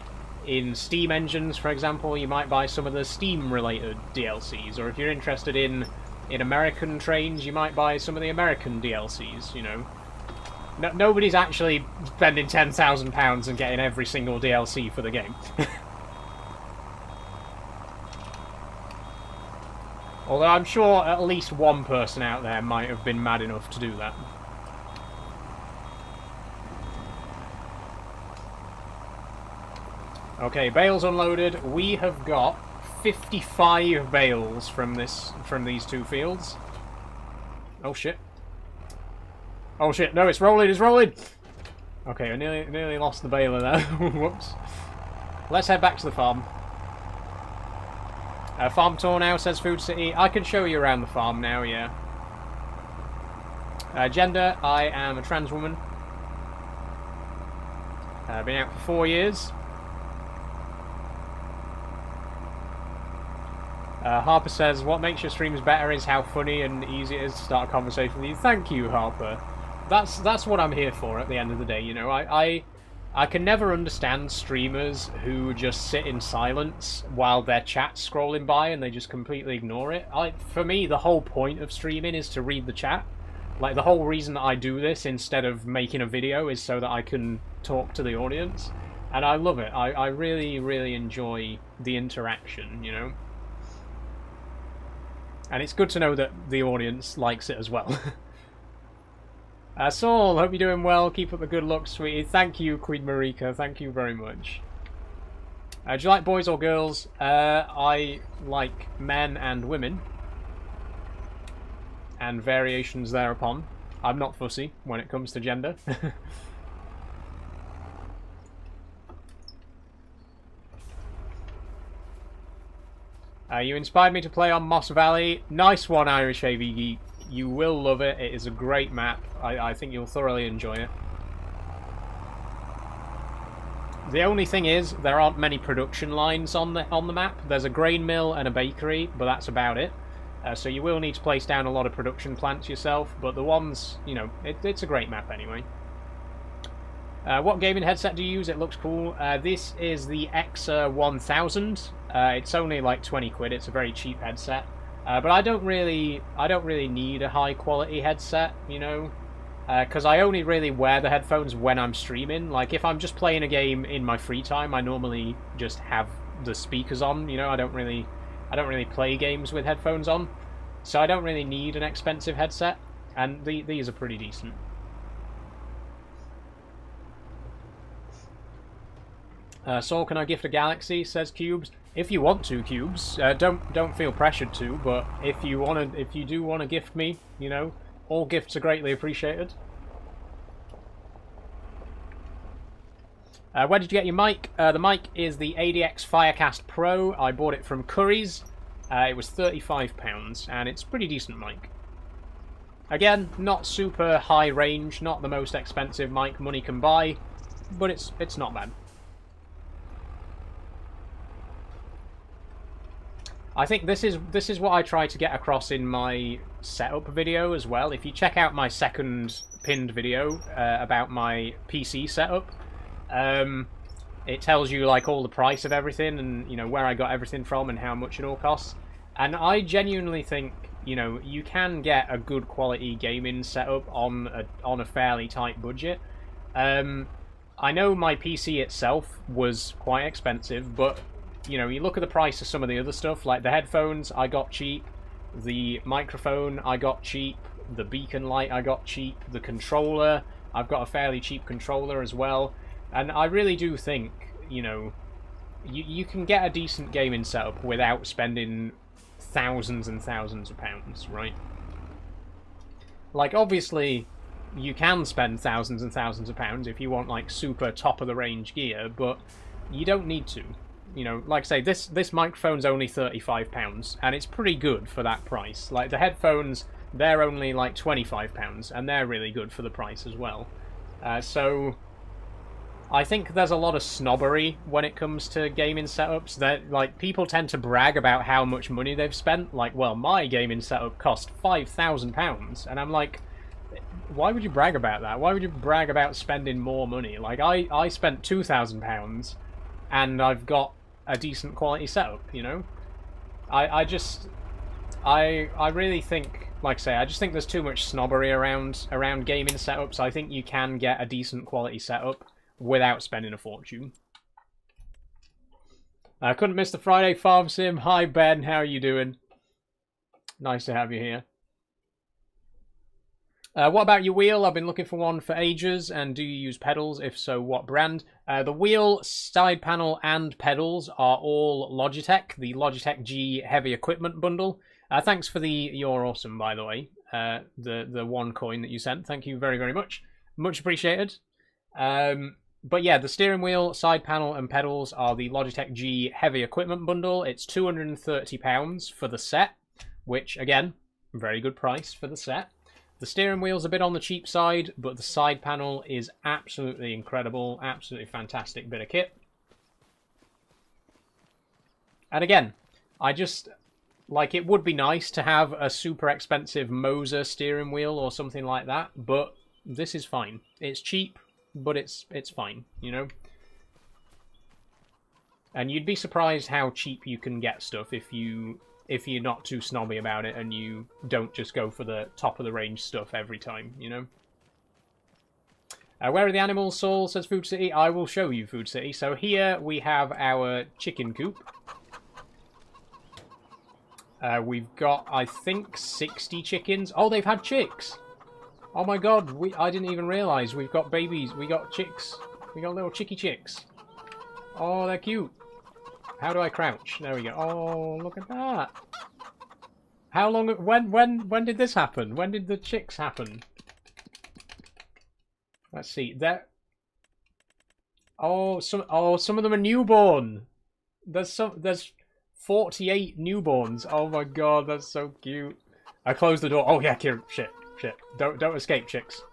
Steam engines, for example, you might buy some of the Steam-related DLCs. Or if you're interested in American trains, you might buy some of the American DLCs, you know? Nobody's actually spending £10,000 and getting every single DLC for the game. Although I'm sure at least one person out there might have been mad enough to do that. Okay, bales unloaded. We have got 55 bales from these two fields. Oh shit. Oh shit, no, it's rolling, it's rolling! Okay, I nearly lost the baler there. Whoops. Let's head back to the farm. Farm tour now, says Food City. I can show you around the farm now, yeah. Gender, I am a trans woman. Been out for 4 years. Harper says, what makes your streams better is how funny and easy it is to start a conversation with you. Thank you, Harper. That's what I'm here for at the end of the day, you know. I can never understand streamers who just sit in silence while their chat's scrolling by and they just completely ignore it. For me, the whole point of streaming is to read the chat. Like, the whole reason that I do this instead of making a video is so that I can talk to the audience. And I love it. I really, really enjoy the interaction, you know. And it's good to know that the audience likes it as well. Saul, hope you're doing well. Keep up the good luck, sweetie. Thank you, Queen Marika. Thank you very much. Do you like boys or girls? I like men and women. And variations thereupon. I'm not fussy when it comes to gender. You inspired me to play on Moss Valley. Nice one, Irish AV Geek. You will love it. It is a great map. I think you'll thoroughly enjoy it. The only thing is, there aren't many production lines on the map. There's a grain mill and a bakery, but that's about it. So you will need to place down a lot of production plants yourself, but the ones, you know, it's a great map anyway. What gaming headset do you use? It looks cool. This is the Exa 1000. It's only like 20 quid. It's a very cheap headset. But I don't really need a high quality headset, you know. because I only really wear the headphones when I'm streaming. Like, if I'm just playing a game in my free time, I normally just have the speakers on. You know, I don't really play games with headphones on, so I don't really need an expensive headset. And these are pretty decent. Saul, can I gift a galaxy? Says Cubes. If you want to, Cubes, don't feel pressured to. But if you do want to gift me, you know, all gifts are greatly appreciated. Where did you get your mic? The mic is the ADX Firecast Pro. I bought it from Curry's. It was £35, and it's a pretty decent mic. Again, not super high range, not the most expensive mic money can buy, but it's not bad. I think this is what I try to get across in my setup video as well. If you check out my second pinned video about my PC setup, it tells you like all the price of everything and, you know, where I got everything from and how much it all costs. And I genuinely think, you know, you can get a good quality gaming setup on a fairly tight budget. I know my PC itself was quite expensive, but you know, you look at the price of some of the other stuff, like the headphones I got cheap, the microphone I got cheap, the beacon light I got cheap, the controller, I've got a fairly cheap controller as well, and I really do think, you know, you can get a decent gaming setup without spending thousands and thousands of pounds, right? Like, obviously, you can spend thousands and thousands of pounds if you want, like, super top-of-the-range gear, but you don't need to. You know, like I say, this microphone's only £35, and it's pretty good for that price. Like, the headphones, they're only, like, £25, and they're really good for the price as well. So, I think there's a lot of snobbery when it comes to gaming setups. That, like, people tend to brag about how much money they've spent. Like, well, my gaming setup cost £5,000, and I'm like, why would you brag about that? Why would you brag about spending more money? Like, I spent £2,000, and I've got a decent quality setup, you know? I really think, like I say, I just think there's too much snobbery around gaming setups. I think you can get a decent quality setup without spending a fortune. I couldn't miss the Friday Farm Sim. Hi Ben, how are you doing? Nice to have you here. What about your wheel? I've been looking for one for ages. And do you use pedals? If so, what brand? The wheel, side panel, and pedals are all Logitech. The Logitech G Heavy Equipment Bundle. Thanks for the "You're awesome," by the way. The one coin that you sent. Thank you very, very much. Much appreciated. But yeah, the steering wheel, side panel, and pedals are the Logitech G Heavy Equipment Bundle. It's £230 for the set, which, again, very good price for the set. The steering wheel's a bit on the cheap side, but the side panel is absolutely incredible, absolutely fantastic bit of kit. And again, I just, like, it would be nice to have a super expensive Moser steering wheel or something like that, but this is fine. It's cheap, but it's fine, you know? And you'd be surprised how cheap you can get stuff if you're not too snobby about it and you don't just go for the top-of-the-range stuff every time, you know? Where are the animals, Saul? Says Food City. I will show you Food City. So here we have our chicken coop. We've got, I think, 60 chickens. Oh, they've had chicks! Oh my god, I didn't even realise. We've got babies. We got chicks. We got little chicky chicks. Oh, they're cute. How do I crouch? There we go. Oh, look at that. How long? When did this happen? When did the chicks happen? Let's see. There. Oh, some of them are newborn. There's 48 newborns. Oh my god, that's so cute. I closed the door. Oh yeah, Kieran. Shit. Don't escape, chicks.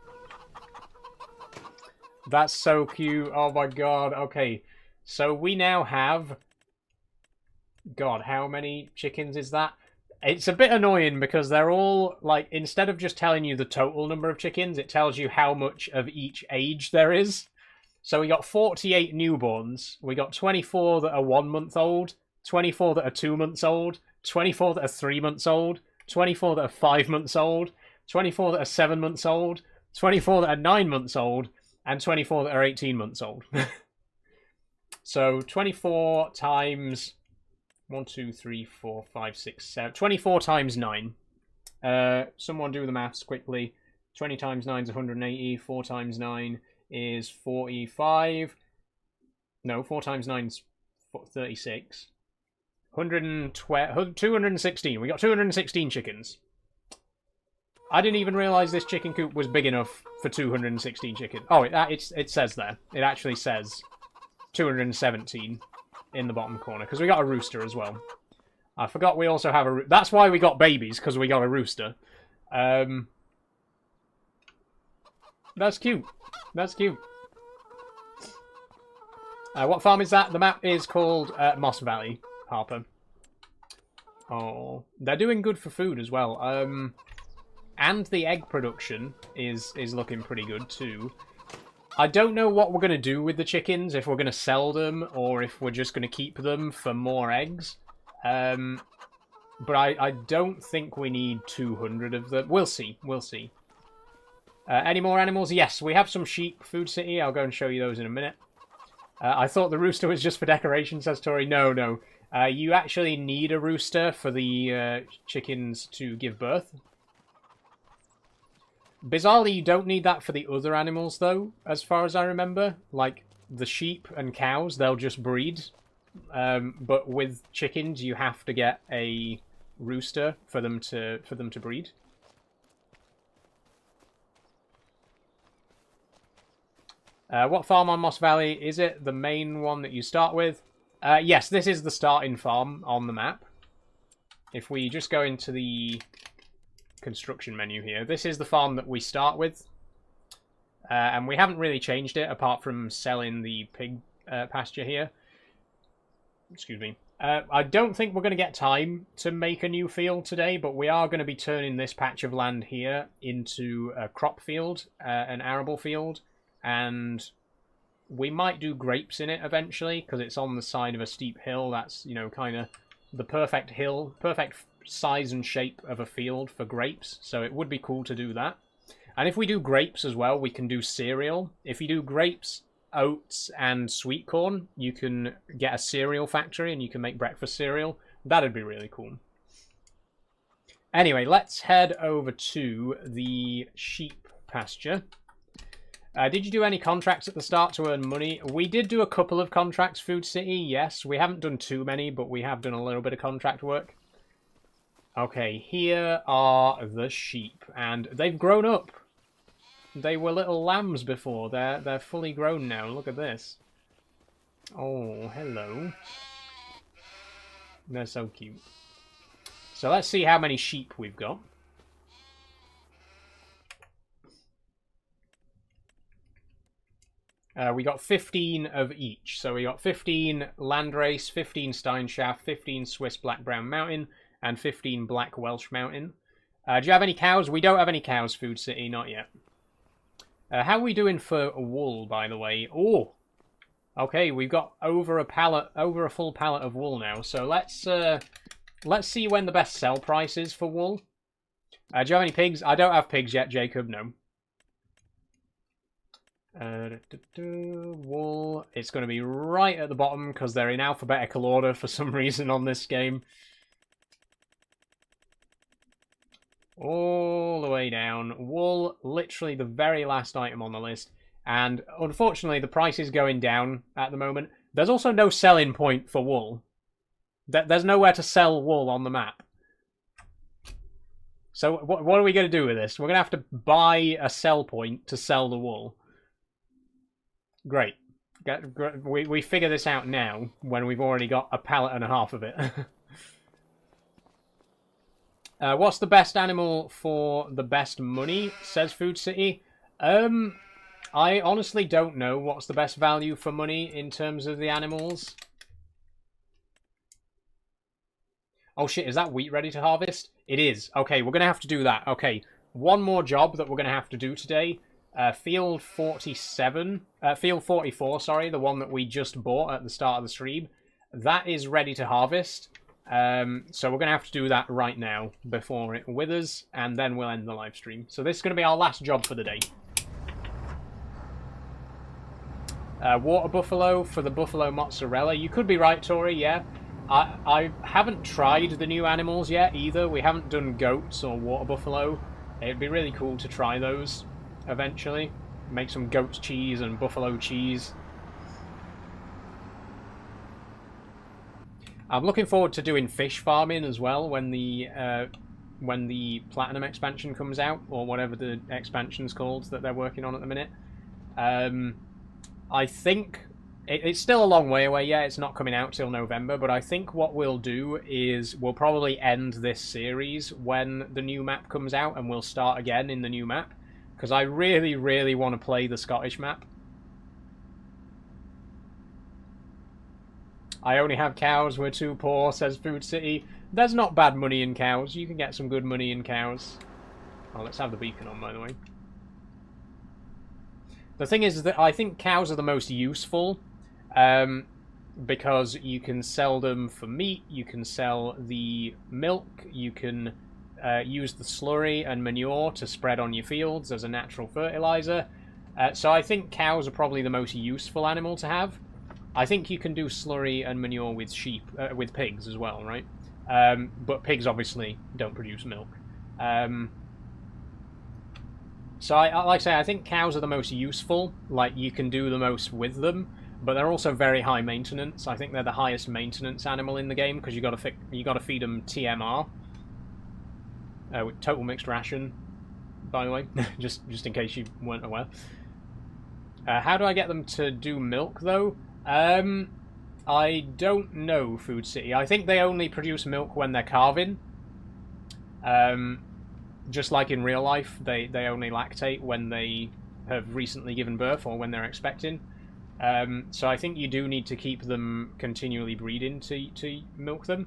That's so cute. Oh my god. Okay. So we now have, God, how many chickens is that? It's a bit annoying because they're all, like, instead of just telling you the total number of chickens, it tells you how much of each age there is. So we got 48 newborns. We got 24 that are 1 month old, 24 that are 2 months old, 24 that are 3 months old, 24 that are 5 months old, 24 that are 7 months old, 24 that are 9 months old, and 24 that are 18 months old. So 24 times 1, 2, 3, 4, 5, 6, 7. 24 times 9. Someone do the maths quickly. 20 times 9 is 180. 4 times 9 is 45. No, 4 times 9 is 36. 112, 216. We got 216 chickens. I didn't even realise this chicken coop was big enough for 216 chickens. Oh, it says there. It actually says 217 in the bottom corner, because we got a rooster as well. I forgot we also have a... That's why we got babies, because we got a rooster. That's cute. That's cute. What farm is that? The map is called Moss Valley, Harper. Oh, they're doing good for food as well. And the egg production is looking pretty good too. I don't know what we're going to do with the chickens, if we're going to sell them or if we're just going to keep them for more eggs. But I don't think we need 200 of them. We'll see. We'll see. Any more animals? Yes, we have some sheep. Food City. I'll go and show you those in a minute. I thought the rooster was just for decoration, says Tori. No, no. You actually need a rooster for the chickens to give birth. Bizarrely, you don't need that for the other animals, though, as far as I remember. Like, the sheep and cows, they'll just breed. But with chickens, you have to get a rooster for them to breed. What farm on Moss Valley is it? The main one that you start with? Yes, this is the starting farm on the map. If we just go into the construction menu here, this is the farm that we start with. And we haven't really changed it, apart from selling the pig pasture here. Excuse me. I don't think we're going to get time to make a new field today, but we are going to be turning this patch of land here into a crop field, an arable field. And we might do grapes in it eventually, because it's on the side of a steep hill. That's, you know, kind of the perfect hill, perfect size and shape of a field for grapes. So it would be cool to do that. And if we do grapes as well, we can do cereal. If you do grapes, oats, and sweet corn, you can get a cereal factory and you can make breakfast cereal. That'd be really cool. Anyway, let's head over to the sheep pasture. Did you do any contracts at the start to earn money? We did do a couple of contracts, Food City, yes. We haven't done too many, but we have done a little bit of contract work. Okay, here are the sheep, and they've grown up. They were little lambs before. They're fully grown now. Look at this. Oh, hello. They're so cute. So let's see how many sheep we've got. We got 15 of each. So we got 15 Landrace, 15 Steinschaft, 15 Swiss Black Brown Mountain, and 15 Black Welsh Mountain. Do you have any cows? We don't have any cows, Food City, not yet. How are we doing for wool, by the way? Oh, okay, we've got over a full pallet of wool now. So let's see when the best sell price is for wool. Do you have any pigs? I don't have pigs yet, Jacob. No. Wool. It's going to be right at the bottom because they're in alphabetical order for some reason on this game. All the way down. Wool, literally the very last item on the list. And unfortunately, the price is going down at the moment. There's also no selling point for wool. There's nowhere to sell wool on the map. So what are we going to do with this? We're going to have to buy a sell point to sell the wool. Great. We figure this out now when we've already got a pallet and a half of it. What's the best animal for the best money, says Food City? I honestly don't know what's the best value for money in terms of the animals. Oh shit, is that wheat ready to harvest? It is. Okay, we're going to have to do that. Okay, one more job that we're going to have to do today. Field 44, sorry, the one that we just bought at the start of the stream. That is ready to harvest. So we're going to have to do that right now before it withers, and then we'll end the live stream. So this is going to be our last job for the day. Water buffalo for the buffalo mozzarella. You could be right, Tori, yeah. I haven't tried the new animals yet either. We haven't done goats or water buffalo. It'd be really cool to try those eventually. Make some goat's cheese and buffalo cheese. I'm looking forward to doing fish farming as well when the Platinum expansion comes out, or whatever the expansion's called that they're working on at the minute. I think it's still a long way away. Yeah, it's not coming out till November, but I think what we'll do is we'll probably end this series when the new map comes out, and we'll start again in the new map, because I really, really want to play the Scottish map. I only have cows, we're too poor, says Food City. There's not bad money in cows. You can get some good money in cows. Oh, let's have the beacon on, by the way. The thing is that I think cows are the most useful, because you can sell them for meat, you can sell the milk, you can use the slurry and manure to spread on your fields as a natural fertilizer. So I think cows are probably the most useful animal to have. I think you can do slurry and manure with with pigs as well, right? But pigs obviously don't produce milk. So like I say, I think cows are the most useful. Like, you can do the most with them, but they're also very high maintenance. I think they're the highest maintenance animal in the game, because you got to feed them TMR, with total mixed ration, by the way, just in case you weren't aware. How do I get them to do milk though? I don't know, Food City. I think they only produce milk when they're calving. Just like in real life, they only lactate when they have recently given birth or when they're expecting. So I think you do need to keep them continually breeding to milk them.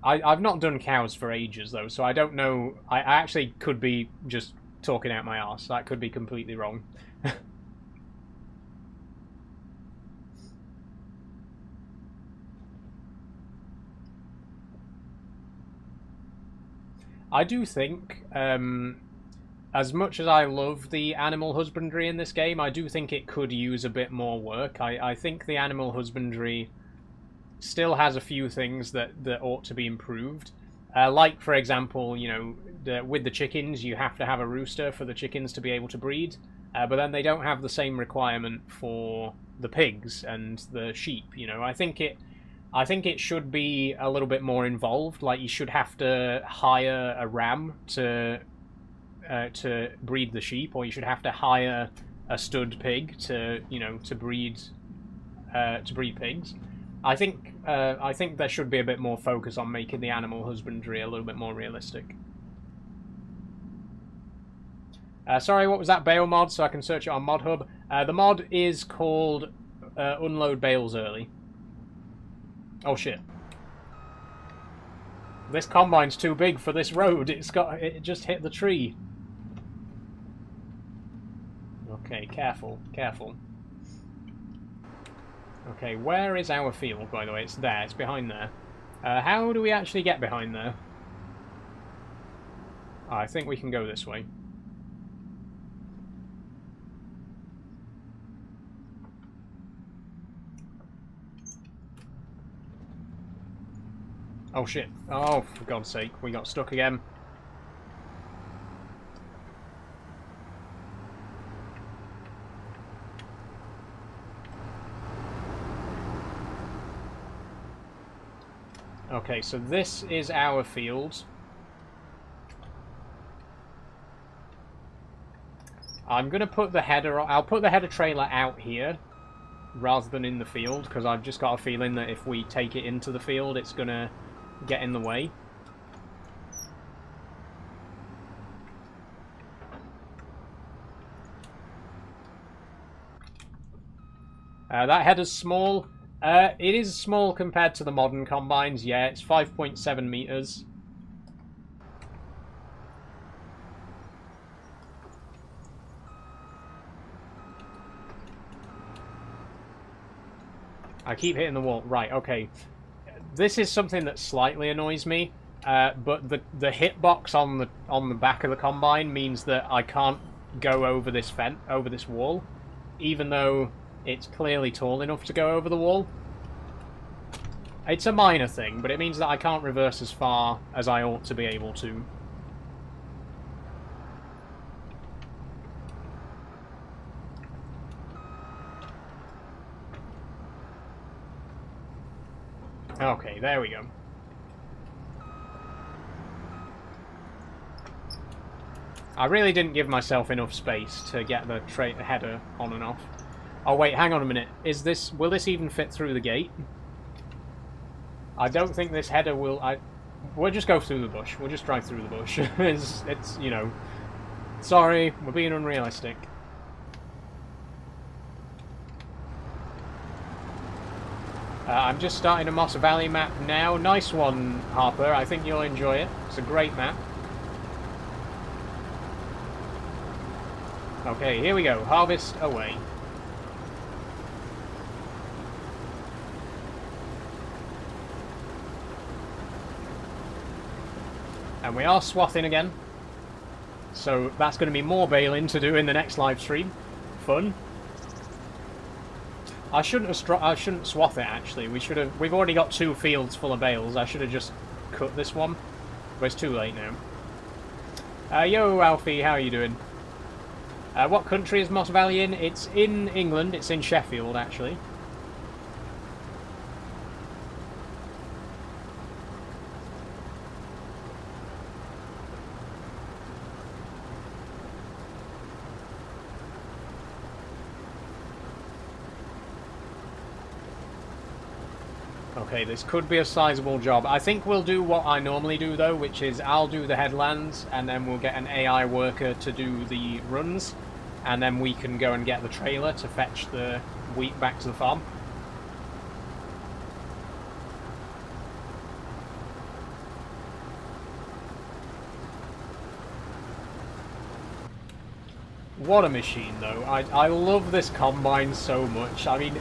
I've not done cows for ages, though, so I don't know. I actually could be just talking out my arse. That could be completely wrong. I do think, as much as I love the animal husbandry in this game, I do think it could use a bit more work. I think the animal husbandry still has a few things that ought to be improved. Like, for example, you know, with the chickens, you have to have a rooster for the chickens to be able to breed, but then they don't have the same requirement for the pigs and the sheep, you know. I think it should be a little bit more involved. Like, you should have to hire a ram to breed the sheep, or you should have to hire a stud pig to breed pigs. I think there should be a bit more focus on making the animal husbandry a little bit more realistic. Sorry, what was that bale mod? So I can search it on Mod Hub. The mod is called Unload Bales Early. Oh shit. This combine's too big for this road. It just hit the tree. Okay, careful, careful. Okay, where is our field, by the way? It's there, it's behind there. How do we actually get behind there? Oh, I think we can go this way. Oh shit. Oh, for God's sake, we got stuck again. Okay, so this is our field. I'm gonna put the header. I'll put the header trailer out here rather than in the field, because I've just got a feeling that if we take it into the field, it's gonna get in the way. That header's small. It is small compared to the modern combines, yeah. It's 5.7 meters. I keep hitting the wall. Right, okay. This is something that slightly annoys me, but the hitbox on the back of the combine means that I can't go over this over this wall, even though it's clearly tall enough to go over the wall. It's a minor thing, but it means that I can't reverse as far as I ought to be able to. Okay, there we go. I really didn't give myself enough space to get the header on and off. Oh wait, hang on a minute. Will this even fit through the gate? I don't think this header will. We'll just go through the bush. We'll just drive through the bush. it's you know. Sorry, we're being unrealistic. I'm just starting a Moss Valley map now. Nice one, Harper. I think you'll enjoy it. It's a great map. Okay, here we go. Harvest away. And we are swathing again. So that's going to be more baling to do in the next live stream. Fun. I shouldn't swath it actually. We've already got 2 fields full of bales. I should have just cut this one. But it's too late now. Yo Alfie, how are you doing? What country is Moss Valley in? It's in England. It's in Sheffield actually. Okay, this could be a sizable job. I think we'll do what I normally do, though, which is I'll do the headlands, and then we'll get an AI worker to do the runs, and then we can go and get the trailer to fetch the wheat back to the farm. What a machine, though. I love this combine so much. I mean,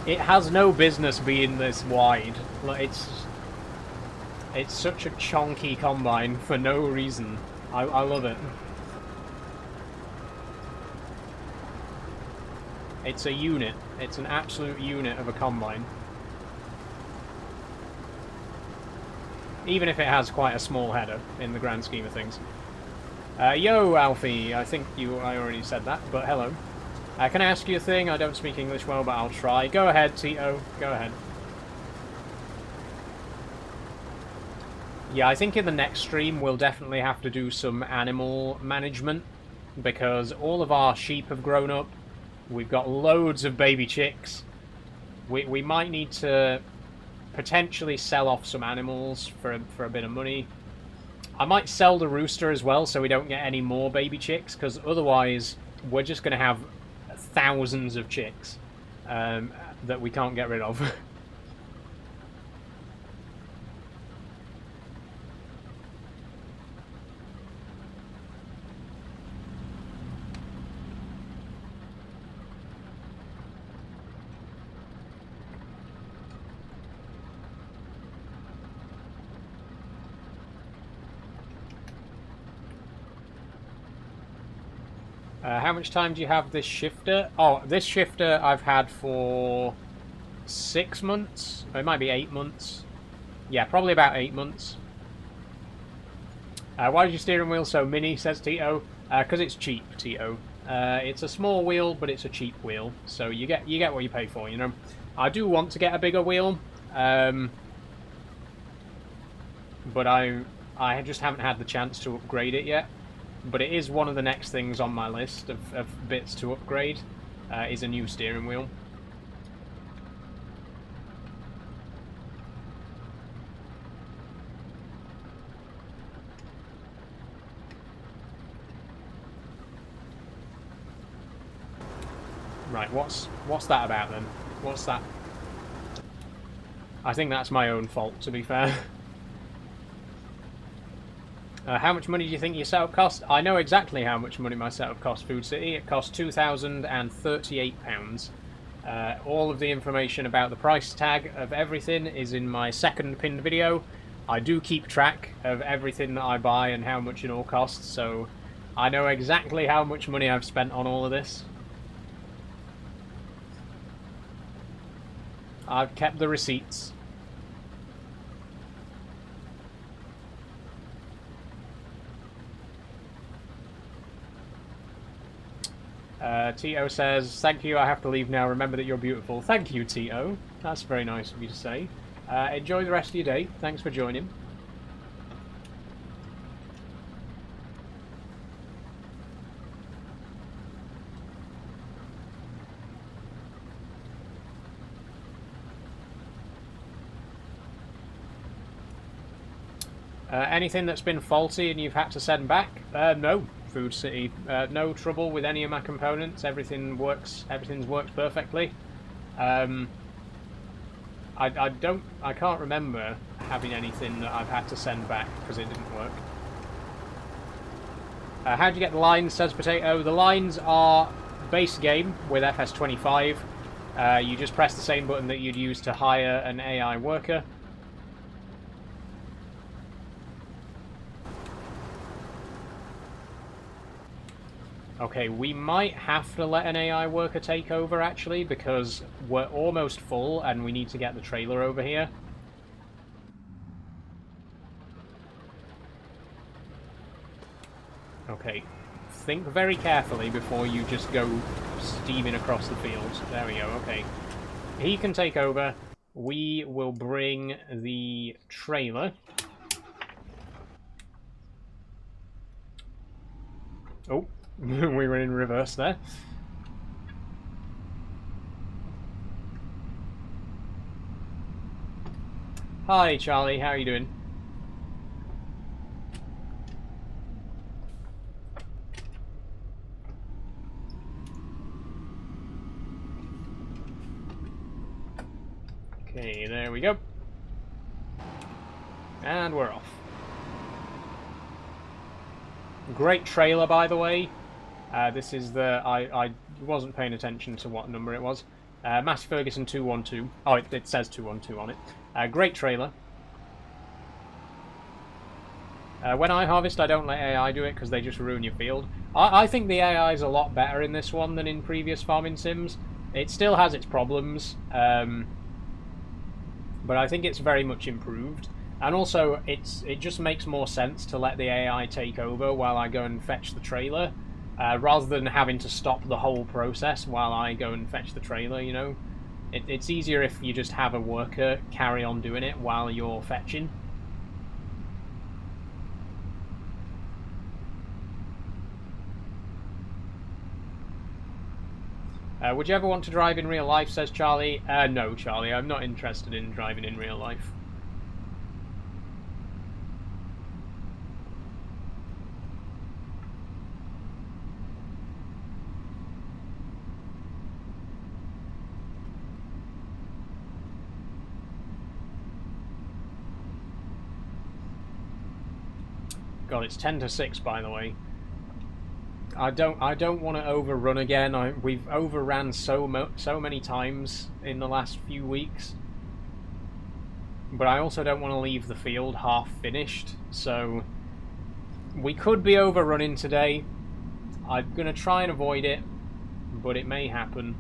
it has no business being this wide. Like, it's such a chonky combine for no reason. I love it. It's a unit. It's an absolute unit of a combine. Even if it has quite a small header in the grand scheme of things. Yo, Alfie. I think I already said that, but hello. Can I ask you a thing? I don't speak English well, but I'll try. Go ahead, Tito. Go ahead. Yeah, I think in the next stream we'll definitely have to do some animal management, because all of our sheep have grown up. We've got loads of baby chicks. We might need to potentially sell off some animals for a bit of money. I might sell the rooster as well so we don't get any more baby chicks, because otherwise we're just going to have thousands of chicks that we can't get rid of. How much time do you have this shifter? Oh, this shifter I've had for 6 months. It might be 8 months. Yeah, probably about 8 months. Why is your steering wheel so mini, says Tito? Because it's cheap, Tito. It's a small wheel, but it's a cheap wheel. So you get what you pay for, you know. I do want to get a bigger wheel. But I just haven't had the chance to upgrade it yet. But it is one of the next things on my list of bits to upgrade, is a new steering wheel. Right, what's that about then? What's that? I think that's my own fault, to be fair. How much money do you think your setup cost? I know exactly how much money my setup cost, Food City. It cost £2,038. All of the information about the price tag of everything is in my second pinned video. I do keep track of everything that I buy and how much it all costs, so I know exactly how much money I've spent on all of this. I've kept the receipts. Tito says, thank you, I have to leave now. Remember that you're beautiful. Thank you, Tito. That's very nice of you to say. Enjoy the rest of your day. Thanks for joining. Anything that's been faulty and you've had to send back? No. Food City. No trouble with any of my components. Everything's worked perfectly. I can't remember having anything that I've had to send back because it didn't work. How'd you get the lines, says Potato? The lines are base game with FS25. You just press the same button that you'd use to hire an AI worker. Okay, we might have to let an AI worker take over, actually, because we're almost full and we need to get the trailer over here. Okay, think very carefully before you just go steaming across the fields. There we go, okay. He can take over. We will bring the trailer. Oh. We were in reverse there. Hi, Charlie. How are you doing? Okay, there we go. And we're off. Great trailer, by the way. This is the... I wasn't paying attention to what number it was. Massey Ferguson 212. Oh, it says 212 on it. Great trailer. When I harvest, I don't let AI do it because they just ruin your field. I think the AI is a lot better in this one than in previous farming sims. It still has its problems, but I think it's very much improved. And also, it just makes more sense to let the AI take over while I go and fetch the trailer. Rather than having to stop the whole process while I go and fetch the trailer, you know? It's easier if you just have a worker carry on doing it while you're fetching. Would you ever want to drive in real life, says Charlie? No, Charlie, I'm not interested in driving in real life. God, it's 10 to 6, by the way. I don't want to overrun again. We've overran so many times in the last few weeks. But I also don't want to leave the field half finished, so we could be overrunning today. I'm going to try and avoid it, but it may happen.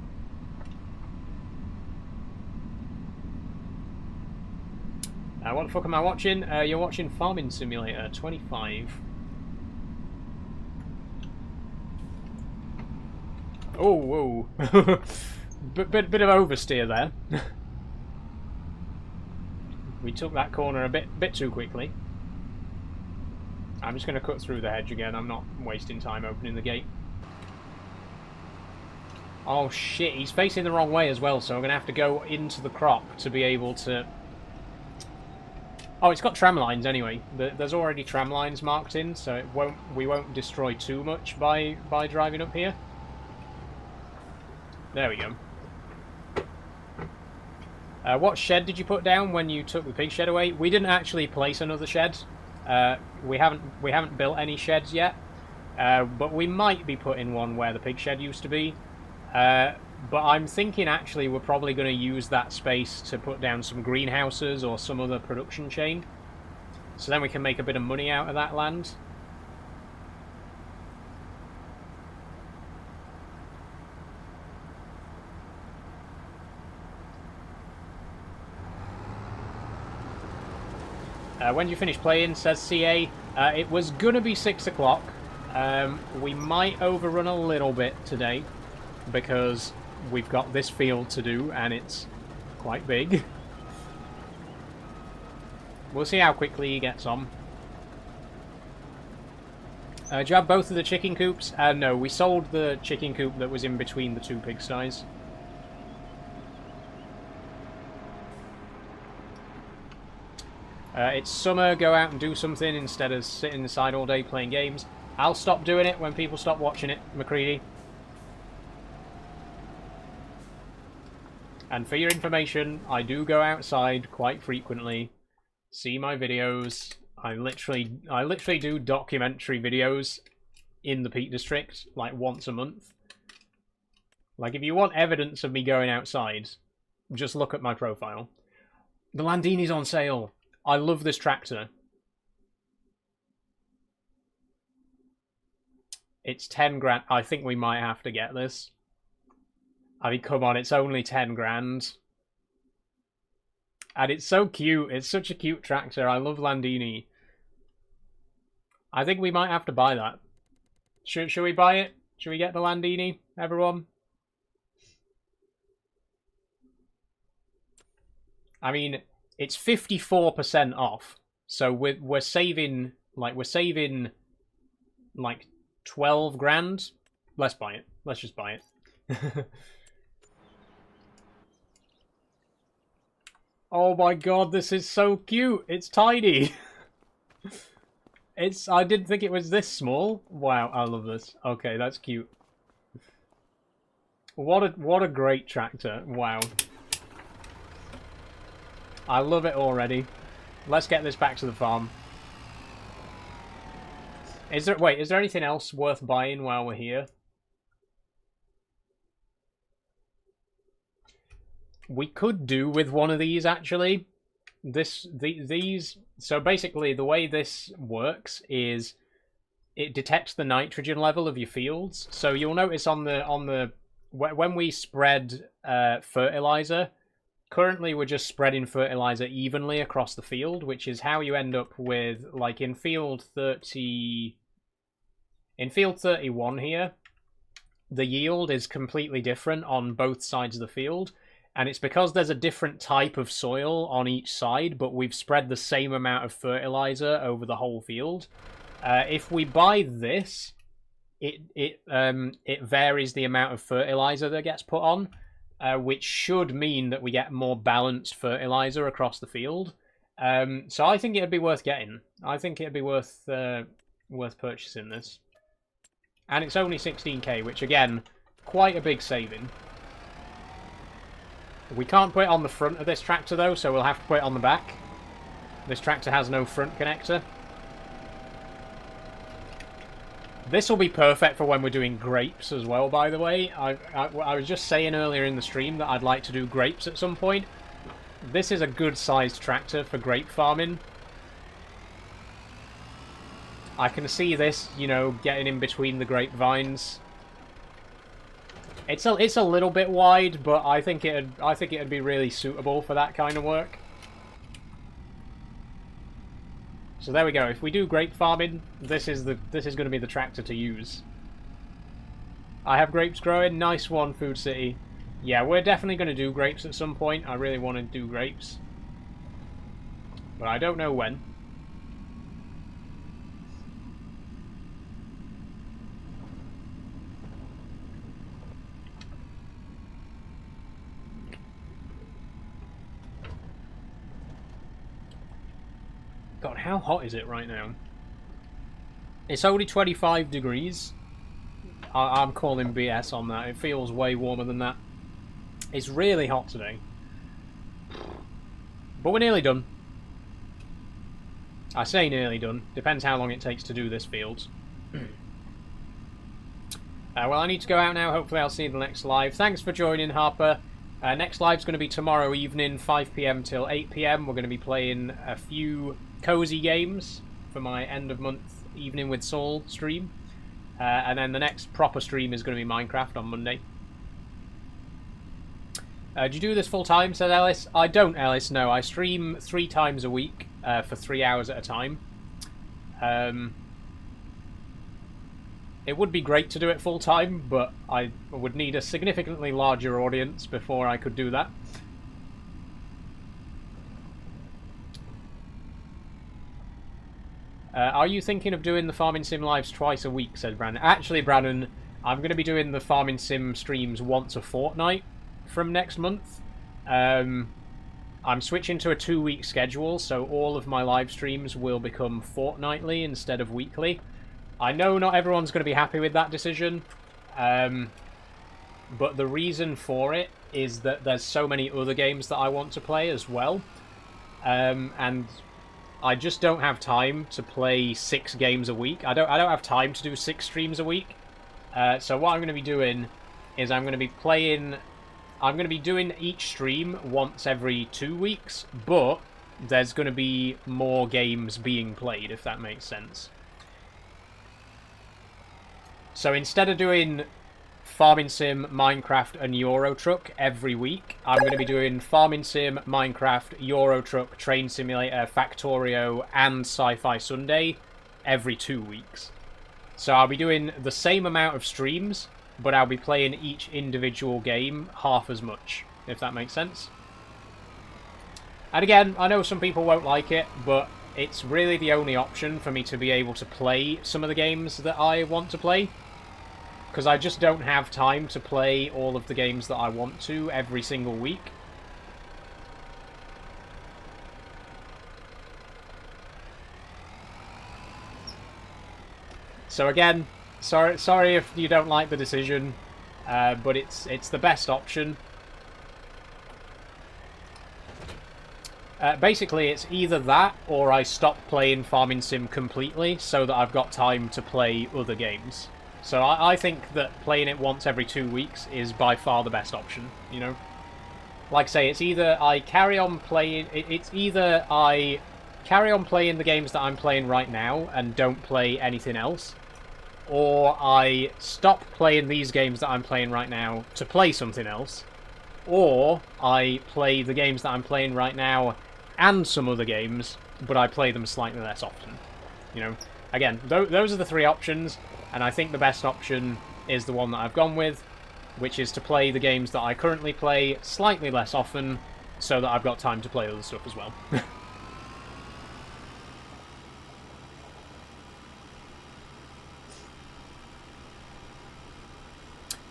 What the fuck am I watching? You're watching Farming Simulator 25. Oh, whoa. bit of oversteer there. We took that corner a bit too quickly. I'm just going to cut through the hedge again. I'm not wasting time opening the gate. Oh shit, he's facing the wrong way as well, so I'm going to have to go into the crop to be able to... Oh, it's got tram lines anyway. There's already tram lines marked in, so we won't destroy too much by driving up here. There we go. What shed did you put down when you took the pig shed away? We didn't actually place another shed. We haven't built any sheds yet, but we might be putting one where the pig shed used to be. But I'm thinking actually we're probably going to use that space to put down some greenhouses or some other production chain. So then we can make a bit of money out of that land. When do you finish playing, says CA. It was going to be 6 o'clock. We might overrun a little bit today because we've got this field to do and it's quite big. We'll see how quickly he gets on. Do you have both of the chicken coops? No, we sold the chicken coop that was in between the 2 pigsties. It's summer, go out and do something instead of sitting inside all day playing games. I'll stop doing it when people stop watching it, McCready. And for your information, I do go outside quite frequently, see my videos. I literally do documentary videos in the Peak District, like once a month. Like, if you want evidence of me going outside, just look at my profile. The Landini's on sale. I love this tractor. It's 10 grand. I think we might have to get this. I mean, come on, it's only 10 grand. And it's so cute. It's such a cute tractor. I love Landini. I think we might have to buy that. Should we buy it? Should we get the Landini, everyone? I mean, it's 54% off. So we're saving like 12 grand. Let's buy it. Let's just buy it. Oh my god, this is so cute. It's tiny. I didn't think it was this small. Wow, I love this. Okay, that's cute. What a great tractor. Wow. I love it already. Let's get this back to the farm. Is there anything else worth buying while we're here? We could do with one of these, actually. These. So basically, the way this works is it detects the nitrogen level of your fields. So you'll notice when we spread fertilizer. Currently, we're just spreading fertilizer evenly across the field, which is how you end up with, like, in field 30... In field 31 here, the yield is completely different on both sides of the field, and it's because there's a different type of soil on each side, but we've spread the same amount of fertilizer over the whole field. If we buy this, it varies the amount of fertilizer that gets put on, which should mean that we get more balanced fertilizer across the field. So I think it'd be worth getting. I think it'd be worth purchasing this. And it's only 16k, which again, quite a big saving. We can't put it on the front of this tractor though, so we'll have to put it on the back. This tractor has no front connector. This will be perfect for when we're doing grapes as well, by the way. I was just saying earlier in the stream that I'd like to do grapes at some point. This is a good-sized tractor for grape farming. I can see this, you know, getting in between the grapevines. It's a little bit wide, but I think it'd be really suitable for that kind of work. So there we go. If we do grape farming, this is going to be the tractor to use. I have grapes growing. Nice one, Food City. Yeah, we're definitely going to do grapes at some point. I really want to do grapes, but I don't know when. God, how hot is it right now? It's only 25 degrees. I'm calling BS on that. It feels way warmer than that. It's really hot today. But we're nearly done. I say nearly done. Depends how long it takes to do this field. Well, I need to go out now. Hopefully I'll see you in the next live. Thanks for joining, Harper. Next live's going to be tomorrow evening, 5 PM till 8 PM. We're going to be playing a few cozy games for my end of month Evening with Saul stream. And then the next proper stream is going to be Minecraft on Monday. Do you do this full time, said Ellis? I don't, Ellis, no. I stream 3 times a week for 3 hours at a time. It would be great to do it full time, but I would need a significantly larger audience before I could do that. Are you thinking of doing the Farming Sim lives twice a week, said Brandon. Actually, Brandon, I'm going to be doing the Farming Sim streams once a fortnight from next month. I'm switching to a 2-week schedule, so all of my live streams will become fortnightly instead of weekly. I know not everyone's going to be happy with that decision, but the reason for it is that there's so many other games that I want to play as well, and I just don't have time to play 6 games a week. I don't have time to do 6 streams a week. So what I'm going to be doing is I'm going to be doing each stream once every 2 weeks, but there's going to be more games being played, if that makes sense. So instead of doing Farming Sim, Minecraft, and Euro Truck every week, I'm going to be doing Farming Sim, Minecraft, Euro Truck, Train Simulator, Factorio, and Sci-Fi Sunday every 2 weeks. So I'll be doing the same amount of streams, but I'll be playing each individual game half as much, if that makes sense. And again, I know some people won't like it, but it's really the only option for me to be able to play some of the games that I want to play. Because I just don't have time to play all of the games that I want to every single week. So again, sorry if you don't like the decision, but it's the best option. Basically, it's either that or I stop playing Farming Sim completely so that I've got time to play other games. So I think that playing it once every 2 weeks is by far the best option, you know? Like I say, it's either I carry on playing... It's either I carry on playing the games that I'm playing right now and don't play anything else, or I stop playing these games that I'm playing right now to play something else, or I play the games that I'm playing right now and some other games, but I play them slightly less often. You know? Again, those are the 3 options. And I think the best option is the one that I've gone with, which is to play the games that I currently play slightly less often, so that I've got time to play other stuff as well.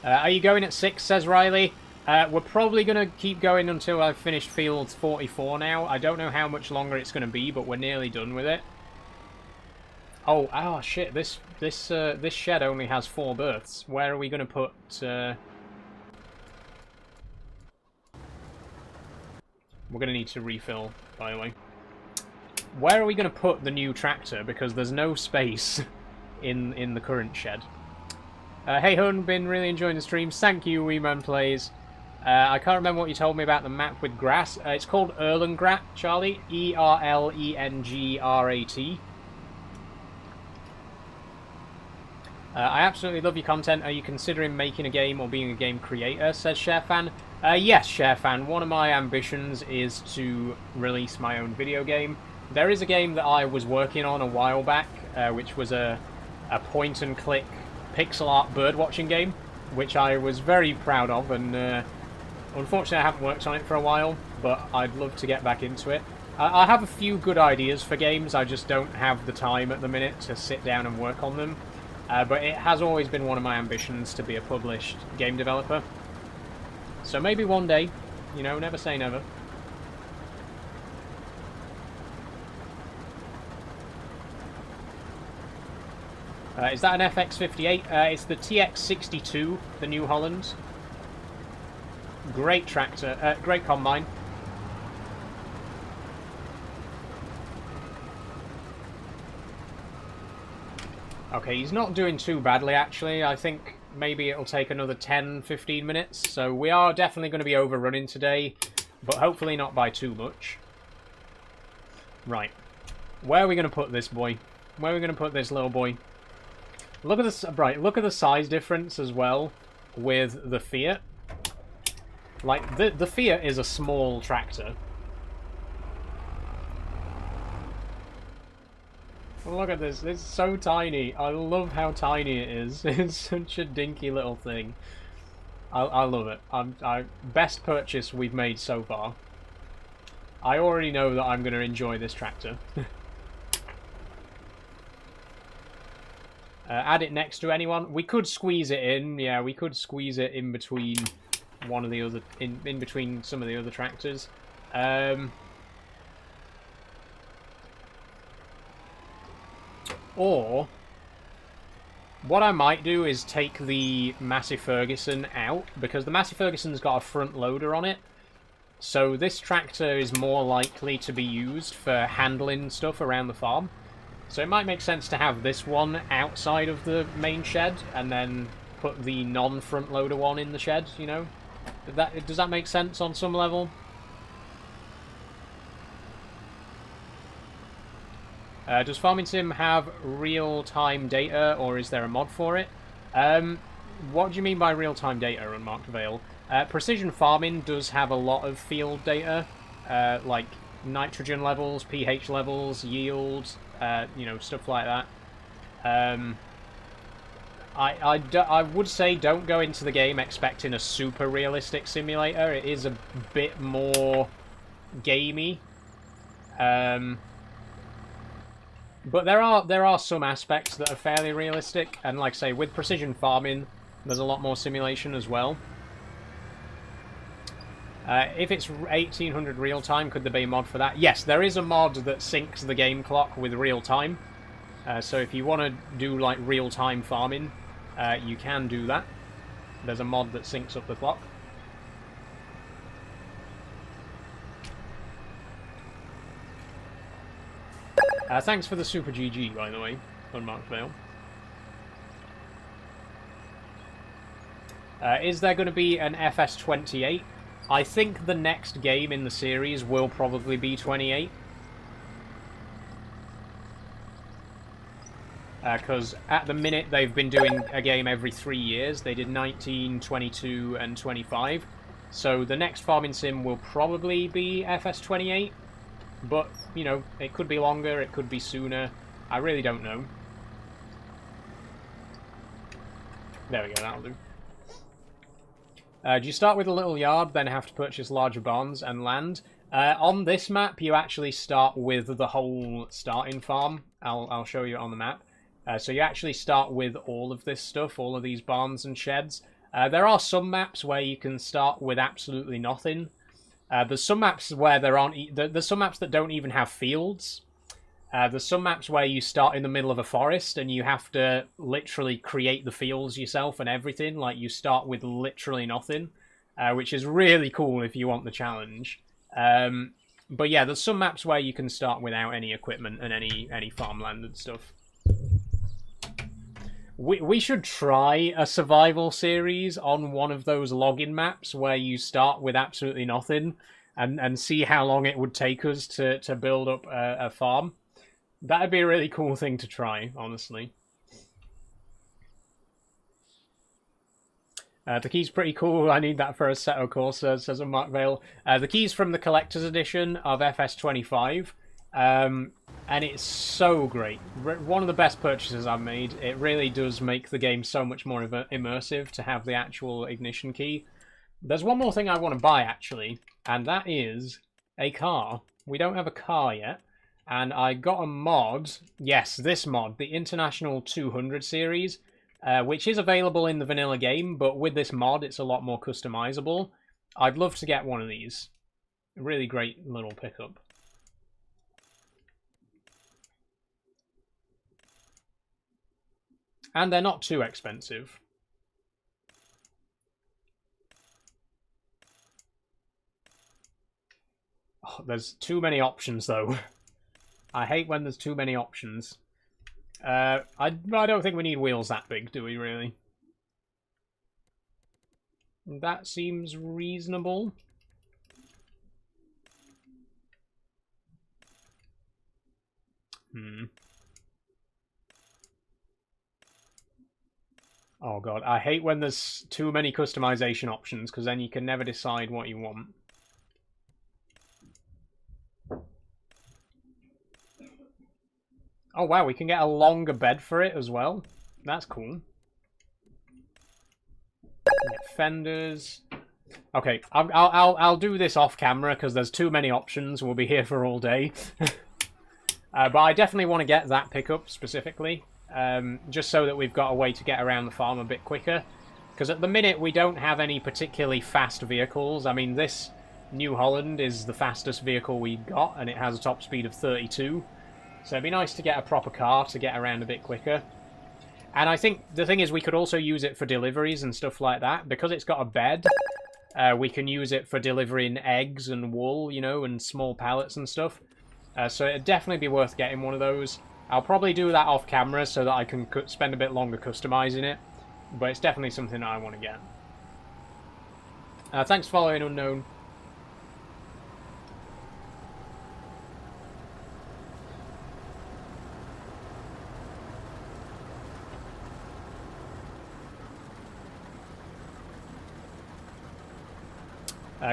Are you going at 6, says Riley? We're probably going to keep going until I've finished Fields 44 now. I don't know how much longer it's going to be, but we're nearly done with it. Oh shit, this shed only has 4 berths. Where are we going to put... We're going to need to refill, by the way. Where are we going to put the new tractor? Because there's no space in the current shed. Hey Hun, been really enjoying the streams. Thank you, Weeman Plays. I can't remember what you told me about the map with grass. It's called Erlengrat, Charlie. E-R-L-E-N-G-R-A-T. I absolutely love your content. Are you considering making a game or being a game creator, says ShareFan. Yes, ShareFan. One of my ambitions is to release my own video game. There is a game that I was working on a while back, which was a point-and-click pixel art birdwatching game, which I was very proud of, and unfortunately I haven't worked on it for a while, but I'd love to get back into it. I have a few good ideas for games, I just don't have the time at the minute to sit down and work on them. But it has always been one of my ambitions to be a published game developer. So maybe one day, you know, never say never. Is that an FX58? It's the TX62, the New Holland. Great tractor, great combine. Okay, he's not doing too badly, actually. I think maybe it'll take another 10-15 minutes. So we are definitely going to be overrunning today, but hopefully not by too much. Right. Where are we going to put this boy? Where are we going to put this little boy? Look at this. Right, look at the size difference as well with the Fiat. Like, the Fiat is a small tractor. Look at this. It's so tiny. I love how tiny it is. It's such a dinky little thing. I love it. Best purchase we've made so far. I already know that I'm going to enjoy this tractor. Add it next to anyone. We could squeeze it in. Yeah, we could squeeze it in between one of the other, in between some of the other tractors. Or what I might do is take the Massey Ferguson out, because the Massey Ferguson's got a front loader on it. So this tractor is more likely to be used for handling stuff around the farm. So it might make sense to have this one outside of the main shed and then put the non-front loader one in the shed, you know? Does that make sense on some level? Does Farming Sim have real-time data, or is there a mod for it? What do you mean by real-time data, Unmarked Veil? Precision Farming does have a lot of field data, like nitrogen levels, pH levels, yield, you know, stuff like that. I would say don't go into the game expecting a super realistic simulator. It is a bit more gamey. But there are some aspects that are fairly realistic, and like I say, with precision farming, there's a lot more simulation as well. If it's 1800 real time, could there be a mod for that? Yes, there is a mod that syncs the game clock with real time. So if you want to do like real time farming, you can do that. There's a mod that syncs up the clock. Thanks for the Super GG, by the way, Unmarked Veil. Is there going to be an FS28? I think the next game in the series will probably be 28. Because at the minute they've been doing a game every 3 years. They did 19, 22, and 25. So the next Farming Sim will probably be FS28. But, you know, it could be longer, it could be sooner. I really don't know. There we go, that'll do. Do you start with a little yard, then have to purchase larger barns and land? On this map, you actually start with the whole starting farm. I'll show you it on the map. So you actually start with all of this stuff, all of these barns and sheds. There are some maps where you can start with absolutely nothing. There's some maps where there aren't. There's some maps that don't even have fields. There's some maps where you start in the middle of a forest and you have to literally create the fields yourself and everything. Like, you start with literally nothing, which is really cool if you want the challenge. But yeah, there's some maps where you can start without any equipment and any farmland and stuff. We should try a survival series on one of those login maps where you start with absolutely nothing and see how long it would take us to build up a farm. That'd be a really cool thing to try, honestly. The key's pretty cool. I need that for a Seto course, says Mark Vale. The key's from the collector's edition of FS25. And it's so great. One of the best purchases I've made. It really does make the game so much more immersive to have the actual ignition key. There's one more thing I want to buy, actually, and that is a car. We don't have a car yet, and I got a mod. Yes, this mod, the International 200 series, which is available in the vanilla game, but with this mod, it's a lot more customizable. I'd love to get one of these. Really great little pickup. And they're not too expensive. Oh, there's too many options, though. I hate when there's too many options. I don't think we need wheels that big, do we, really? That seems reasonable. Oh god, I hate when there's too many customization options, because then you can never decide what you want. Oh wow, we can get a longer bed for it as well. That's cool. Get fenders. Okay, I'll do this off camera because there's too many options. We'll be here for all day. But I definitely want to get that pickup specifically, just so that we've got a way to get around the farm a bit quicker. Because at the minute we don't have any particularly fast vehicles. I mean, this New Holland is the fastest vehicle we got, and it has a top speed of 32. So it'd be nice to get a proper car to get around a bit quicker. And I think the thing is we could also use it for deliveries and stuff like that. Because it's got a bed, we can use it for delivering eggs and wool, you know, and small pallets and stuff. So it'd definitely be worth getting one of those. I'll probably do that off camera so that I can spend a bit longer customizing it. But it's definitely something I want to get. Thanks for following, Unknown.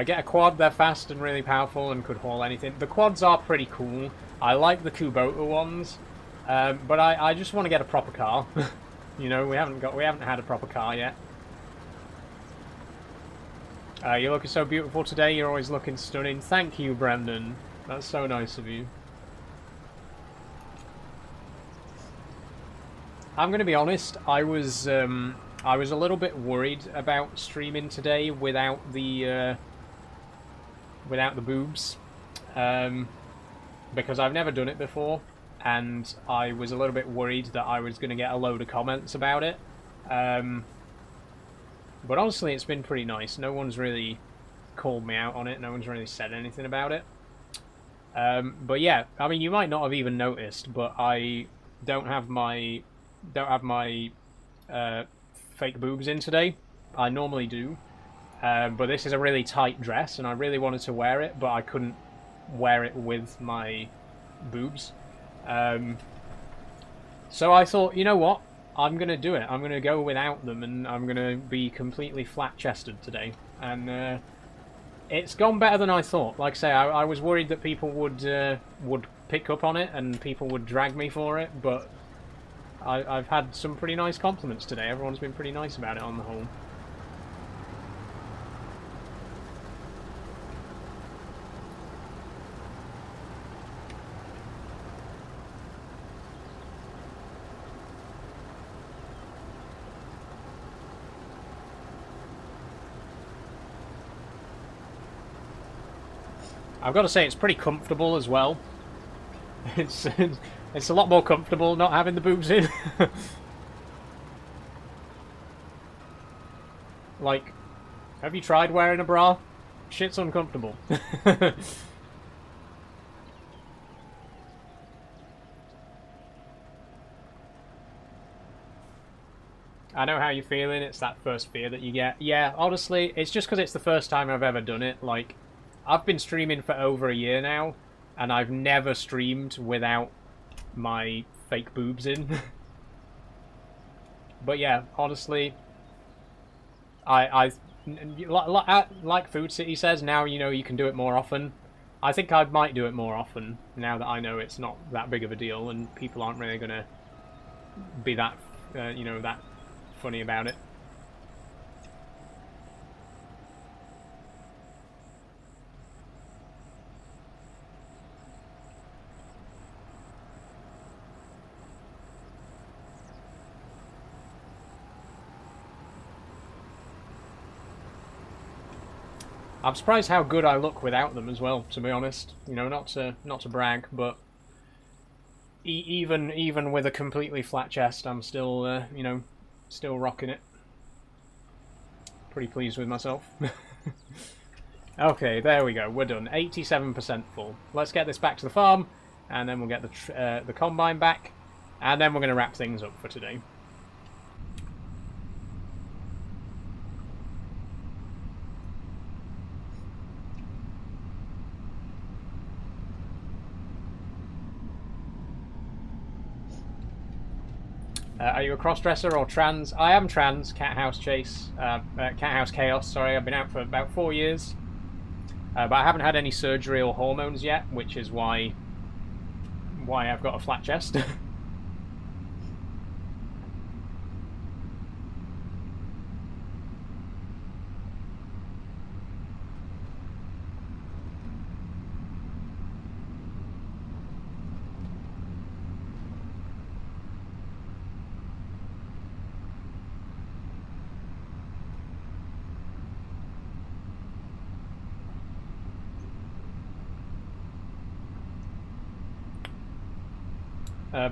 Get a quad, they're fast and really powerful and could haul anything. The quads are pretty cool. I like the Kubota ones, but I just want to get a proper car. You know, we haven't had a proper car yet. You're looking so beautiful today. You're always looking stunning. Thank you, Brandon. That's so nice of you. I'm gonna be honest. I was a little bit worried about streaming today without the boobs, because I've never done it before, and I was a little bit worried that I was going to get a load of comments about it. But honestly, it's been pretty nice. No one's really called me out on it. No one's really said anything about it. But yeah, I mean, you might not have even noticed, but I don't have my fake boobs in today. I normally do. But this is a really tight dress, and I really wanted to wear it, but I couldn't wear it with my boobs. So I thought, you know what? I'm going to do it. I'm going to go without them, and I'm going to be completely flat-chested today. And it's gone better than I thought. Like I say, I was worried that people would pick up on it, and people would drag me for it, but I've had some pretty nice compliments today. Everyone's been pretty nice about it on the whole. I've got to say, it's pretty comfortable as well. It's a lot more comfortable not having the boobs in. Like, have you tried wearing a bra? Shit's uncomfortable. I know how you're feeling. It's that first fear that you get. Yeah, honestly, it's just because it's the first time I've ever done it. Like, I've been streaming for over a year now, and I've never streamed without my fake boobs in. But yeah, honestly, like Food City says, now you know you can do it more often. I think I might do it more often now that I know it's not that big of a deal and people aren't really gonna be that, that funny about it. I'm surprised how good I look without them as well, to be honest. You know, not to brag, but even with a completely flat chest, I'm still, still rocking it. Pretty pleased with myself. Okay, there we go. We're done. 87% full. Let's get this back to the farm, and then we'll get the combine back, and then we're going to wrap things up for today. Are you a cross-dresser or trans? I am trans, Cathouse Chaos, sorry. I've been out for about 4 years. But I haven't had any surgery or hormones yet, which is why I've got a flat chest.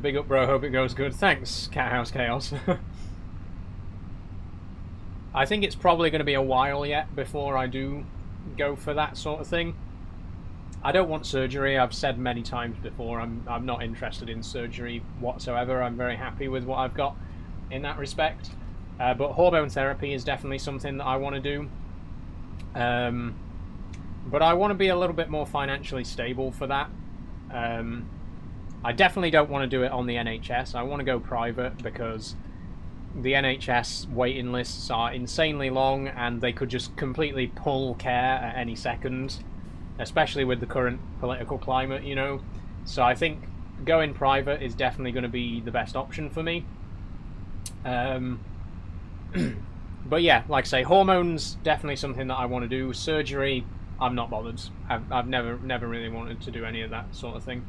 Big up, bro. Hope it goes good. Thanks, Cathouse Chaos. I think it's probably going to be a while yet before I do go for that sort of thing. I don't want surgery. I've said many times before, I'm not interested in surgery whatsoever. I'm very happy with what I've got in that respect. But hormone therapy is definitely something that I want to do. But I want to be a little bit more financially stable for that. I definitely don't want to do it on the NHS. I want to go private because the NHS waiting lists are insanely long and they could just completely pull care at any second, especially with the current political climate, you know. So I think going private is definitely going to be the best option for me. But yeah, like I say, hormones, definitely something that I want to do. Surgery, I'm not bothered. I've never really wanted to do any of that sort of thing.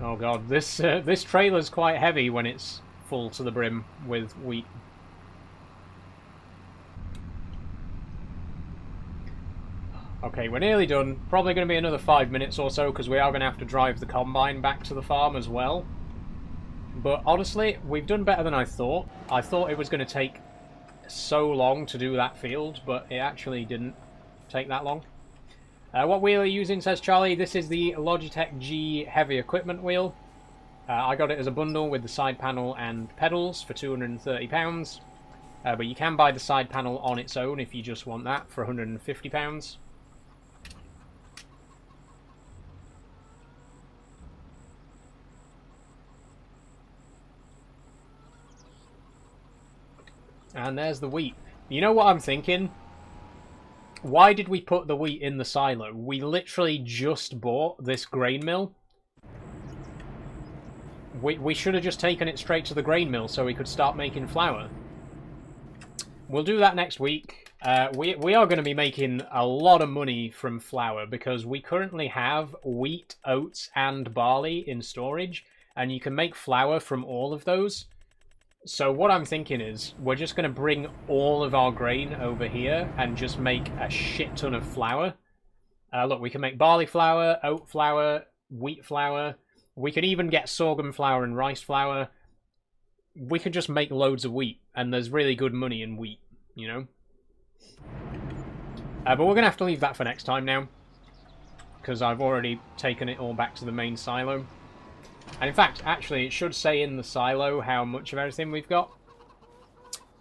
Oh god, this trailer's quite heavy when it's full to the brim with wheat. Okay, we're nearly done. Probably going to be another 5 minutes or so because we are going to have to drive the combine back to the farm as well. But honestly, we've done better than I thought. I thought it was going to take so long to do that field, but it actually didn't take that long. What wheel are you using, says Charlie? This is the Logitech G heavy equipment wheel. I got it as a bundle with the side panel and pedals for £230. But you can buy the side panel on its own if you just want that for £150. And there's the wheat. You know what I'm thinking? Why did we put the wheat in the silo? We literally just bought this grain mill. We should have just taken it straight to the grain mill so we could start making flour. We'll do that next week. We are going to be making a lot of money from flour because we currently have wheat, oats, and barley in storage, and you can make flour from all of those. So what I'm thinking is we're just going to bring all of our grain over here and just make a shit ton of flour. Look, we can make barley flour, oat flour, wheat flour. We could even get sorghum flour and rice flour. We could just make loads of wheat, and there's really good money in wheat, you know? But we're going to have to leave that for next time now, because I've already taken it all back to the main silo. And in fact, actually, it should say in the silo how much of everything we've got.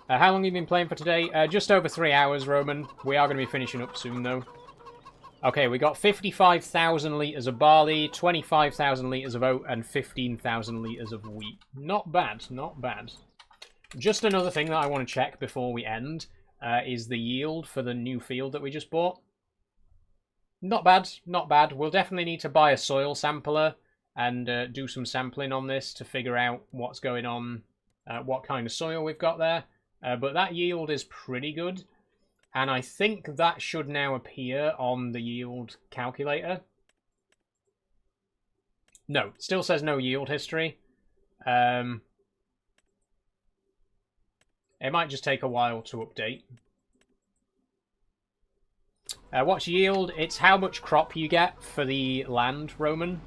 How long have you been playing for today? Just over 3 hours, Roman. We are going to be finishing up soon, though. Okay, we got 55,000 litres of barley, 25,000 litres of oat, and 15,000 litres of wheat. Not bad, not bad. Just another thing that I want to check before we end is the yield for the new field that we just bought. Not bad, not bad. We'll definitely need to buy a soil sampler and do some sampling on this to figure out what's going on, what kind of soil we've got there. But that yield is pretty good. And I think that should now appear on the yield calculator. No, it still says no yield history. It might just take a while to update. What's yield? It's how much crop you get for the land, Roman.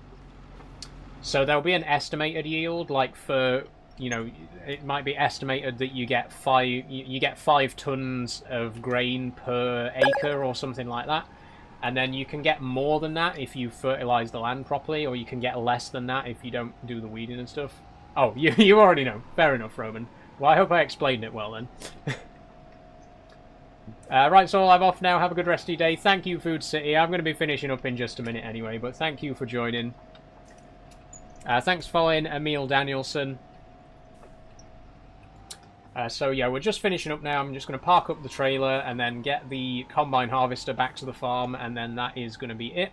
So there'll be an estimated yield, like for, you know, it might be estimated that you get 5 tons of grain per acre or something like that. And then you can get more than that if you fertilize the land properly, or you can get less than that if you don't do the weeding and stuff. Oh, you already know. Fair enough, Roman. Well, I hope I explained it well then. Right, so I'm off now. Have a good rest of your day. Thank you, Food City. I'm going to be finishing up in just a minute anyway, but thank you for joining. Thanks for following Emil Danielson. So yeah, we're just finishing up now. I'm just going to park up the trailer and then get the combine harvester back to the farm, and then that is going to be it.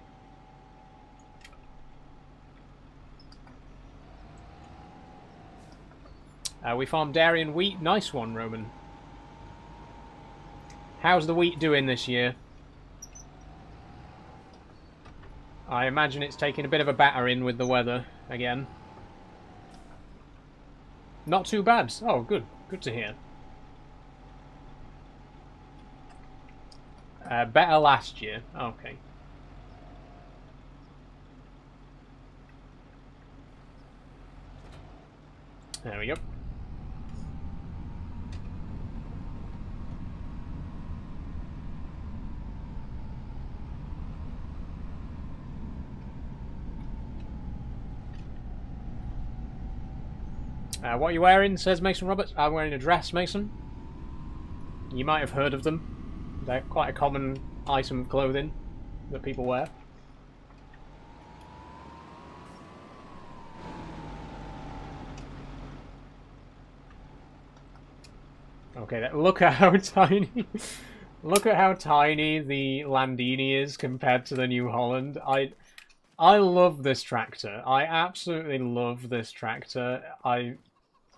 We farm dairy and wheat. Nice one, Roman. How's the wheat doing this year? I imagine it's taking a bit of a battering with the weather again. Not too bad. Oh, good. Good to hear. Better last year. Okay. There we go. What are you wearing? Says Mason Roberts. I'm wearing a dress, Mason. You might have heard of them. They're quite a common item of clothing that people wear. Okay, look at how tiny. Look at how tiny the Landini is compared to the New Holland. I love this tractor. I absolutely love this tractor.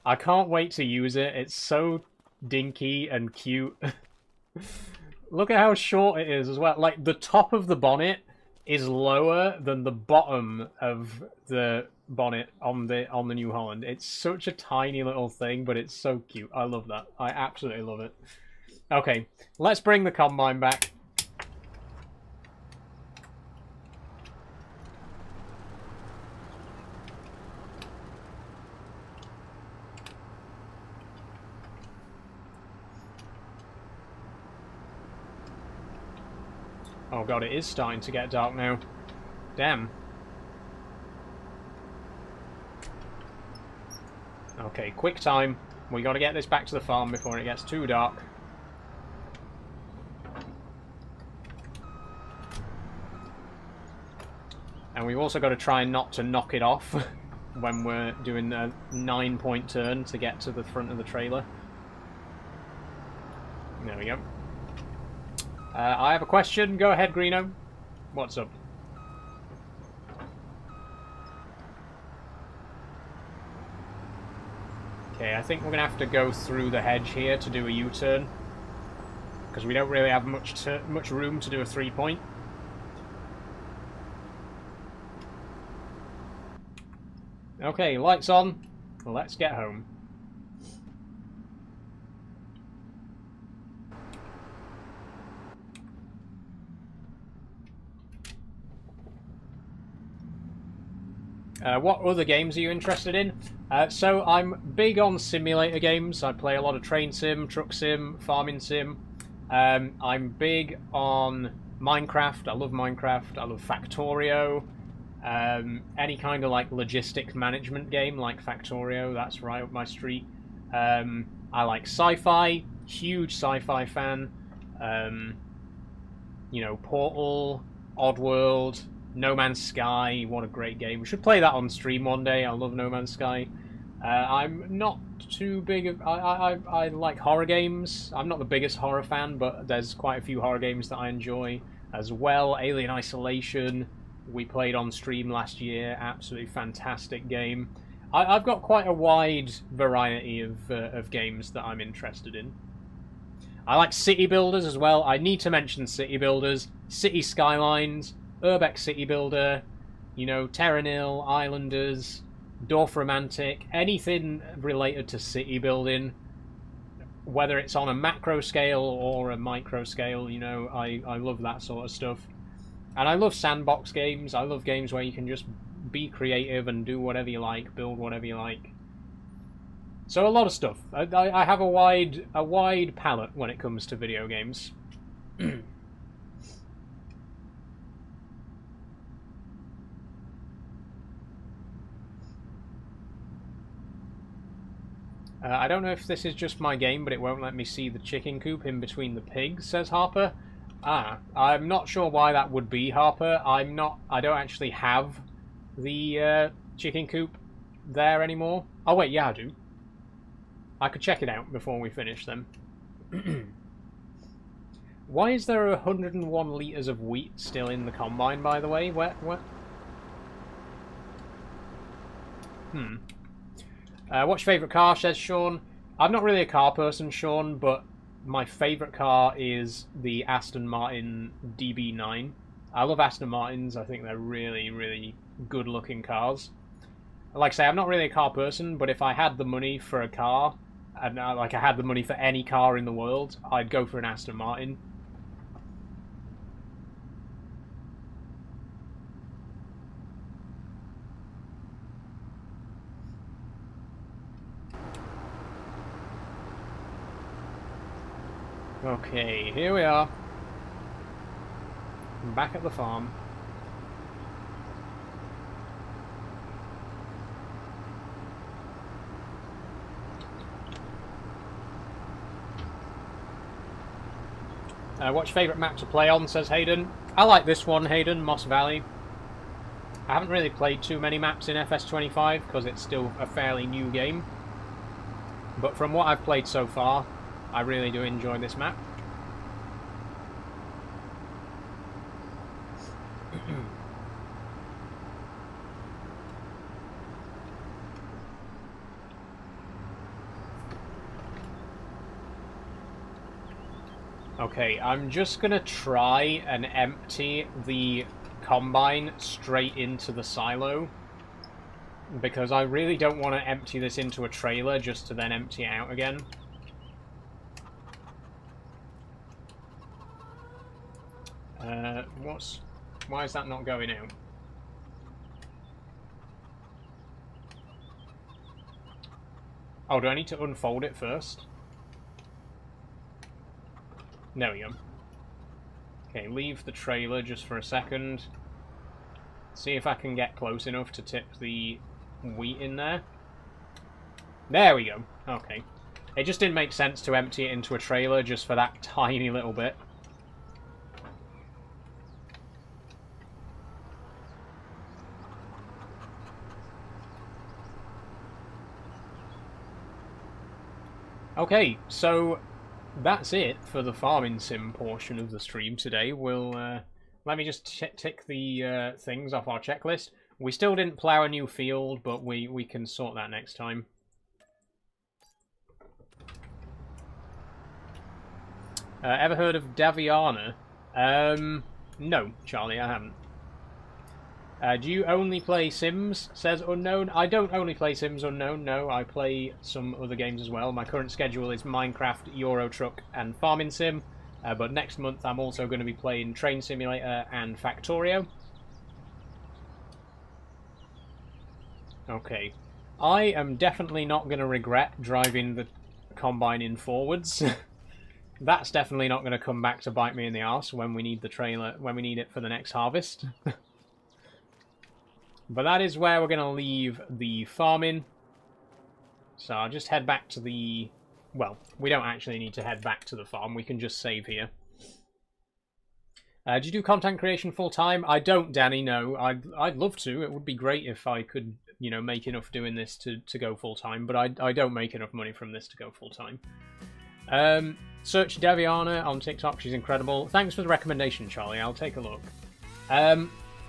I can't wait to use it. It's so dinky and cute. Look at how short it is as well. Like, the top of the bonnet is lower than the bottom of the bonnet on the New Holland. It's such a tiny little thing, but it's so cute. I love that. I absolutely love it. Okay, let's bring the combine back. Oh god, it is starting to get dark now. Damn. Okay, quick time. We got to get this back to the farm before it gets too dark. And we've also got to try not to knock it off when we're doing a 9-point turn to get to the front of the trailer. There we go. I have a question. Go ahead, Greeno. What's up? Okay, I think we're going to have to go through the hedge here to do a U-turn. Because we don't really have much room to do a 3-point. Okay, lights on. Let's get home. What other games are you interested in? So I'm big on simulator games. I play a lot of train sim, truck sim, farming sim. I'm big on Minecraft. I love Minecraft. I love Factorio. Any kind of like logistic management game like Factorio, that's right up my street. I like sci-fi, huge sci-fi fan. You know, Portal, Oddworld, No Man's Sky, what a great game. We should play that on stream one day. I love No Man's Sky. I'm not too big of... I like horror games. I'm not the biggest horror fan, but there's quite a few horror games that I enjoy as well. Alien Isolation, we played on stream last year. Absolutely fantastic game. I've got quite a wide variety of games that I'm interested in. I like city builders as well. I need to mention city builders. City Skylines, Urbex City Builder, you know, Terranil, Islanders, Dorf Romantic, anything related to city building, whether it's on a macro scale or a micro scale, you know, I love that sort of stuff. And I love sandbox games. I love games where you can just be creative and do whatever you like, build whatever you like. So a lot of stuff. I have a wide palette when it comes to video games. I don't know if this is just my game, but it won't let me see the chicken coop in between the pigs, says Harper. I'm not sure why that would be, Harper. I don't actually have the chicken coop there anymore. Oh wait, yeah I do. I could check it out before we finish them. Why is there 101 litres of wheat still in the combine, by the way? What? What's your favourite car, says Sean? I'm not really a car person, Sean, but my favourite car is the Aston Martin DB9. I love Aston Martins. I think they're really, really good-looking cars. Like I say, I'm not really a car person, but if I had the money for a car, and I had the money for any car in the world, I'd go for an Aston Martin. Okay, here we are. I'm back at the farm. What's your favourite map to play on, says Hayden. I like this one, Hayden, Moss Valley. I haven't really played too many maps in FS25 because it's still a fairly new game. But from what I've played so far, I really do enjoy this map. Okay, I'm just gonna try and empty the combine straight into the silo, because I really don't want to empty this into a trailer just to then empty it out again. Why is that not going out? Oh, do I need to unfold it first? There we go. Okay, leave the trailer just for a second. See if I can get close enough to tip the wheat in there. There we go. Okay. It just didn't make sense to empty it into a trailer just for that tiny little bit. Okay, so that's it for the farming sim portion of the stream today. We'll let me just tick the things off our checklist. We still didn't plough a new field, but we can sort that next time. Ever heard of Daviana? No, Charlie, I haven't. Do you only play Sims, says Unknown? I don't only play Sims, Unknown, no. I play some other games as well. My current schedule is Minecraft, Euro Truck, and Farming Sim. But next month I'm also going to be playing Train Simulator and Factorio. Okay. I am definitely not going to regret driving the combine in forwards. That's definitely not going to come back to bite me in the arse when we need the trailer, when we need it for the next harvest. But that is where we're going to leave the farming. So I'll just head back to the... Well, we don't actually need to head back to the farm. We can just save here. Do you do content creation full-time? I don't, Danny, no. I'd love to. It would be great if I could, you know, make enough doing this to go full-time. But I don't make enough money from this to go full-time. Search Daviana on TikTok. She's incredible. Thanks for the recommendation, Charlie. I'll take a look.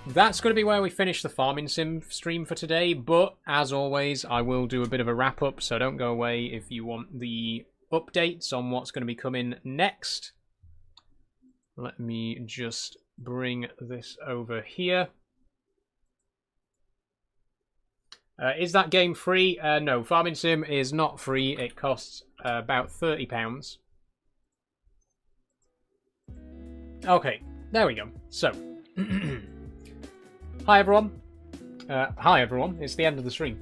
That's going to be where we finish the Farming Sim stream for today, but as always, I will do a bit of a wrap-up, so don't go away if you want the updates on what's going to be coming next. Let me just bring this over here. Is that game free? No, Farming Sim is not free. It costs about £30. Okay, there we go. So... Hi everyone. It's the end of the stream.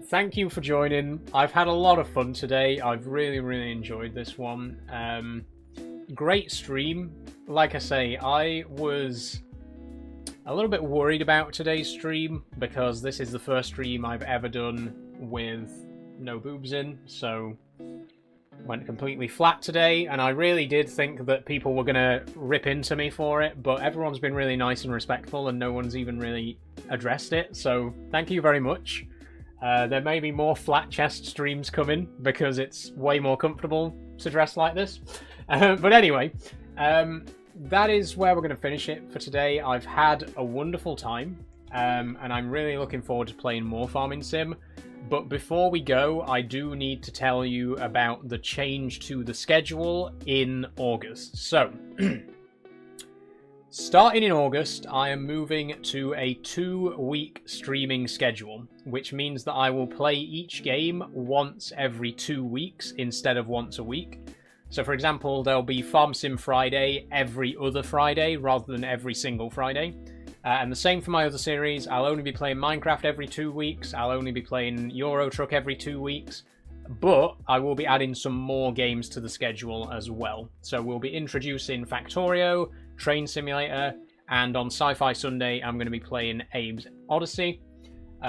Thank you for joining. I've had a lot of fun today. I've really enjoyed this one. Great stream. Like I say, I was a little bit worried about today's stream because this is the first stream I've ever done with no boobs in, so went completely flat today, and I really did think that people were going to rip into me for it, but everyone's been really nice and respectful, and no one's even really addressed it, so thank you very much. There may be more flat chest streams coming, because it's way more comfortable to dress like this. But anyway, that is where we're going to finish it for today. I've had a wonderful time, and I'm really looking forward to playing more Farming Sim. But before we go, I do need to tell you about the change to the schedule in August. So, starting in August, I am moving to a 2-week streaming schedule, which means that I will play each game once every 2 weeks instead of once a week. So, for example, there'll be Farm Sim Friday every other Friday rather than every single Friday. And the same for my other series. I'll only be playing Minecraft every 2 weeks. I'll only be playing Euro Truck every 2 weeks. But I will be adding some more games to the schedule as well. So we'll be introducing Factorio, Train Simulator, and on Sci-Fi Sunday I'm going to be playing Abe's Odyssey.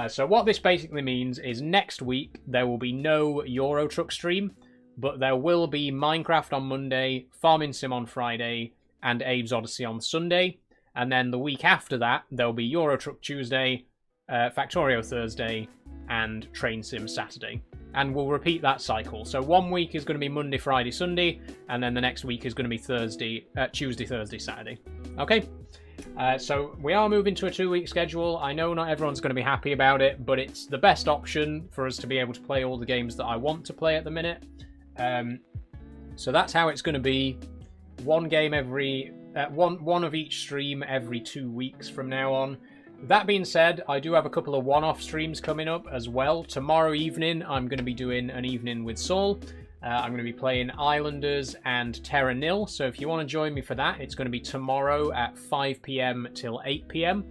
So what this basically means is next week there will be no Euro Truck stream, but there will be Minecraft on Monday, Farming Sim on Friday, and Abe's Odyssey on Sunday. And then the week after that, there'll be Euro Truck Tuesday, Factorio Thursday, and Train Sim Saturday. And we'll repeat that cycle. So 1 week is going to be Monday, Friday, Sunday, and then the next week is going to be Tuesday, Thursday, Saturday. Okay? So we are moving to a 2-week schedule. I know not everyone's going to be happy about it, but it's the best option for us to be able to play all the games that I want to play at the minute. So that's how it's going to be. One game every... one of each stream every 2 weeks from now on. That being said, I do have a couple of one-off streams coming up as well. Tomorrow evening, I'm going to be doing an evening with Saul. I'm going to be playing Islanders and Terra Nil, so if you want to join me for that, it's going to be tomorrow at 5 PM till 8 PM.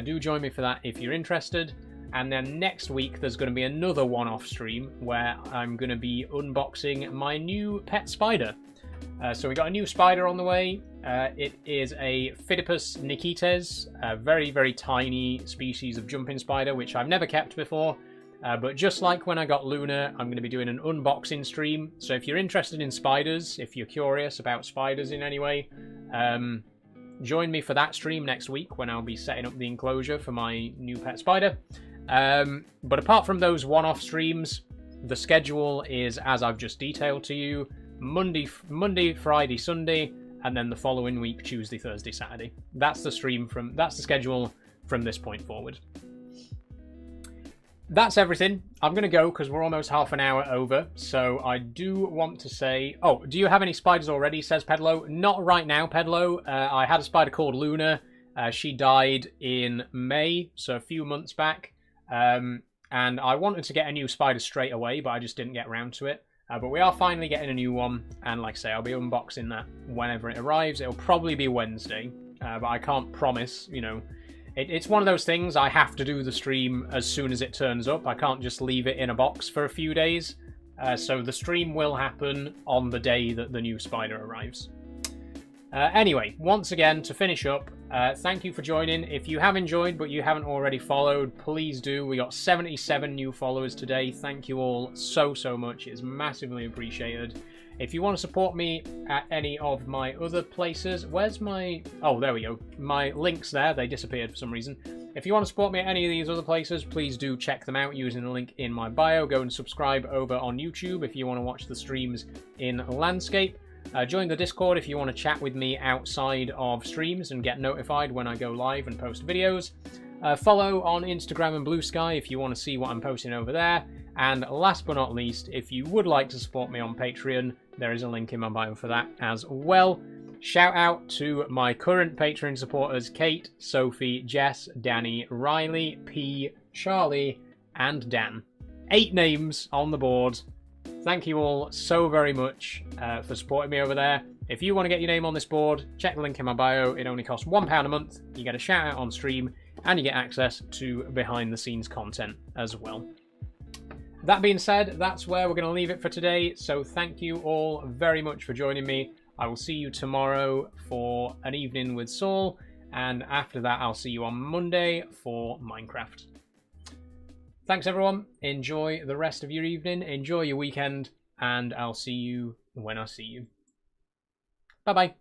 Do join me for that if you're interested. And then next week, there's going to be another one-off stream where I'm going to be unboxing my new pet spider. So we got a new spider on the way. It is a Phidippus nikites, a very, very tiny species of jumping spider, which I've never kept before. But just like when I got Luna, I'm going to be doing an unboxing stream. So if you're interested in spiders, if you're curious about spiders in any way, join me for that stream next week when I'll be setting up the enclosure for my new pet spider. But apart from those one-off streams, the schedule is as I've just detailed to you. Monday, Friday, Sunday, and then the following week, Tuesday, Thursday, Saturday. That's the schedule from this point forward. That's everything. I'm going to go because we're almost half an hour over. So I do want to say... Oh, do you have any spiders already, says Pedlo? Not right now, Pedlo. I had a spider called Luna. She died in May, so a few months back. And I wanted to get a new spider straight away, but I just didn't get around to it. But we are finally getting a new one, and like I say, I'll be unboxing that whenever it arrives. It'll probably be Wednesday, but I can't promise, you know. It's one of those things, I have to do the stream as soon as it turns up. I can't just leave it in a box for a few days. So the stream will happen on the day that the new spider arrives. Anyway, once again, to finish up, thank you for joining. If you have enjoyed but you haven't already followed, please do. We got 77 new followers today. Thank you all so much. It's massively appreciated. If you want to support me at any of my other places, where's my... Oh, there we go. My links there, they disappeared for some reason. If you want to support me at any of these other places, please do check them out using the link in my bio. Go and subscribe over on YouTube if you want to watch the streams in landscape. Join the Discord if you want to chat with me outside of streams and get notified when I go live and post videos. Follow on Instagram and Blue Sky if you want to see what I'm posting over there. And last but not least, if you would like to support me on Patreon, there is a link in my bio for that as well. Shout out to my current Patreon supporters, Kate, Sophie, Jess, Danny, Riley, P, Charlie, and Dan. 8 names on the board. Thank you all so very much for supporting me over there. If you want to get your name on this board, check the link in my bio. It only costs £1 a month. You get a shout out on stream, and you get access to behind the scenes content as well. That being said, that's where we're going to leave it for today. So thank you all very much for joining me. I will see you tomorrow for an evening with Saul, and after that I'll see you on Monday for Minecraft. thanks everyone. Enjoy the rest of your evening. Enjoy your weekend. And I'll see you when I see you. Bye-bye.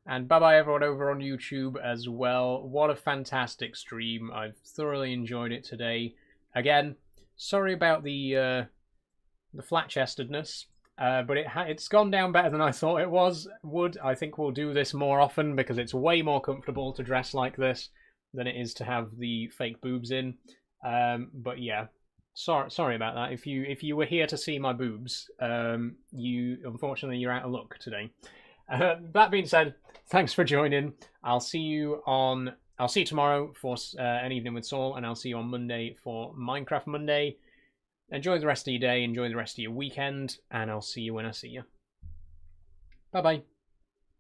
And bye-bye everyone over on YouTube as well. What a fantastic stream. I've thoroughly enjoyed it today. Again, sorry about the flat-chestedness, but it's gone down better than I thought it would. I think we'll do this more often because it's way more comfortable to dress like this than it is to have the fake boobs in. But yeah, sorry about that. If you were here to see my boobs, unfortunately you're out of luck today. That being said, thanks for joining. I'll see you tomorrow for An Evening with Saul, and I'll see you on Monday for Minecraft Monday. Enjoy the rest of your day, enjoy the rest of your weekend, and I'll see you when I see you. Bye-bye.